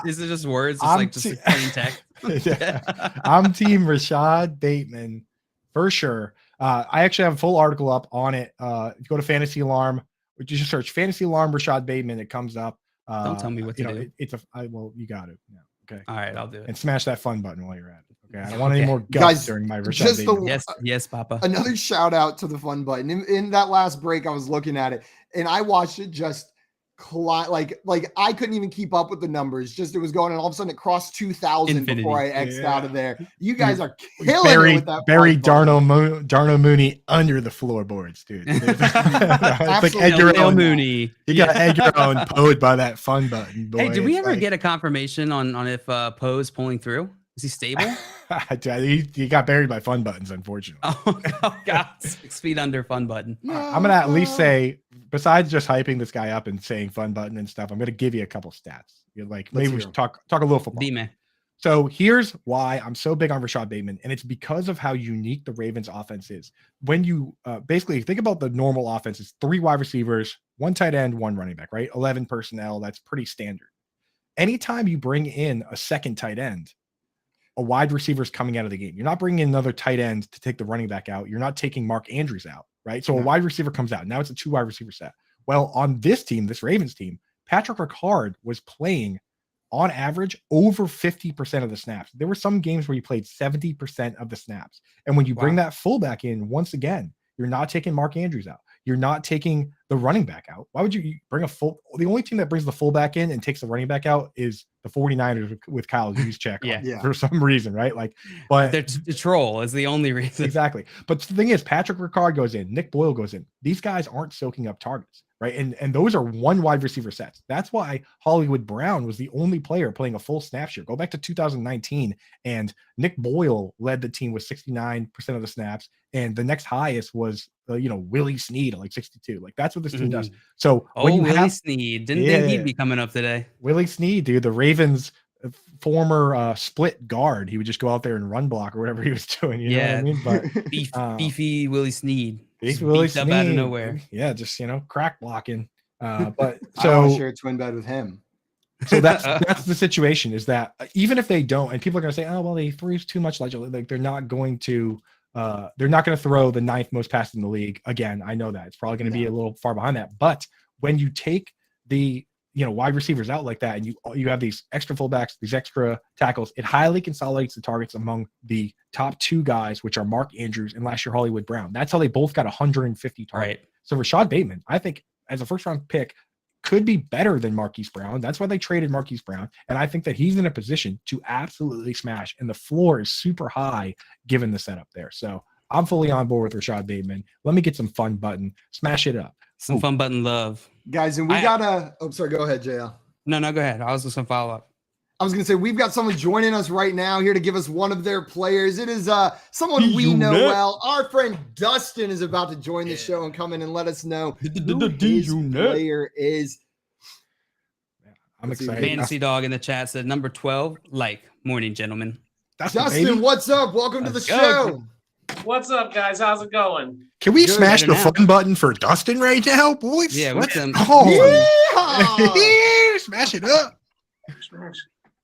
is it just words? It's like just plain text. Yeah. I'm team Rashad Bateman for sure. I actually have a full article up on it. If you go to Fantasy Alarm, you just search Fantasy Alarm Rashad Bateman, it comes up. Don't tell me what to do. You got it. Yeah. Okay. All right, I'll do it. And smash that fun button while you're at it. Okay. I don't want any more guts during my Rashad Bateman. Yes, Papa. Another shout out to the fun button. In that last break, I was looking at it and I watched it just like I couldn't even keep up with the numbers. Just it was going, and all of a sudden it crossed 2,000 before I X'd out of there. You guys are killing it with that. Bury Darnell Mooney under the floorboards, dude. It's like Edgar Mooney. You got to egg your own Poed by that fun button. Boy. Hey, did we ever get a confirmation on if Poe's pulling through? Is he stable? He got buried by fun buttons, unfortunately. Oh God, 6 feet under fun button. I'm gonna at least say, besides just hyping this guy up and saying fun button and stuff, I'm gonna give you a couple stats. Maybe we should talk a little football. B-man. So here's why I'm so big on Rashad Bateman, and it's because of how unique the Ravens offense is. When you basically think about the normal offense, it's 3 wide receivers, 1 tight end, 1 running back, right? 11 personnel, that's pretty standard. Anytime you bring in a second tight end, a wide receiver is coming out of the game. You're not bringing in another tight end to take the running back out. You're not taking Mark Andrews out, right? So a wide receiver comes out. Now it's a 2 wide receiver set. Well, on this team, this Ravens team, Patrick Ricard was playing on average over 50% of the snaps. There were some games where he played 70% of the snaps. And when you bring that fullback in, once again, you're not taking Mark Andrews out. You're not taking the running back out. Why would you bring the only team that brings the fullback in and takes the running back out is the 49ers with Kyle Juszczyk for some reason, right? But the troll is the only reason. Exactly. But the thing is, Patrick Ricard goes in, Nick Boyle goes in. These guys aren't soaking up targets, right? And those are 1 wide receiver sets. That's why Hollywood Brown was the only player playing a full snap share. Go back to 2019, and Nick Boyle led the team with 69% of the snaps, and the next highest was Willie Snead at like 62. That's what this team does. So Willie Snead, didn't he be coming up today? Willie Snead, dude, the Ravens former split guard. He would just go out there and run block or whatever he was doing. You know what I mean? But beefy Willie Snead. Beefy Willie Snead up out of nowhere. Yeah, just crack blocking. But so I want to share a twin bed with him. So that's the situation, is that even if they don't, and people are going to say, oh, well, they threw too much, like they're not going to throw the 9th most passes in the league. Again, I know that it's probably going to be a little far behind that. But when you take the wide receivers out like that, and you have these extra fullbacks, these extra tackles, it highly consolidates the targets among the top 2 guys, which are Mark Andrews and last year Hollywood Brown. That's how they both got 150 targets. Right. So Rashad Bateman, I think, as a first-round pick, could be better than Marquise Brown. That's why they traded Marquise Brown. And I think that he's in a position to absolutely smash. And the floor is super high given the setup there. So I'm fully on board with Rashad Bateman. Let me get some fun button. Smash it up. Some fun button love. Guys, and we gotta... Oh, sorry. Go ahead, JL. No, go ahead. I was just going to follow up. I was going to say, we've got someone joining us right now here to give us one of their players. It is someone we know well. Our friend Dustin is about to join the show and come in and let us know who his player is. I'm excited. Fantasy Dog in the chat said number 12, morning, gentlemen. Dustin, what's up? Welcome to the show. What's up, guys? How's it going? Can we smash the fun button for Dustin right now, boys? Yeah, let's them. Smash it up.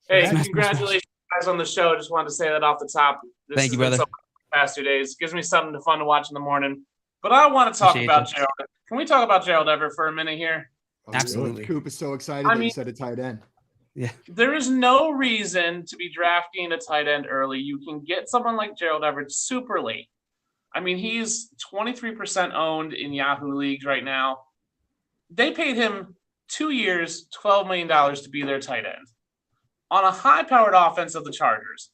Hey, congratulations, guys, on the show. Just wanted to say that off the top. Thank you, brother. So past 2 days gives me something fun to watch in the morning. But I want to talk about Gerald. Can we talk about Gerald Everett for a minute here? Absolutely. Coop is so excited that you said a tight end. Yeah. There is no reason to be drafting a tight end early. You can get someone like Gerald Everett super late. I mean, he's 23% owned in Yahoo leagues right now. They paid him 2 years, $12 million to be their tight end on a high-powered offense of the Chargers,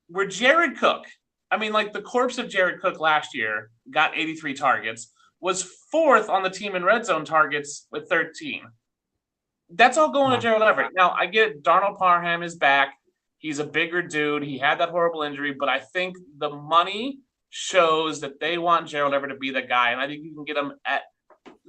where Jared Cook, the corpse of Jared Cook last year, got 83 targets, was 4th on the team in red zone targets with 13. That's all going to Gerald Everett. Now, I get Darnell Parham is back. He's a bigger dude. He had that horrible injury, but I think the money shows that they want Gerald Everett to be the guy, and I think you can get him at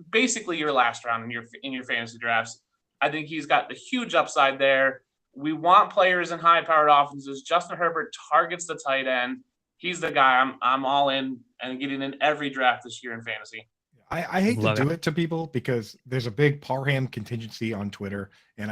basically your last round in your fantasy drafts. I think he's got the huge upside there. We want players in high-powered offenses. Justin Herbert targets the tight end. He's the guy. I'm all in and getting in every draft this year in fantasy. I hate to do it to people because there's a big Parham contingency on Twitter, and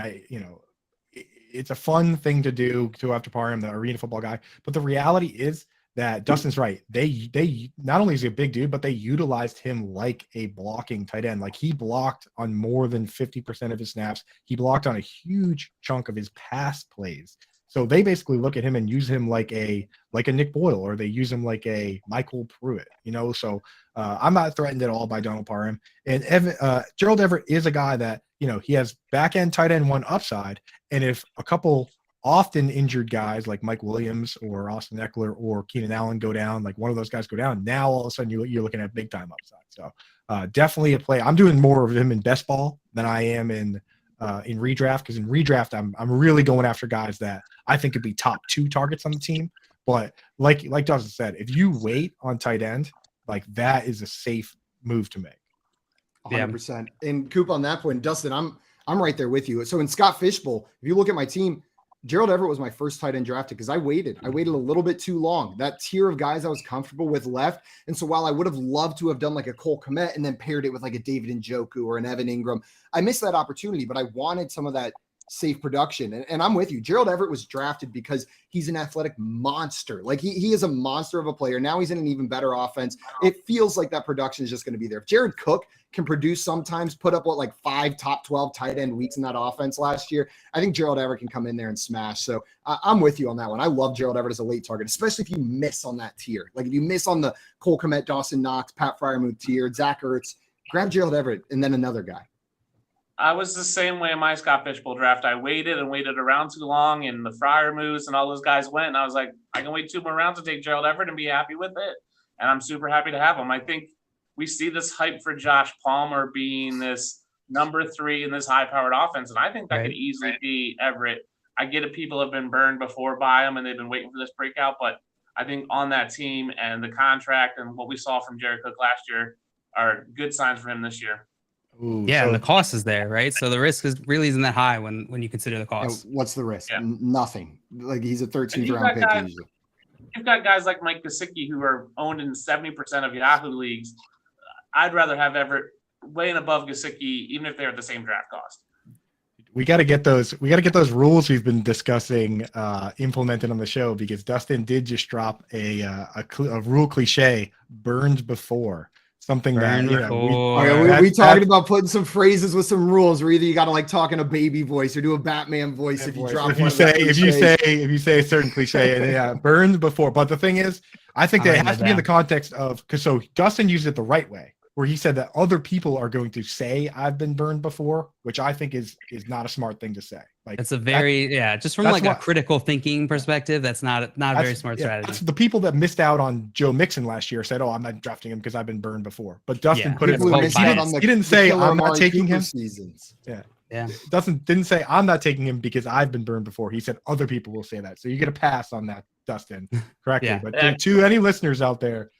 it's a fun thing to do to go after Parham, the arena football guy. But the reality is that Dustin's right. They not only is he a big dude, but they utilized him like a blocking tight end. Like, he blocked on more than 50% of his snaps. He blocked on a huge chunk of his pass plays. So they basically look at him and use him like a Nick Boyle, or they use him like a Michael Pruitt, So I'm not threatened at all by Donald Parham. And Gerald Everett is a guy that, he has back end tight end one upside. And if a couple often injured guys like Mike Williams or Austin Eckler or Keenan Allen go down, like one of those guys go down, now all of a sudden you're looking at big time upside. So definitely a play. I'm doing more of him in best ball than I am in redraft, because in redraft I'm really going after guys that I think could be top 2 targets on the team. But like Dustin said, if you wait on tight end, like, that is a safe move to make. 100%. And Coop, on that point, Dustin, I'm right there with you. So in Scott Fishbowl, if you look at my team, Gerald Everett was my first tight end drafted because I waited a little bit too long. That tier of guys I was comfortable with left. And so while I would have loved to have done like a Cole Kmet and then paired it with like a David Njoku or an Evan Ingram, I missed that opportunity, but I wanted some of that safe production. And I'm with you. Gerald Everett was drafted because he's an athletic monster. Like, he is a monster of a player. Now he's in an even better offense. It feels like that production is just going to be there. If Jared Cook can produce sometimes, put up 5 top 12 tight end weeks in that offense last year, I think Gerald Everett can come in there and smash. So I'm with you on that one. I love Gerald Everett as a late target, especially if you miss on that tier. Like, if you miss on the Cole Kmet, Dawson Knox, Pat Freiermuth tier, Zach Ertz, grab Gerald Everett and then another guy. I was the same way in my Scott Fishbowl draft. I waited around too long, and the Freiermuths and all those guys went, and I was like, I can wait 2 more rounds to take Gerald Everett and be happy with it. And I'm super happy to have him. I think we see this hype for Josh Palmer being this number 3 in this high-powered offense, and I think that could easily be Everett. I get it, people have been burned before by him, and they've been waiting for this breakout, but I think on that team and the contract and what we saw from Jared Cook last year are good signs for him this year. Ooh, yeah, and the cost is there, right? So the risk really isn't that high when you consider the cost. What's the risk? Yeah. Nothing. Like, he's a 13th round pick usually. You've got guys like Mike Gesicki who are owned in 70% of Yahoo leagues. I'd rather have Everett way and above Gesicki, even if they're at the same draft cost. We got to get those rules we've been discussing implemented on the show, because Dustin did just drop a rule cliche: burned before. Something that we talking about putting some phrases with some rules where either you got to talk in a baby voice or do a Batman voice if you drop if you say a certain cliche, and yeah, burned before. But the thing is, I think that it has to be in the context of, because Dustin used it the right way, where he said that other people are going to say I've been burned before, which I think is not a smart thing to say. Like, it's a very just from a critical thinking perspective, that's not a very smart strategy. That's the people that missed out on Joe Mixon last year said, "Oh, I'm not drafting him because I've been burned before." But Dustin put it. He didn't say I'm not taking him. Seasons. Yeah. Dustin didn't say I'm not taking him because I've been burned before. He said other people will say that. So you get a pass on that, Dustin. Correctly. But to any listeners out there.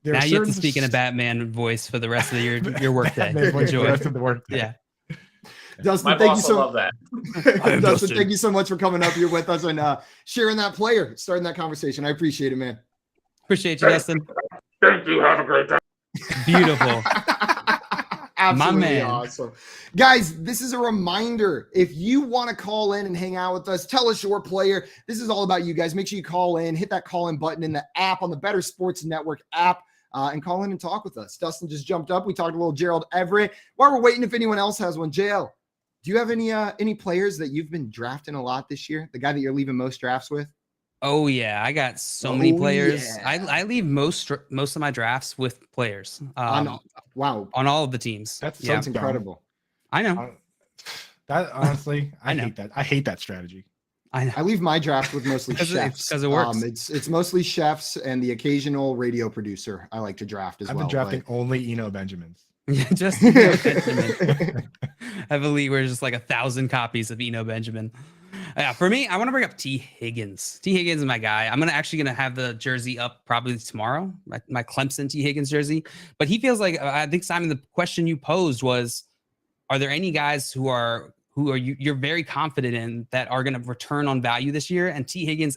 Now you have to speak in a Batman voice for the rest of your work day. Enjoy. The rest of the work day. Yeah. Dustin, thank you so much. Dustin, thank you so much for coming up here with us and sharing that player, starting that conversation. I appreciate it, man. Appreciate you, Dustin. Thank you. Have a great day. Beautiful. Absolutely My man. Awesome. Guys, this is a reminder. If you want to call in and hang out with us, tell us your player. This is all about you guys. Make sure you call in, hit that call in button in the app, on the Better Sports Network app. And call in and talk with us. Dustin just jumped up. We talked a little Gerald Everett. While we're waiting, if anyone else has one, JL, do you have any players that you've been drafting a lot this year? The guy that you're leaving most drafts with? Oh yeah, I got so many players. Yeah. I leave most of my drafts with players. Wow, on all of the teams. That's incredible. I know. That honestly, I hate that. I hate that strategy. I leave my draft with mostly chefs because it works. It's mostly chefs and the occasional radio producer I like to draft as well. I've been drafting only Eno Benjamins. Yeah, just Eno Benjamin. I have a league where there's just 1,000 copies of Eno Benjamin. Yeah, for me, I want to bring up T. Higgins. T. Higgins is my guy. I'm gonna have the jersey up probably tomorrow, my Clemson T. Higgins jersey. But he feels like, I think, Simon, the question you posed was, are there any guys who are you're very confident in that are going to return on value this year? And T. Higgins,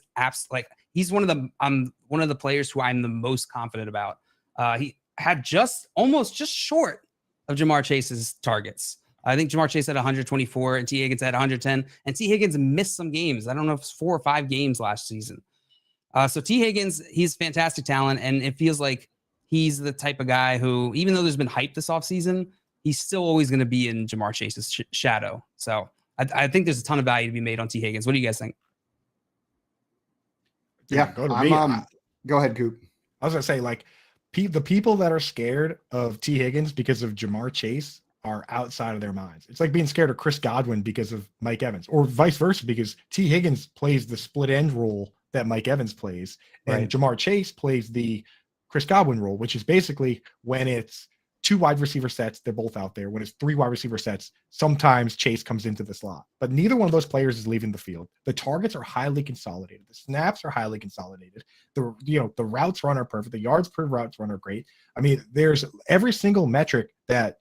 he's one of the players who I'm the most confident about. He had just short of Jamar Chase's targets. I think Jamar Chase had 124 and T. Higgins had 110. And T. Higgins missed some games. I don't know if it's 4 or 5 games last season. So T. Higgins, he's fantastic talent. And it feels like he's the type of guy who, even though there's been hype this offseason, he's still always going to be in Jamar Chase's shadow. So I think there's a ton of value to be made on T. Higgins. What do you guys think? Yeah, go ahead, Coop. I was going to say, like, the people that are scared of T. Higgins because of Jamar Chase are outside of their minds. It's like being scared of Chris Godwin because of Mike Evans, or vice versa, because T. Higgins plays the split end role that Mike Evans plays, and Jamar Chase plays the Chris Godwin role, which is basically when it's 2 wide receiver sets, they're both out there. When it's 3 wide receiver sets, sometimes Chase comes into the slot, but neither one of those players is leaving the field. The targets are highly consolidated. The snaps are highly consolidated. The routes run are perfect. The yards per routes run are great. I mean, there's every single metric that,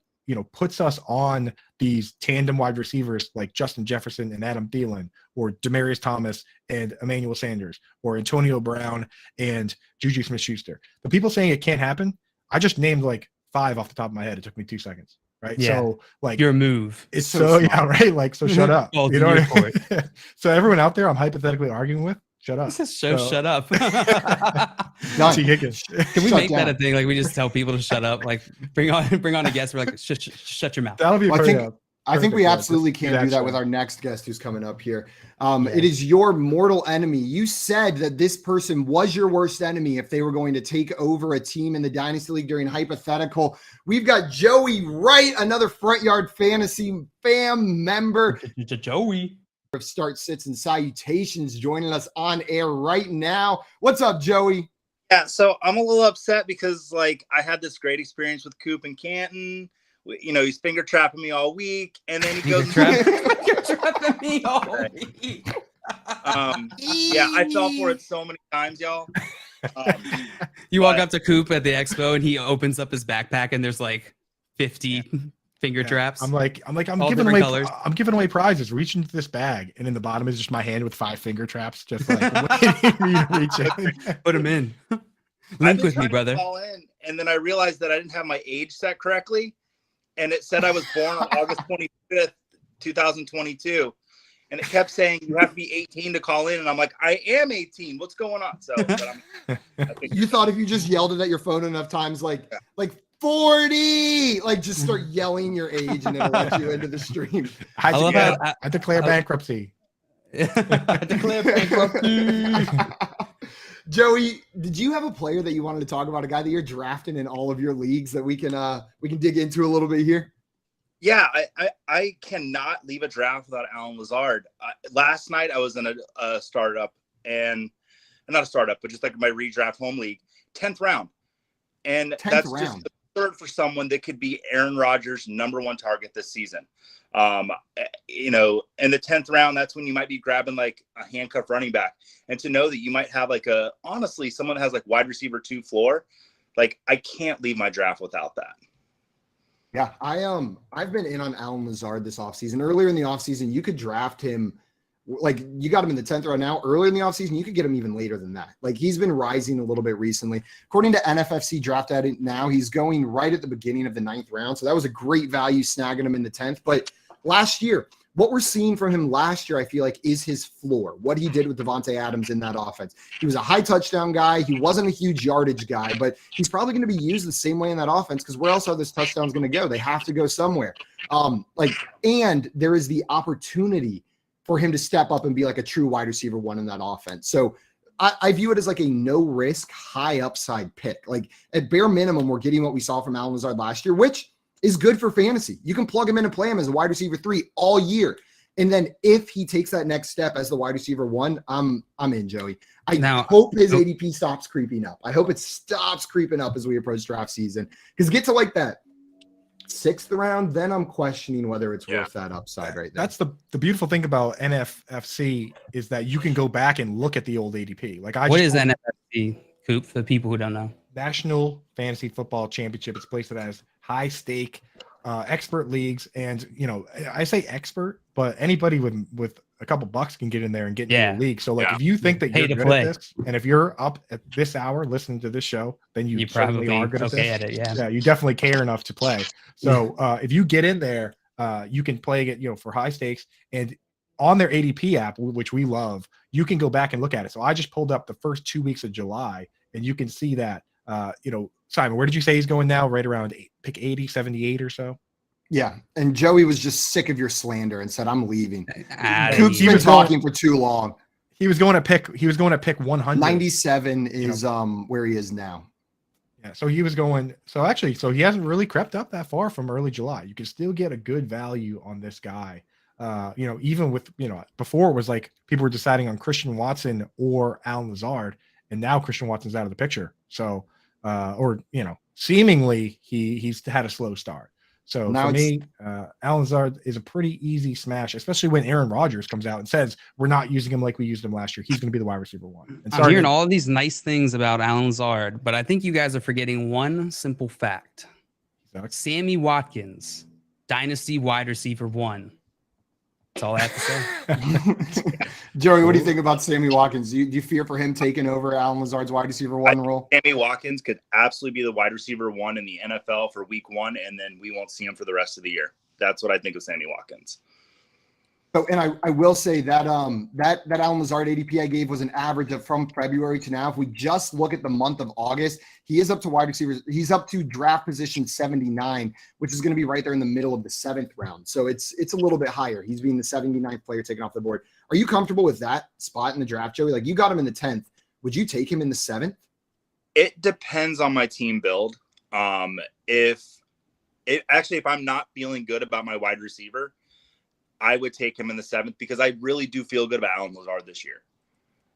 puts us on these tandem wide receivers like Justin Jefferson and Adam Thielen, or Demaryius Thomas and Emmanuel Sanders, or Antonio Brown and Juju Smith-Schuster. The people saying it can't happen, I just named like 5 off the top of my head. It took me 2 seconds, right? Yeah. So, like, your move. It's so yeah, right? Like, so shut up. Well, you know what I mean? So everyone out there I'm hypothetically arguing with, shut up. Shut up. T. Higgins. Can we make that a thing? Like, we just tell people to shut up. Like, bring on a guest. We're like, shut your mouth. That'll be I think we absolutely can do that with our next guest who's coming up here. It is your mortal enemy. You said that this person was your worst enemy if they were going to take over a team in the Dynasty League during hypothetical. We've got Joey Wright, another Front Yard Fantasy fam member. Joey. Of Start, Sits, and Salutations, joining us on air right now. What's up, Joey? Yeah, so I'm a little upset because, like, I had this great experience with Coop and Canton. He's finger trapping me all week, and then he goes finger trapping me all week. Yeah, I fell for it so many times, y'all. You walk up to Coop at the expo, and he opens up his backpack, and there's like 50 finger traps. I'm giving away prizes. Reach into this bag, and in the bottom is just my hand with 5 finger traps, just like waiting for you to reach in. Put them in. Link with me, brother. Call in, and then I realized that I didn't have my age set correctly, and it said I was born on August 25th, 2022, and it kept saying you have to be 18 to call in, and I'm like, I am 18. What's going on? So, You thought if you just yelled it at your phone enough times, like 40, like just start yelling your age and it'll let you into the stream. I declare bankruptcy. I declare bankruptcy. Joey, did you have a player that you wanted to talk about, a guy that you're drafting in all of your leagues that we can dig into a little bit here? Yeah, I cannot leave a draft without Allen Lazard. Last night I was in a startup, and not a startup, but just like my redraft home league, 10th round. And that's just absurd for someone that could be Aaron Rodgers' #1 target this season. In the 10th round, that's when you might be grabbing like a handcuff running back. And to know that you might have like honestly, someone that has like wide receiver 2 floor, like I can't leave my draft without that. Yeah, I've been in on Allen Lazard this offseason. Earlier in the offseason, you could draft him. Like, you got him in the 10th round now. Earlier in the offseason, you could get him even later than that. Like, he's been rising a little bit recently. According to NFFC Draft Edit now, he's going right at the beginning of the 9th round. So that was a great value snagging him in the 10th. But last year, what we're seeing from him last year, I feel like, is his floor. What he did with Devontae Adams in that offense. He was a high touchdown guy. He wasn't a huge yardage guy, but he's probably going to be used the same way in that offense, because where else are those touchdowns going to go? They have to go somewhere. And there is the opportunity for him to step up and be like a true wide receiver 1 in that offense. So I view it as like a no risk, high upside pick. Like, at bare minimum, we're getting what we saw from Allen Lazard last year, which is good for fantasy. You can plug him in and play him as a wide receiver 3 all year. And then if he takes that next step as the wide receiver 1, I'm in, Joey. I hope his ADP stops creeping up. I hope it stops creeping up as we approach draft season, because get to like that 6th round, then I'm questioning whether it's worth that upside right there. That's the beautiful thing about NFFC is that you can go back and look at the old ADP. Like what is NFFC, Coop, for the people who don't know? National Fantasy Football Championship. It's placed as high stake expert leagues, and I say expert, but anybody with a couple bucks can get in there and get into the league. So if you think that you're good at this, and if you're up at this hour listening to this show, then you probably are good at this. Yeah, you definitely care enough to play. So if you get in there, you can play it for high stakes, and on their ADP app, which we love, you can go back and look at it. So I just pulled up the first 2 weeks of July, and you can see that Simon, where did you say he's going now? Right around pick 80, 78 or so. Yeah, and Joey was just sick of your slander and said, "I'm leaving." Coop's been talking for too long. He was going to pick 100. 97 is where he is now. Yeah, so he was going. So he hasn't really crept up that far from early July. You can still get a good value on this guy. Even with before it was like people were deciding on Christian Watson or Allen Lazard, and now Christian Watson's out of the picture. So seemingly he's had a slow start. So now for me, Allen Lazard is a pretty easy smash, especially when Aaron Rodgers comes out and says we're not using him like we used him last year. He's going to be the wide receiver 1. And I'm hearing all of these nice things about Allen Lazard, but I think you guys are forgetting one simple fact. Sammy Watkins, dynasty wide receiver 1. That's all I have to say. Joey, what do you think about Sammy Watkins? Do you fear for him taking over Allen Lazard's wide receiver 1 role? Sammy Watkins could absolutely be the wide receiver 1 in the NFL for week 1, and then we won't see him for the rest of the year. That's what I think of Sammy Watkins. So, and I will say that that Allen Lazard ADP I gave was an average of from February to now. If we just look at the month of August, he is up to wide receivers. He's up to draft position 79, which is going to be right there in the middle of the 7th round. So it's a little bit higher. He's being the 79th player taken off the board. Are you comfortable with that spot in the draft, Joey? Like, you got him in the 10th. Would you take him in the 7th? It depends on my team build. If I'm not feeling good about my wide receiver, I would take him in the 7th because I really do feel good about Allen Lazard this year.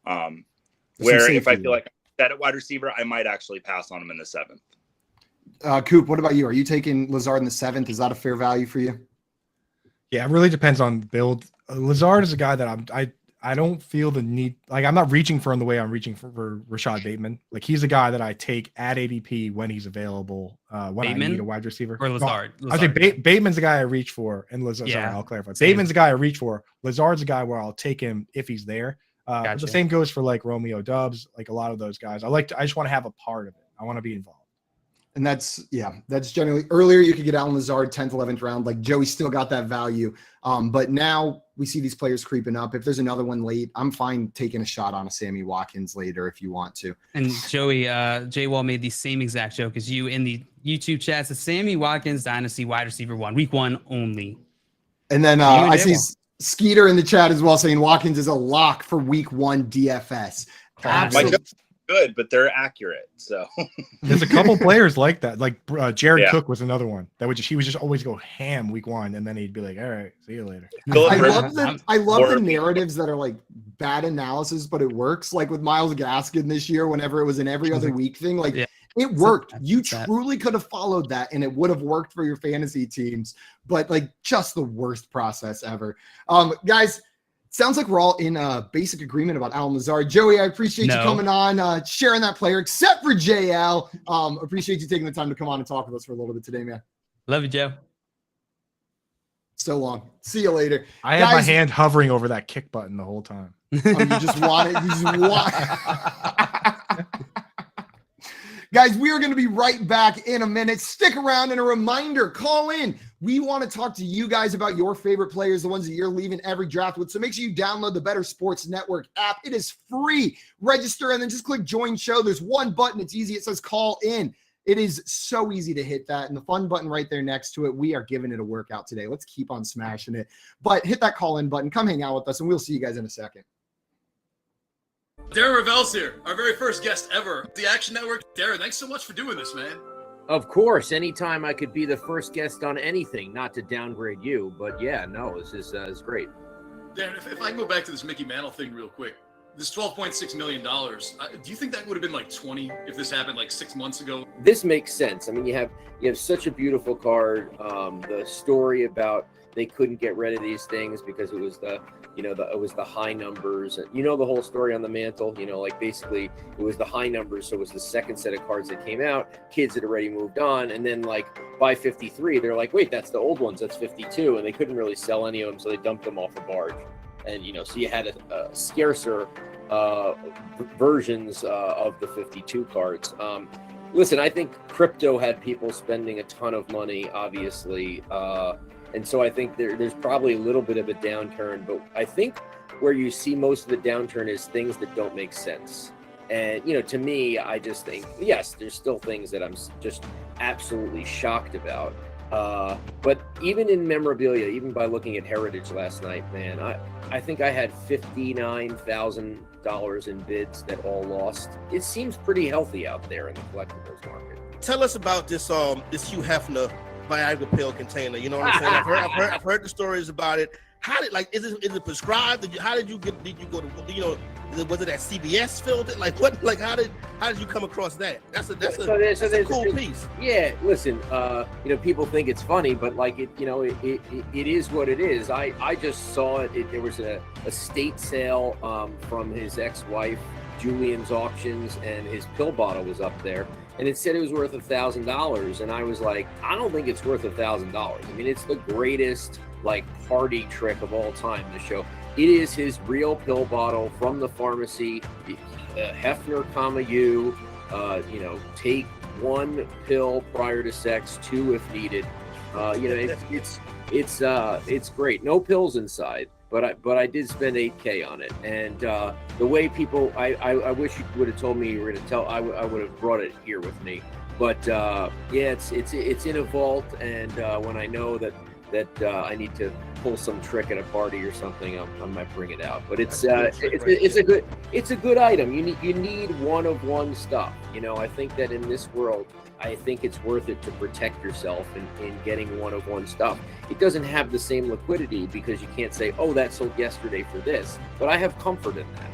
Where if I feel like I'm set at wide receiver, I might actually pass on him in the 7th. Coop, what about you? Are you taking Lazard in the 7th? Is that a fair value for you? Yeah, it really depends on build. Lazard is a guy that I don't feel the need. Like, I'm not reaching for him the way I'm reaching for Rashad Bateman. Like, he's a guy that I take at ADP when he's available. When Bateman? I need a wide receiver. Or Lazard. No, I think Bateman's the guy I reach for, and Lazard. Sorry, I'll clarify. Bateman's the guy I reach for. Lazard's the guy where I'll take him if he's there. But the same goes for like Romeo Dobbs, like a lot of those guys. I just want to have a part of it. I want to be involved. And that's generally earlier you could get Allen Lazard 10th, 11th round. Like, Joey still got that value. But now we see these players creeping up. If there's another one late, I'm fine taking a shot on a Sammy Watkins later if you want to. And Joey, Jay Wall made the same exact joke as you in the YouTube chat. Said Sammy Watkins, dynasty wide receiver 1, week 1 only. And then I see Skeeter in the chat as well saying Watkins is a lock for week 1 DFS. Absolutely. Good, but they're accurate. So there's a couple players like that. Like Jared Cook was another one that he would just always go ham week 1, and then he'd be like, "All right, see you later." I love the narratives that are like bad analysis, but it works. Like with Myles Gaskin this year, whenever it was an every other week thing, like it worked. You truly could have followed that, and it would have worked for your fantasy teams. But like, just the worst process ever, guys. Sounds like we're all in a basic agreement about Allen Lazard. Joey, I appreciate you coming on, sharing that player, except for JL. Appreciate you taking the time to come on and talk with us for a little bit today, man. Love you, Joe. So long. See you later. I had my hand hovering over that kick button the whole time. You just want it. You just want Guys, we are going to be right back in a minute. Stick around, and a reminder, call in. We want to talk to you guys about your favorite players, the ones that you're leaving every draft with. So make sure you download the Better Sports Network app. It is free. Register and then just click join show. There's one button. It's easy. It says call in. It is so easy to hit that. And the fun button right there next to it, we are giving it a workout today. Let's keep on smashing it. But hit that call in button. Come hang out with us, and we'll see you guys in a second. Darren Ravel's here, our very first guest ever. The Action Network. Darren, thanks so much for doing this, man. Of course, anytime I could be the first guest on anything, not to downgrade you, but yeah, no, this is great. Darren, if I can go back to this Mickey Mantle thing real quick. This $12.6 million, do you think that would have been like 20 if this happened like 6 months ago? This makes sense. I mean, you have such a beautiful card. The story about they couldn't get rid of these things because it was the high numbers. And the whole story on the mantle, like basically it was the high numbers. So it was the second set of cards that came out. Kids had already moved on. And then like by 53, they're like, wait, that's the old ones. That's 52. And they couldn't really sell any of them. So they dumped them off a barge. And, so you had a scarcer versions of the 52 cards. Listen, I think crypto had people spending a ton of money, obviously. And so I think there's probably a little bit of a downturn. But I think where you see most of the downturn is things that don't make sense. And, to me, I just think, yes, there's still things that I'm just absolutely shocked about. But even in memorabilia, even by looking at Heritage last night, man, I think I had $59,000 in bids that all lost. It seems pretty healthy out there in the collectibles market. Tell us about this Hugh Hefner Viagra pill container. You know what I'm saying? I've heard the stories about it. How did is it prescribed? Did you go to was it that CBS filled it? Like what? Like how did you come across that? That's a cool piece. Yeah, listen, people think it's funny, but like it is what it is. I just saw it. There was a estate sale from his ex-wife Julian's Auctions, and his pill bottle was up there, and it said it was worth $1,000, and I was like, I don't think it's worth $1,000. I mean, it's the greatest party trick of all time to show. It is his real pill bottle from the pharmacy. Hefner, you. Take 1 pill prior to sex, 2 if needed. It's great. No pills inside, but I did spend $8K on it. And the way people, I wish you would have told me you were going to tell. I would have brought it here with me. But it's in a vault, and when I know that I need to pull some trick at a party or something, I might bring it out. But it's a good item. You need one-of-one stuff. I think that in this world, I think it's worth it to protect yourself in getting one-of-one stuff. It doesn't have the same liquidity because you can't say, oh, that sold yesterday for this. But I have comfort in that.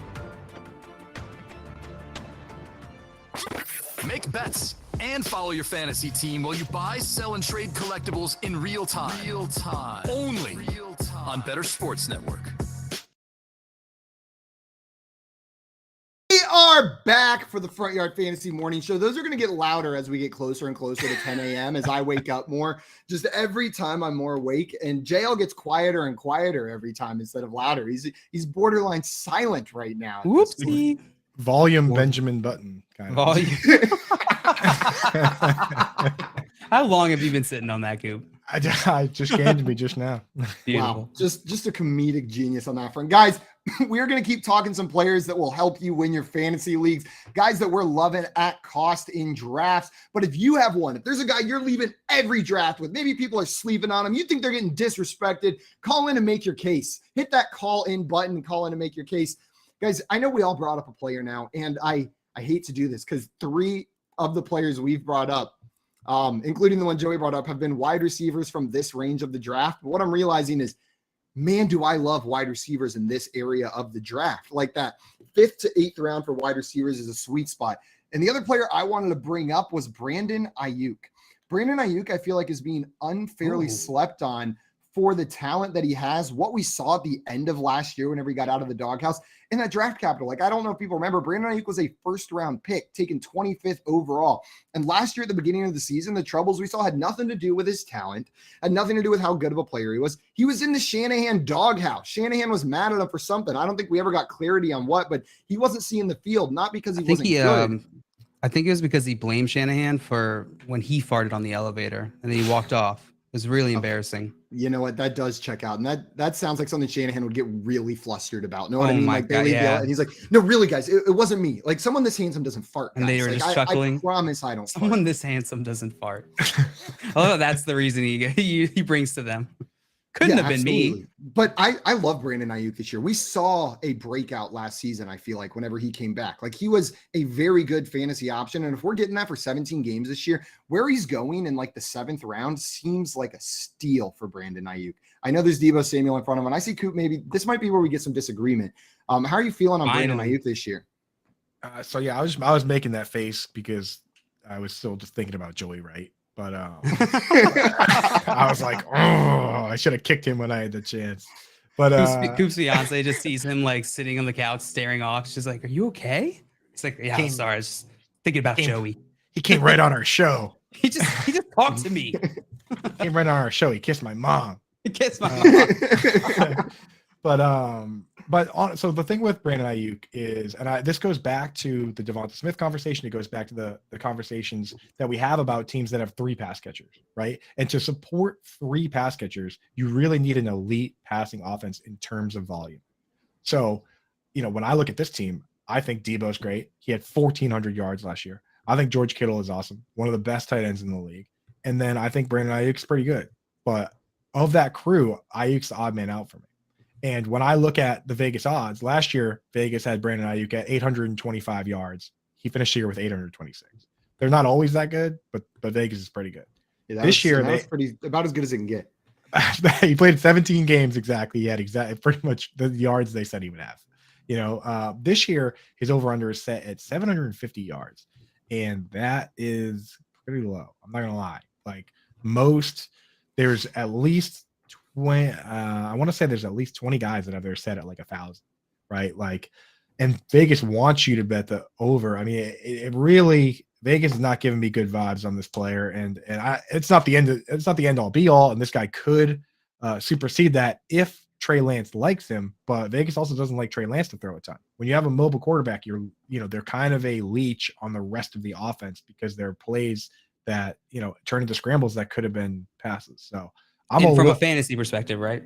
Make bets and follow your fantasy team while you buy, sell, and trade collectibles in real time. Only on Better Sports Network. We are back for the Front Yard Fantasy Morning Show. Those are going to get louder as we get closer and closer to 10 a.m. as I wake up more. Just every time I'm more awake, and JL gets quieter and quieter every time instead of louder. He's borderline silent right now. Whoopsie. Volume Benjamin Button kind of. Volume. How long have you been sitting on that, Coop? I just came to me just now. Beautiful. Wow, just a comedic genius on that front. Guys, we're going to keep talking some players that will help you win your fantasy leagues, guys that we're loving at cost in drafts. But if you have one, if there's a guy you're leaving every draft with, maybe people are sleeping on him, you think they're getting disrespected, call in and make your case. Hit that call in button, call in and make your case. Guys, I know we all brought up a player now, and I hate to do this because 3 of the players we've brought up, including the one Joey brought up, have been wide receivers from this range of the draft. But what I'm realizing is, man, do I love wide receivers in this area of the draft. Like that 5th to 8th round for wide receivers is a sweet spot. And the other player I wanted to bring up was Brandon Ayuk. Brandon Ayuk, I feel like, is being unfairly slept on for the talent that he has, what we saw at the end of last year whenever he got out of the doghouse, and that draft capital. Like, I don't know if people remember, Brandon Ayuk was a 1st-round pick, taken 25th overall. And last year at the beginning of the season, the troubles we saw had nothing to do with his talent, had nothing to do with how good of a player he was. He was in the Shanahan doghouse. Shanahan was mad at him for something. I don't think we ever got clarity on what, but he wasn't seeing the field, not because he wasn't good. I think it was because he blamed Shanahan for when he farted on the elevator and then he walked off. It was really embarrassing. You know what? That does check out. And that sounds like something Shanahan would get really flustered about. Know what I mean? My like God, yeah. And he's like, no, really, guys, it wasn't me. Like, someone this handsome doesn't fart. And they were like, just chuckling. I promise I don't fart. Someone this handsome doesn't fart. Oh, that's the reason he brings to them. Couldn't have been me. But I love Brandon Ayuk this year. We saw a breakout last season, I feel like, whenever he came back. Like, he was a very good fantasy option. And if we're getting that for 17 games this year, where he's going in like the 7th round seems like a steal for Brandon Ayuk. I know there's Deebo Samuel in front of him, and I see Coop, maybe this might be where we get some disagreement. How are you feeling on Brandon Finally. Ayuk this year? So yeah, I was making that face because I was still just thinking about Joey Wright, but I was like, oh, I should have kicked him when I had the chance. But Coop's fiance just sees him like sitting on the couch staring off. She's like, "Are you okay?" It's like, "Yeah, I'm sorry. I was just thinking about Joey. He came right on our show. He just talked to me. Came right on our show. He kissed my mom. He kissed my mom." So the thing with Brandon Ayuk is, and this goes back to the Devonta Smith conversation. It goes back to the conversations that we have about teams that have 3 pass catchers, right? And to support 3 pass catchers, you really need an elite passing offense in terms of volume. So, when I look at this team, I think Debo's great. He had 1,400 yards last year. I think George Kittle is awesome. One of the best tight ends in the league. And then I think Brandon Ayuk's pretty good. But of that crew, Ayuk's the odd man out for me. And when I look at the Vegas odds, last year, Vegas had Brandon Ayuk at 825 yards. He finished the year with 826. They're not always that good, but Vegas is pretty good. Yeah, this year, that's about as good as it can get. He played 17 games exactly. He had pretty much the yards they said he would have. This year, his over-under is set at 750 yards. And that is pretty low. I'm not going to lie. Like there's at least 20, I want to say there's at least 20 guys that have their set at like 1,000, right? Like, and Vegas wants you to bet the over. I mean, it really, Vegas is not giving me good vibes on this player, and it's not the end all be all. And this guy could supersede that if Trey Lance likes him, but Vegas also doesn't like Trey Lance to throw a ton. When you have a mobile quarterback, they're kind of a leech on the rest of the offense because they're plays that turn into scrambles that could have been passes. So. From a fantasy perspective, right?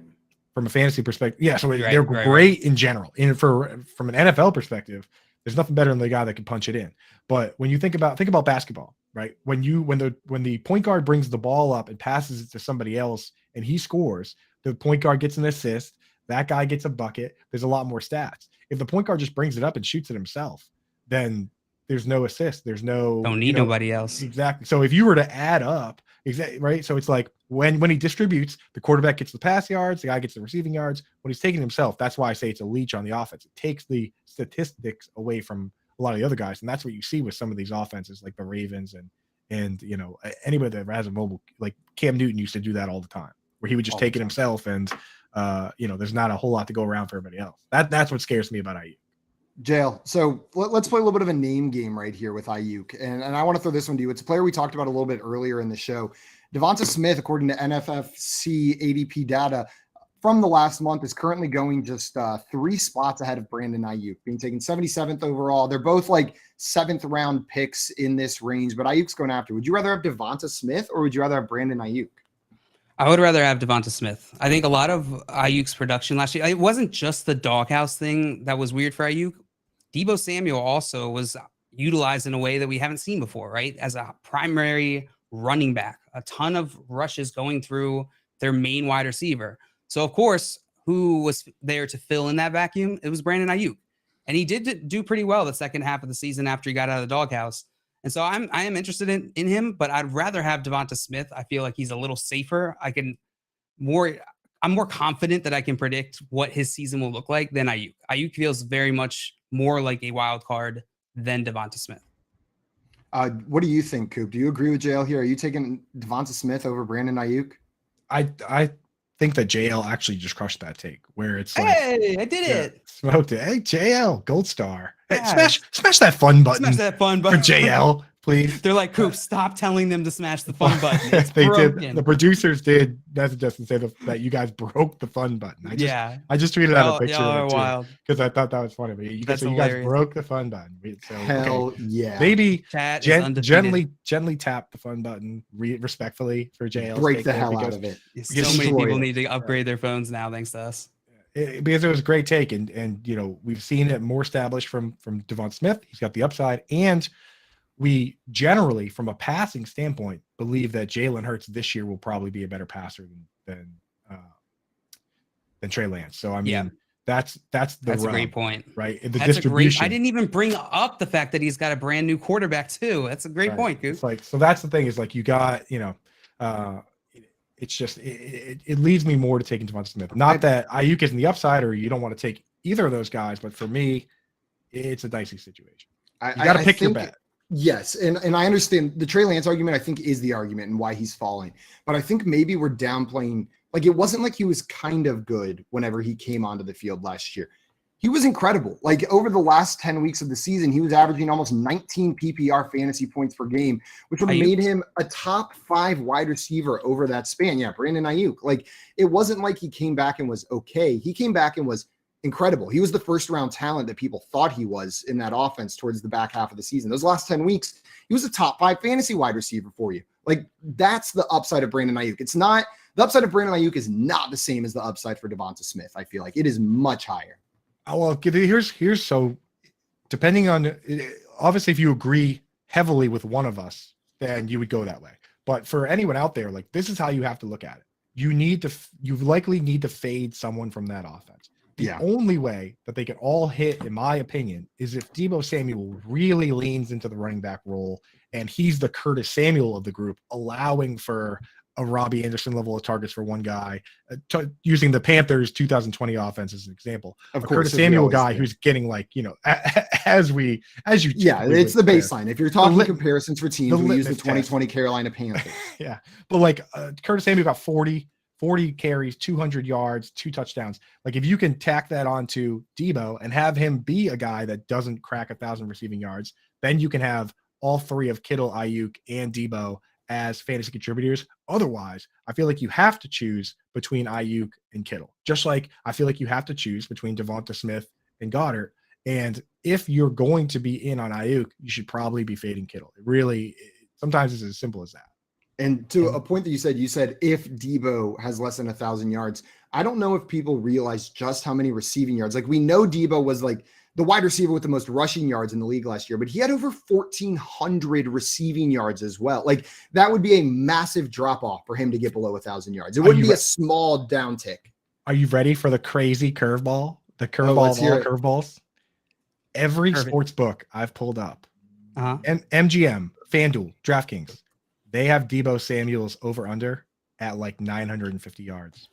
From a fantasy perspective, yeah. So they're great in general. From an NFL perspective, there's nothing better than the guy that can punch it in. But when you think about basketball, right? When the point guard brings the ball up and passes it to somebody else and he scores, the point guard gets an assist. That guy gets a bucket. There's a lot more stats. If the point guard just brings it up and shoots it himself, then there's no assist. There's no don't need nobody else. Exactly. So if you were to add up, right? So it's like when he distributes, the quarterback gets the pass yards, the guy gets the receiving yards. When he's taking himself, that's why I say it's a leech on the offense. It takes the statistics away from a lot of the other guys, and that's what you see with some of these offenses, like the Ravens and anybody that has a mobile, like Cam Newton used to do that all the time, where he would just take it himself, and there's not a whole lot to go around for everybody else. That's what scares me about Ayuk. Jail. So let's play a little bit of a name game right here with Ayuk. And I want to throw this one to you. It's a player we talked about a little bit earlier in the show. Devonta Smith, according to NFFC ADP data from the last month, is currently going just 3 spots ahead of Brandon Ayuk, being taken 77th overall. They're both like 7th round picks in this range, but Ayuk's going after. Would you rather have Devonta Smith or would you rather have Brandon Ayuk? I would rather have Devonta Smith. I think a lot of Ayuk's production last year, it wasn't just the doghouse thing that was weird for Ayuk. Deebo Samuel also was utilized in a way that we haven't seen before, right? As a primary running back, a ton of rushes going through their main wide receiver. So, of course, who was there to fill in that vacuum? It was Brandon Ayuk. And he did do pretty well the second half of the season after he got out of the doghouse. And so I am interested in him, but I'd rather have Devonta Smith. I feel like he's a little safer. I'm more confident that I can predict what his season will look like than Ayuk. Ayuk feels very much more like a wild card than Devonta Smith. What do you think, Coop? Do you agree with JL here? Are you taking Devonta Smith over Brandon Ayuk? I think that JL actually just crushed that take where it's like, hey, I did it. Smoked it. Hey, JL, gold star. Hey, smash that fun button. Smash that fun button. For JL, please. They're like, Coop, stop telling them to smash the fun button. It's they broken. did. The producers did message us and say that you guys broke the fun button. I just tweeted out a picture of it because I thought that was funny. But you guys broke the fun button. So, hell yeah. Maybe gently tap the fun button respectfully for JL. Break the hell out of it. So many people need to upgrade their phones now thanks to us. Because it was a great take, and we've seen it more established from Devon Smith. He's got the upside, and we generally, from a passing standpoint, believe that Jalen Hurts this year will probably be a better passer than Trey Lance. So I mean, that's a great point, right? The that's distribution. I didn't even bring up the fact that he's got a brand new quarterback too. That's a great point, Coop. It's like, so that's the thing is like you got it's just it leads me more to taking Devonta Smith. Not that Ayuk isn't the upside, or you don't want to take either of those guys, but for me, it's a dicey situation. You got to pick your bet. Yes, and I understand the Trey Lance argument, I think, is the argument and why he's falling. But I think maybe we're downplaying, like, it wasn't like he was kind of good whenever he came onto the field last year. He was incredible. Like, over the last 10 weeks of the season, he was averaging almost 19 PPR fantasy points per game, which would have made him a top 5 wide receiver over that span. Yeah, Brandon Ayuk. Like, it wasn't like he came back and was okay. He came back and was incredible. He was the first round talent that people thought he was in that offense towards the back half of the season. Those last 10 weeks, he was a top 5 fantasy wide receiver for you. Like, that's the upside of Brandon Ayuk. It's not, the upside of Brandon Ayuk is not the same as the upside for Devon Smith. I feel like it is much higher. Well, here's so depending on, obviously, if you agree heavily with one of us, then you would go that way. But for anyone out there, like, this is how you have to look at it. You likely need to fade someone from that offense. The only way that they can all hit, in my opinion, is if Deebo Samuel really leans into the running back role and he's the Curtis Samuel of the group, allowing for a Robbie Anderson level of targets for one guy, using the Panthers 2020 offense as an example. Of course, Curtis Samuel guy who's getting, like, you know, it's the baseline. If you're talking comparisons for teams, we use the 2020 Carolina Panthers. Yeah, but like Curtis Samuel got 40 carries, 200 yards, 2 touchdowns. Like, if you can tack that onto Deebo and have him be a guy that doesn't crack 1,000 receiving yards, then you can have all 3 of Kittle, Ayuk, and Deebo as fantasy contributors. Otherwise, I feel like you have to choose between Ayuk and Kittle. Just like I feel like you have to choose between Devonta Smith and Goddard. And if you're going to be in on Ayuk, you should probably be fading Kittle. It really, sometimes it's as simple as that. And to a point that you said if Deebo has less than 1,000 yards, I don't know if people realize just how many receiving yards. Like, we know Deebo was like the wide receiver with the most rushing yards in the league last year, but he had over 1,400 receiving yards as well. Like, that would be a massive drop off for him to get below 1,000 yards. It wouldn't be a small downtick. Are you ready for the crazy curveball? The curveball of all curveballs? Every sports book I've pulled up, MGM, FanDuel, DraftKings, they have Deebo Samuel's over under at like 950 yards.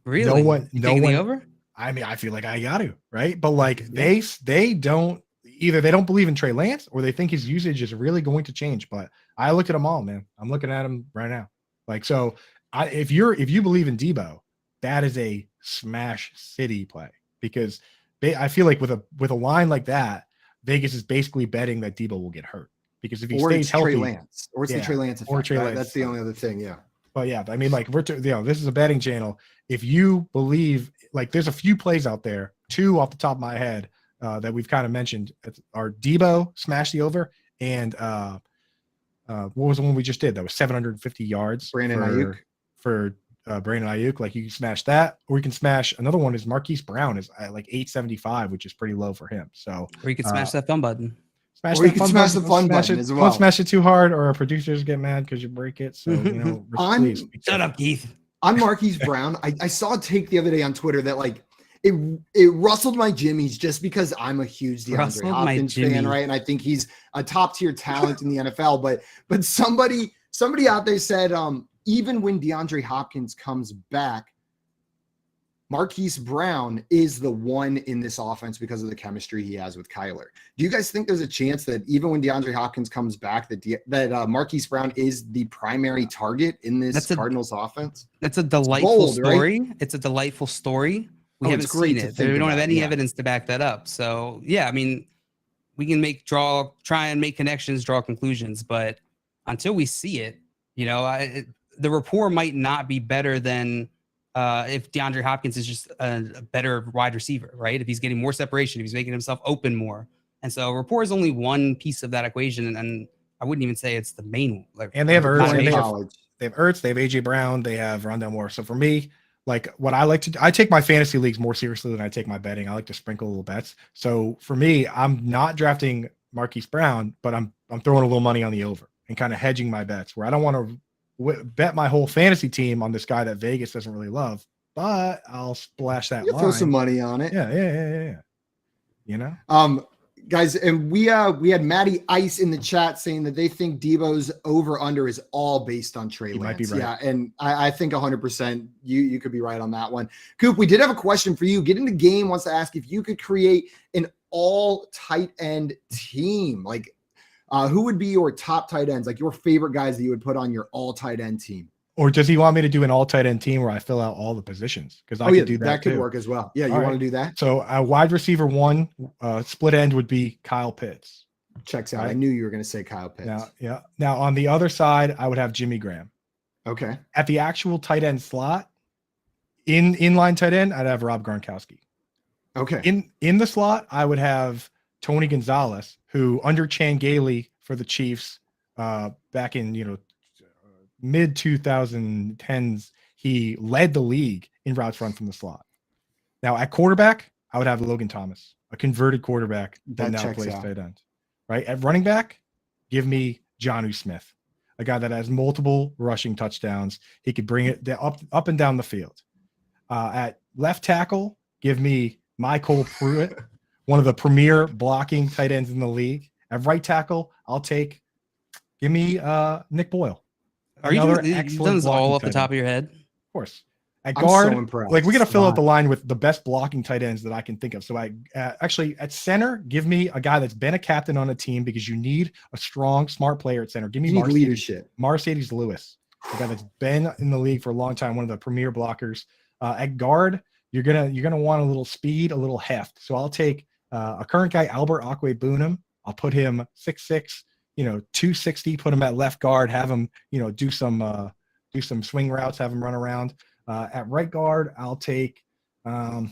Really? No one over? I mean, I feel like I got to, right? But like they don't, either they don't believe in Trey Lance or they think his usage is really going to change. But I look at them all, man. I'm looking at them right now. Like, so if you believe in Deebo, that is a smash city play, because I feel like with a line like that, Vegas is basically betting that Deebo will get hurt, because if he stays healthy, Trey Lance, or it's the Trey Lance effect. Or Trey Lance. That's the only other thing. Yeah. But yeah, I mean, like, this is a betting channel. If you believe, like, there's a few plays out there, 2 off the top of my head that we've kind of mentioned are Deebo smash the over, and what was the one we just did? That was 750 yards. Brandon Ayuk. For Brandon Ayuk. Like, you can smash that, or you can smash another one is Marquise Brown is at like 875, which is pretty low for him. So, or you can smash that thumb button. Or you can smash the fun button as well. Don't smash it too hard, or our producers get mad because you break it. So, you know, please. Shut up, Keith. On Marquise Brown, I saw a take the other day on Twitter that, like, it rustled my jimmies just because I'm a huge DeAndre Hopkins fan, right? And I think he's a top tier talent in the NFL. But somebody out there said, even when DeAndre Hopkins comes back, Marquise Brown is the one in this offense because of the chemistry he has with Kyler. Do you guys think there's a chance that even when DeAndre Hopkins comes back, that Marquise Brown is the primary target in this Cardinals offense? That's a delightful story. Right? It's a delightful story. We haven't seen it. We don't have any evidence to back that up. So, yeah, I mean, we can try and make connections, draw conclusions, but until we see it, you know, the rapport might not be better than if DeAndre Hopkins is just a better wide receiver, right? If he's getting more separation, if he's making himself open more. And so rapport is only one piece of that equation. And I wouldn't even say it's the main one. Like, and they have Ertz, they have Ertz, they have AJ Brown, they have Rondell Moore. So for me, like, what I like to do, I take my fantasy leagues more seriously than I take my betting. I like to sprinkle little bets. So for me, I'm not drafting Marquise Brown, but I'm throwing a little money on the over and kind of hedging my bets, where I don't want to bet my whole fantasy team on this guy that Vegas doesn't really love, but I'll splash that line. Throw some money on it. Yeah. You know? Guys, and we had Matty Ice in the chat saying that they think Debo's over-under is all based on Trey Lance. Might be right. Yeah, and I think 100% you could be right on that one. Coop, we did have a question for you. Get into Game wants to ask if you could create an all tight end team. Like, who would be your top tight ends, like your favorite guys that you would put on your all tight end team? Or does he want me to do an all tight end team where I fill out all the positions? Because I can do that. That could too. work as well. Yeah, you All want right. to do that? So a wide receiver 1, split end would be Kyle Pitts. Checks out. Right. I knew you were going to say Kyle Pitts. Now on the other side, I would have Jimmy Graham. Okay. At the actual tight end slot, inline tight end, I'd have Rob Gronkowski. Okay. In the slot, I would have Tony Gonzalez, who under Chan Gailey for the Chiefs back in mid 2010s, he led the league in routes run from the slot. Now at quarterback, I would have Logan Thomas, a converted quarterback that now plays tight end. Right at running back, give me Jonnu Smith, a guy that has multiple rushing touchdowns. He could bring it up and down the field. At left tackle, give me Michael Pruitt, one of the premier blocking tight ends in the league. At right tackle, give me Nick Boyle. Are you doing this all off the top of your head? Of course. At I'm guard, so impressed. like we're gonna fill Wow. out the line with the best blocking tight ends that I can think of. So I actually at center, give me a guy that's been a captain on a team because you need a strong, smart player at center. Give me You need leadership. Mercedes Lewis, a guy that's been in the league for a long time, one of the premier blockers. At guard, you're gonna want a little speed, a little heft. So I'll take a current guy, Albert Akwe-Bunam. I'll put him 6'6", 260. Put him at left guard. Have him, do some swing routes. Have him run around. At right guard, I'll take give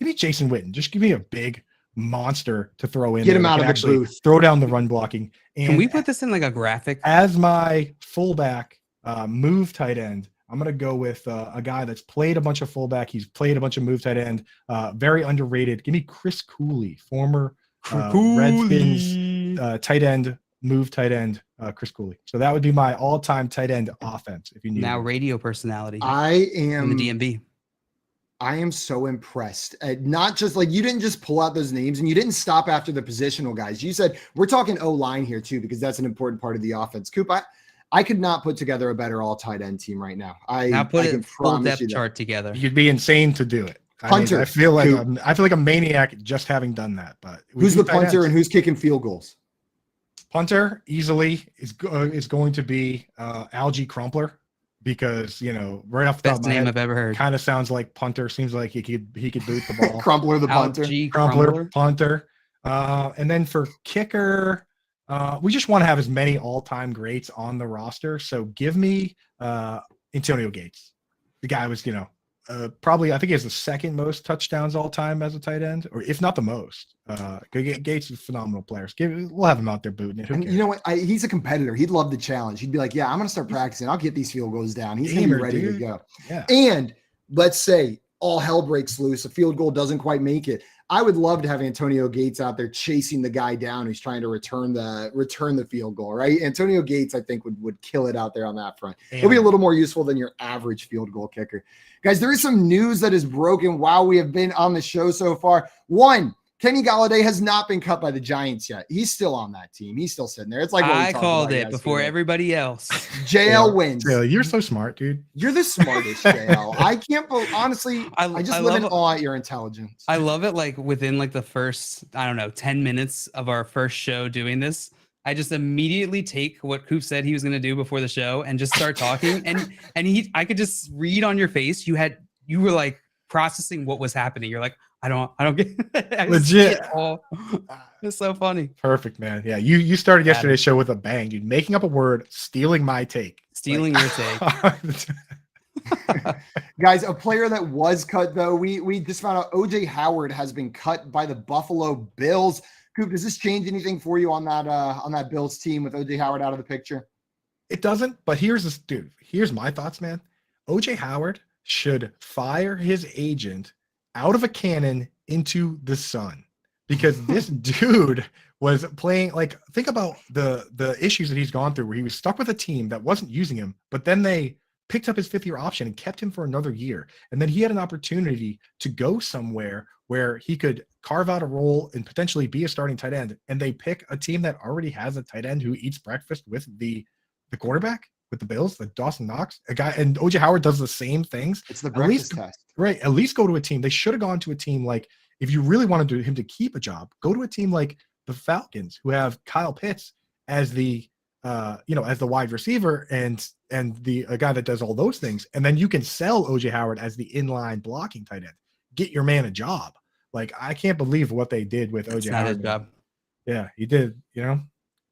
me Jason Witten. Just give me a big monster to throw in. Get him that out can of the actually booth. Throw down the run blocking. And Can we put this in like a graphic? as my fullback move tight end, I'm going to go with a guy that's played a bunch of fullback. He's played a bunch of move tight end. Very underrated. Give me Chris Cooley, former Redskins tight end, move tight end, Chris Cooley. So that would be my all-time tight end offense. If you need Now one. radio personality. I in am the DMV. I am so impressed. Not just like you didn't just pull out those names and you didn't stop after the positional guys. You said we're talking O-line here too, because that's an important part of the offense. Coop, I could not put together a better all tight end team right now. Now put I can a full promise depth you that. chart together. You'd be insane to do it. Punter, I feel like Coop. I feel like a maniac just having done that. But we Who's do the tight punter ends. and who's kicking field goals? Punter easily is going to be Algie Crumpler, because right off the top Best of my name head, I've ever heard. kind of sounds like punter. Seems like he could boot the ball. Crumpler the punter. Algie Crumpler, punter. And then for kicker, we just want to have as many all-time greats on the roster. So give me Antonio Gates. The guy was, probably, I think he has the second most touchdowns all time as a tight end, or if not the most. Gates is a phenomenal player. We'll have him out there booting it. Who And cares? you know what? He's a competitor. He'd love the challenge. He'd be like, yeah, I'm going to start practicing. I'll get these field goals down. He's going to be Gamer, ready to dude. go. Yeah. And let's say all hell breaks loose. A field goal doesn't quite make it. I would love to have Antonio Gates out there chasing the guy down who's trying to return the field goal, right? Antonio Gates, I think, would kill it out there on that front. He'll be a little more useful than your average field goal kicker. Guys, there is some news that is broken while we have been on the show so far. One, Kenny Golladay has not been cut by the Giants yet. He's still on that team. He's still sitting there. It's like what we I talked called about it before yesterday. everybody else. JL wins. Yeah, you're so smart, dude. You're the smartest, JL. I can't believe, honestly, I just live in awe at your intelligence. I love it. Like within like the first, 10 minutes of our first show doing this, I just immediately take what Coop said he was going to do before the show and just start talking. I could just read on your face. You were like processing what was happening. You're like, I don't get I just see Legit. it all. It's so funny. Perfect, man. Yeah, you started yesterday's show with a bang, dude. Making up a word, stealing my take. Stealing your take. Guys, a player that was cut, though, we just found out OJ Howard has been cut by the Buffalo Bills. Coop, does this change anything for you on that Bills team with OJ Howard out of the picture? It doesn't, but here's my thoughts, man. OJ Howard should fire his agent out of a cannon into the sun, because this dude was playing, like, think about the issues that he's gone through, where he was stuck with a team that wasn't using him, but then they picked up his 5th-year option and kept him for another year. And then he had an opportunity to go somewhere where he could carve out a role and potentially be a starting tight end, and they pick a team that already has a tight end who eats breakfast with the quarterback, with the Bills, like Dawson Knox, a guy, and OJ Howard does the same things. It's the breakfast test. Right. At least go to a team. They should have gone to a team like, if you really wanted him to keep a job, go to a team like the Falcons, who have Kyle Pitts as the as the wide receiver and a guy that does all those things. And then you can sell OJ Howard as the inline blocking tight end. Get your man a job. Like, I can't believe what they did with OJ Howard. Not his job. Yeah, he did,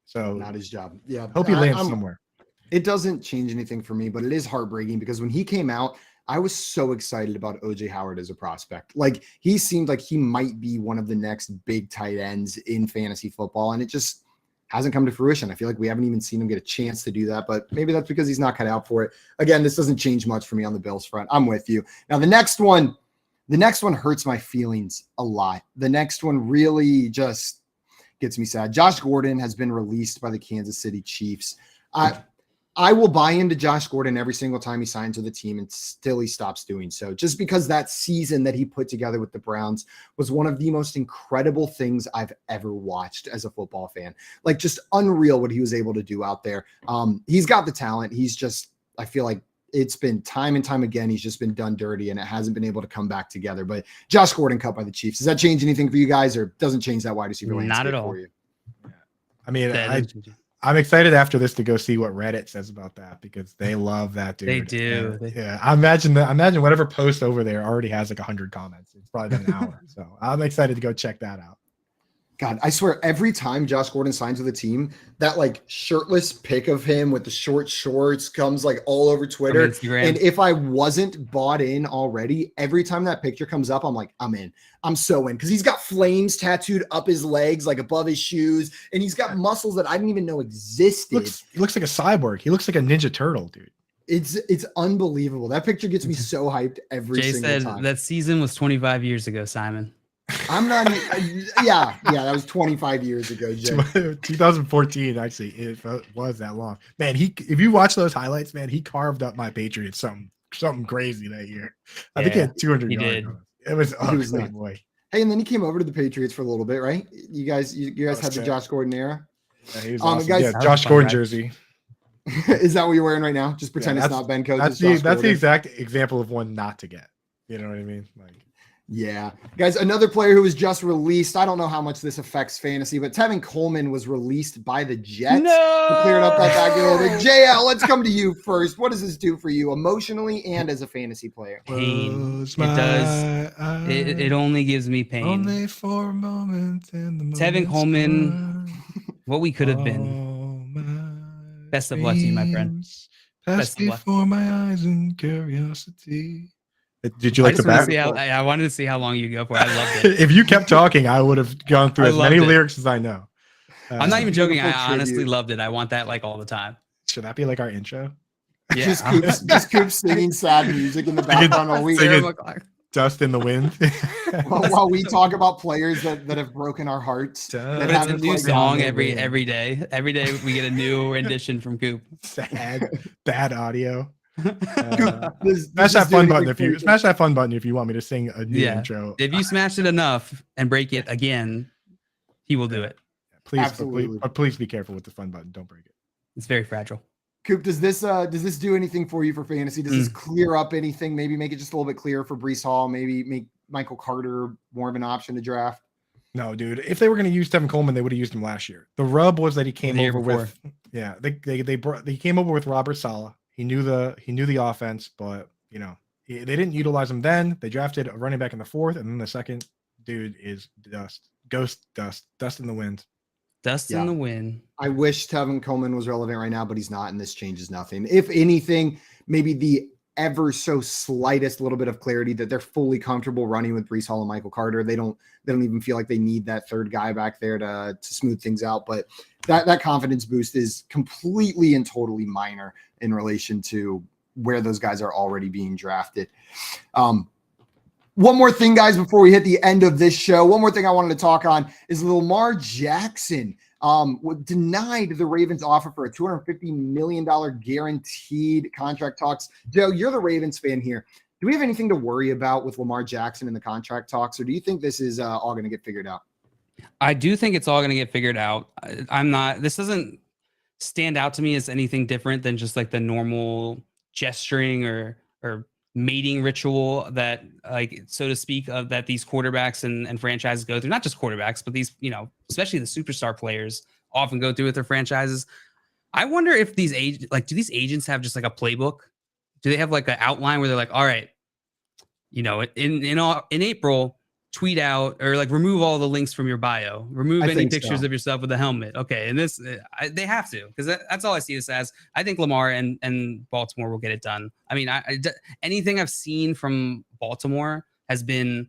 So not his job. Yeah. Hope he lands somewhere. It doesn't change anything for me, but it is heartbreaking because when he came out, I was so excited about OJ Howard as a prospect. Like, he seemed like he might be one of the next big tight ends in fantasy football, and it just hasn't come to fruition. I feel like we haven't even seen him get a chance to do that, but maybe that's because he's not cut out for it. Again, this doesn't change much for me on the Bills front. I'm with you. Now, the next one hurts my feelings a lot. The next one really just gets me sad. Josh Gordon has been released by the Kansas City Chiefs. I will buy into Josh Gordon every single time he signs with the team, and still he stops doing so, just because that season that he put together with the Browns was one of the most incredible things I've ever watched as a football fan. Like, just unreal what he was able to do out there. He's got the talent. I feel like it's been time and time again, he's just been done dirty, and it hasn't been able to come back together. But Josh Gordon cut by the Chiefs. Does that change anything for you guys, or doesn't change that wide receiver landscape? Not at all. For you? I mean, I'm excited after this to go see what Reddit says about that, because they love that dude. They do. Yeah, I imagine whatever post over there already has like 100 comments. It's probably been an hour. So I'm excited to go check that out. God, I swear every time Josh Gordon signs with a team, that like shirtless pic of him with the short shorts comes like all over Twitter. And if I wasn't bought in already, every time that picture comes up, I'm like, I'm in. I'm so in, because he's got flames tattooed up his legs, like above his shoes, and he's got muscles that I didn't even know existed. He looks like a cyborg. He looks like a Ninja Turtle, dude. It's unbelievable. That picture gets me so hyped every single time. That season was 25 years ago, Simon. I'm not. Yeah, that was 25 years ago, Jay. 2014, actually, it was that long. Man, if you watch those highlights, man, he carved up my Patriots something crazy that year. I think he had 200 yards. Did. It was ugly, boy. Hey, and then he came over to the Patriots for a little bit, right? You guys had the Josh Gordon era. Yeah, he was awesome. Guys, Josh Gordon jersey. Is that what you're wearing right now? Just pretend it's not Ben Coates. That's the exact example of one not to get. You know what I mean? Like. Yeah. Guys, another player who was just released. I don't know how much this affects fantasy, but Tevin Coleman was released by the Jets. No! Clearing up that back a little bit. JL, let's come to you first. What does this do for you emotionally and as a fantasy player? Pain. It does. It only gives me pain. Only for a moment. Tevin Coleman, what we could have been. Best of luck to you, my friend. Best before my eyes and curiosity. Did you like the back? I wanted to see how long you go for. I loved it. If you kept talking, I would have gone through as many lyrics as I know. I'm not even joking. I honestly loved it. I want that like all the time. Should that be like our intro? Yeah. Just Coop singing sad music in the background all week. Dust in the wind. While we talk about players that have broken our hearts. But it's a new song every day. Every day we get a new rendition from Coop. Sad, bad audio. Smash that fun button if you want me to sing a new intro. If you smash it enough and break it again, he will do it. Please be careful with the fun button. Don't break it. It's very fragile. Coop, does this do anything for you for fantasy? Does this clear up anything? Maybe make it just a little bit clearer for Breece Hall. Maybe make Michael Carter more of an option to draft. No, dude. If they were going to use Tevin Coleman, they would have used him last year. The rub was that he came over with. Yeah, he came over with Robert Saleh. He knew the offense, but they didn't utilize him then. They drafted a running back in the 4th, and then the second dude is dust in the wind. Dust in the wind. I wish Tevin Coleman was relevant right now, but he's not, and this changes nothing. If anything, maybe the ever so slightest little bit of clarity that they're fully comfortable running with Breece Hall and Michael Carter. They don't even feel like they need that third guy back there to smooth things out. But that confidence boost is completely and totally minor in relation to where those guys are already being drafted. One more thing, guys, before we hit the end of this show, one more thing I wanted to talk on is Lamar Jackson denied the Ravens offer for a $250 million guaranteed contract talks. Joe, you're the Ravens fan here. Do we have anything to worry about with Lamar Jackson in the contract talks, or do you think this is all going to get figured out? I do think it's all going to get figured out. This doesn't stand out to me as anything different than just like the normal gesturing or mating ritual that, like, so to speak, of that these quarterbacks and franchises go through. Not just quarterbacks, but these, especially the superstar players often go through with their franchises. I wonder if do these agents have just like a playbook? Do they have like an outline where they're like, all right, in April, tweet out or like remove all the links from your bio, remove any pictures of yourself with a helmet. Okay. And this, they have to, because that's all I see this as. I think Lamar and Baltimore will get it done. I mean, anything I've seen from Baltimore has been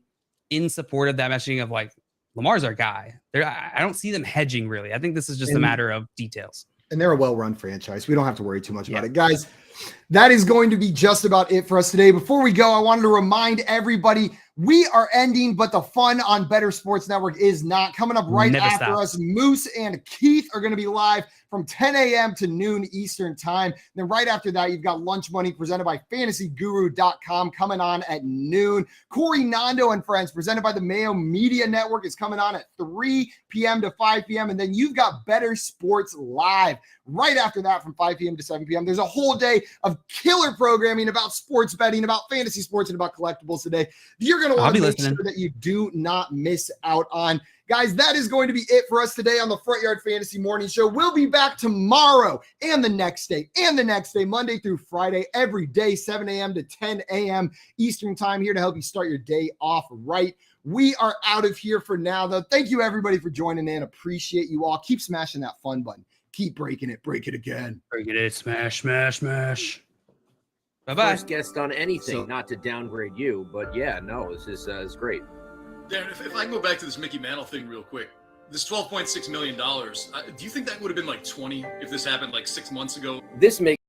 in support of that messaging of like, Lamar's our guy. I don't see them hedging really. I think this is just a matter of details. And they're a well-run franchise. We don't have to worry too much about it. Guys, that is going to be just about it for us today. Before we go, I wanted to remind everybody, we are ending, but the fun on Better Sports Network is not. Coming up right after us, Moose and Keith are going to be live from 10 a.m. to noon Eastern time. Then right after that, you've got Lunch Money presented by FantasyGuru.com coming on at noon. Corey Nando and Friends presented by the Mayo Media Network is coming on at 3 p.m. to 5 p.m. And then you've got Better Sports Live right after that from 5 p.m. to 7 p.m. There's a whole day of killer programming about sports betting, about fantasy sports, and about collectibles today. You're going to want to make sure that you do not miss out on. Guys, that is going to be it for us today on the Front Yard Fantasy Morning Show. We'll be back tomorrow and the next day, Monday through Friday, every day, 7 a.m. to 10 a.m. Eastern time, here to help you start your day off right. We are out of here for now, though. Thank you, everybody, for joining in. Appreciate you all. Keep smashing that fun button. Keep breaking it. Break it again. Break it. Smash, smash, smash. Bye-bye. First guest on anything, not to downgrade you, but yeah, no, this is great. Darren, if I can go back to this Mickey Mantle thing real quick, this $12.6 million, do you think that would have been like 20 if this happened like 6 months ago? This makes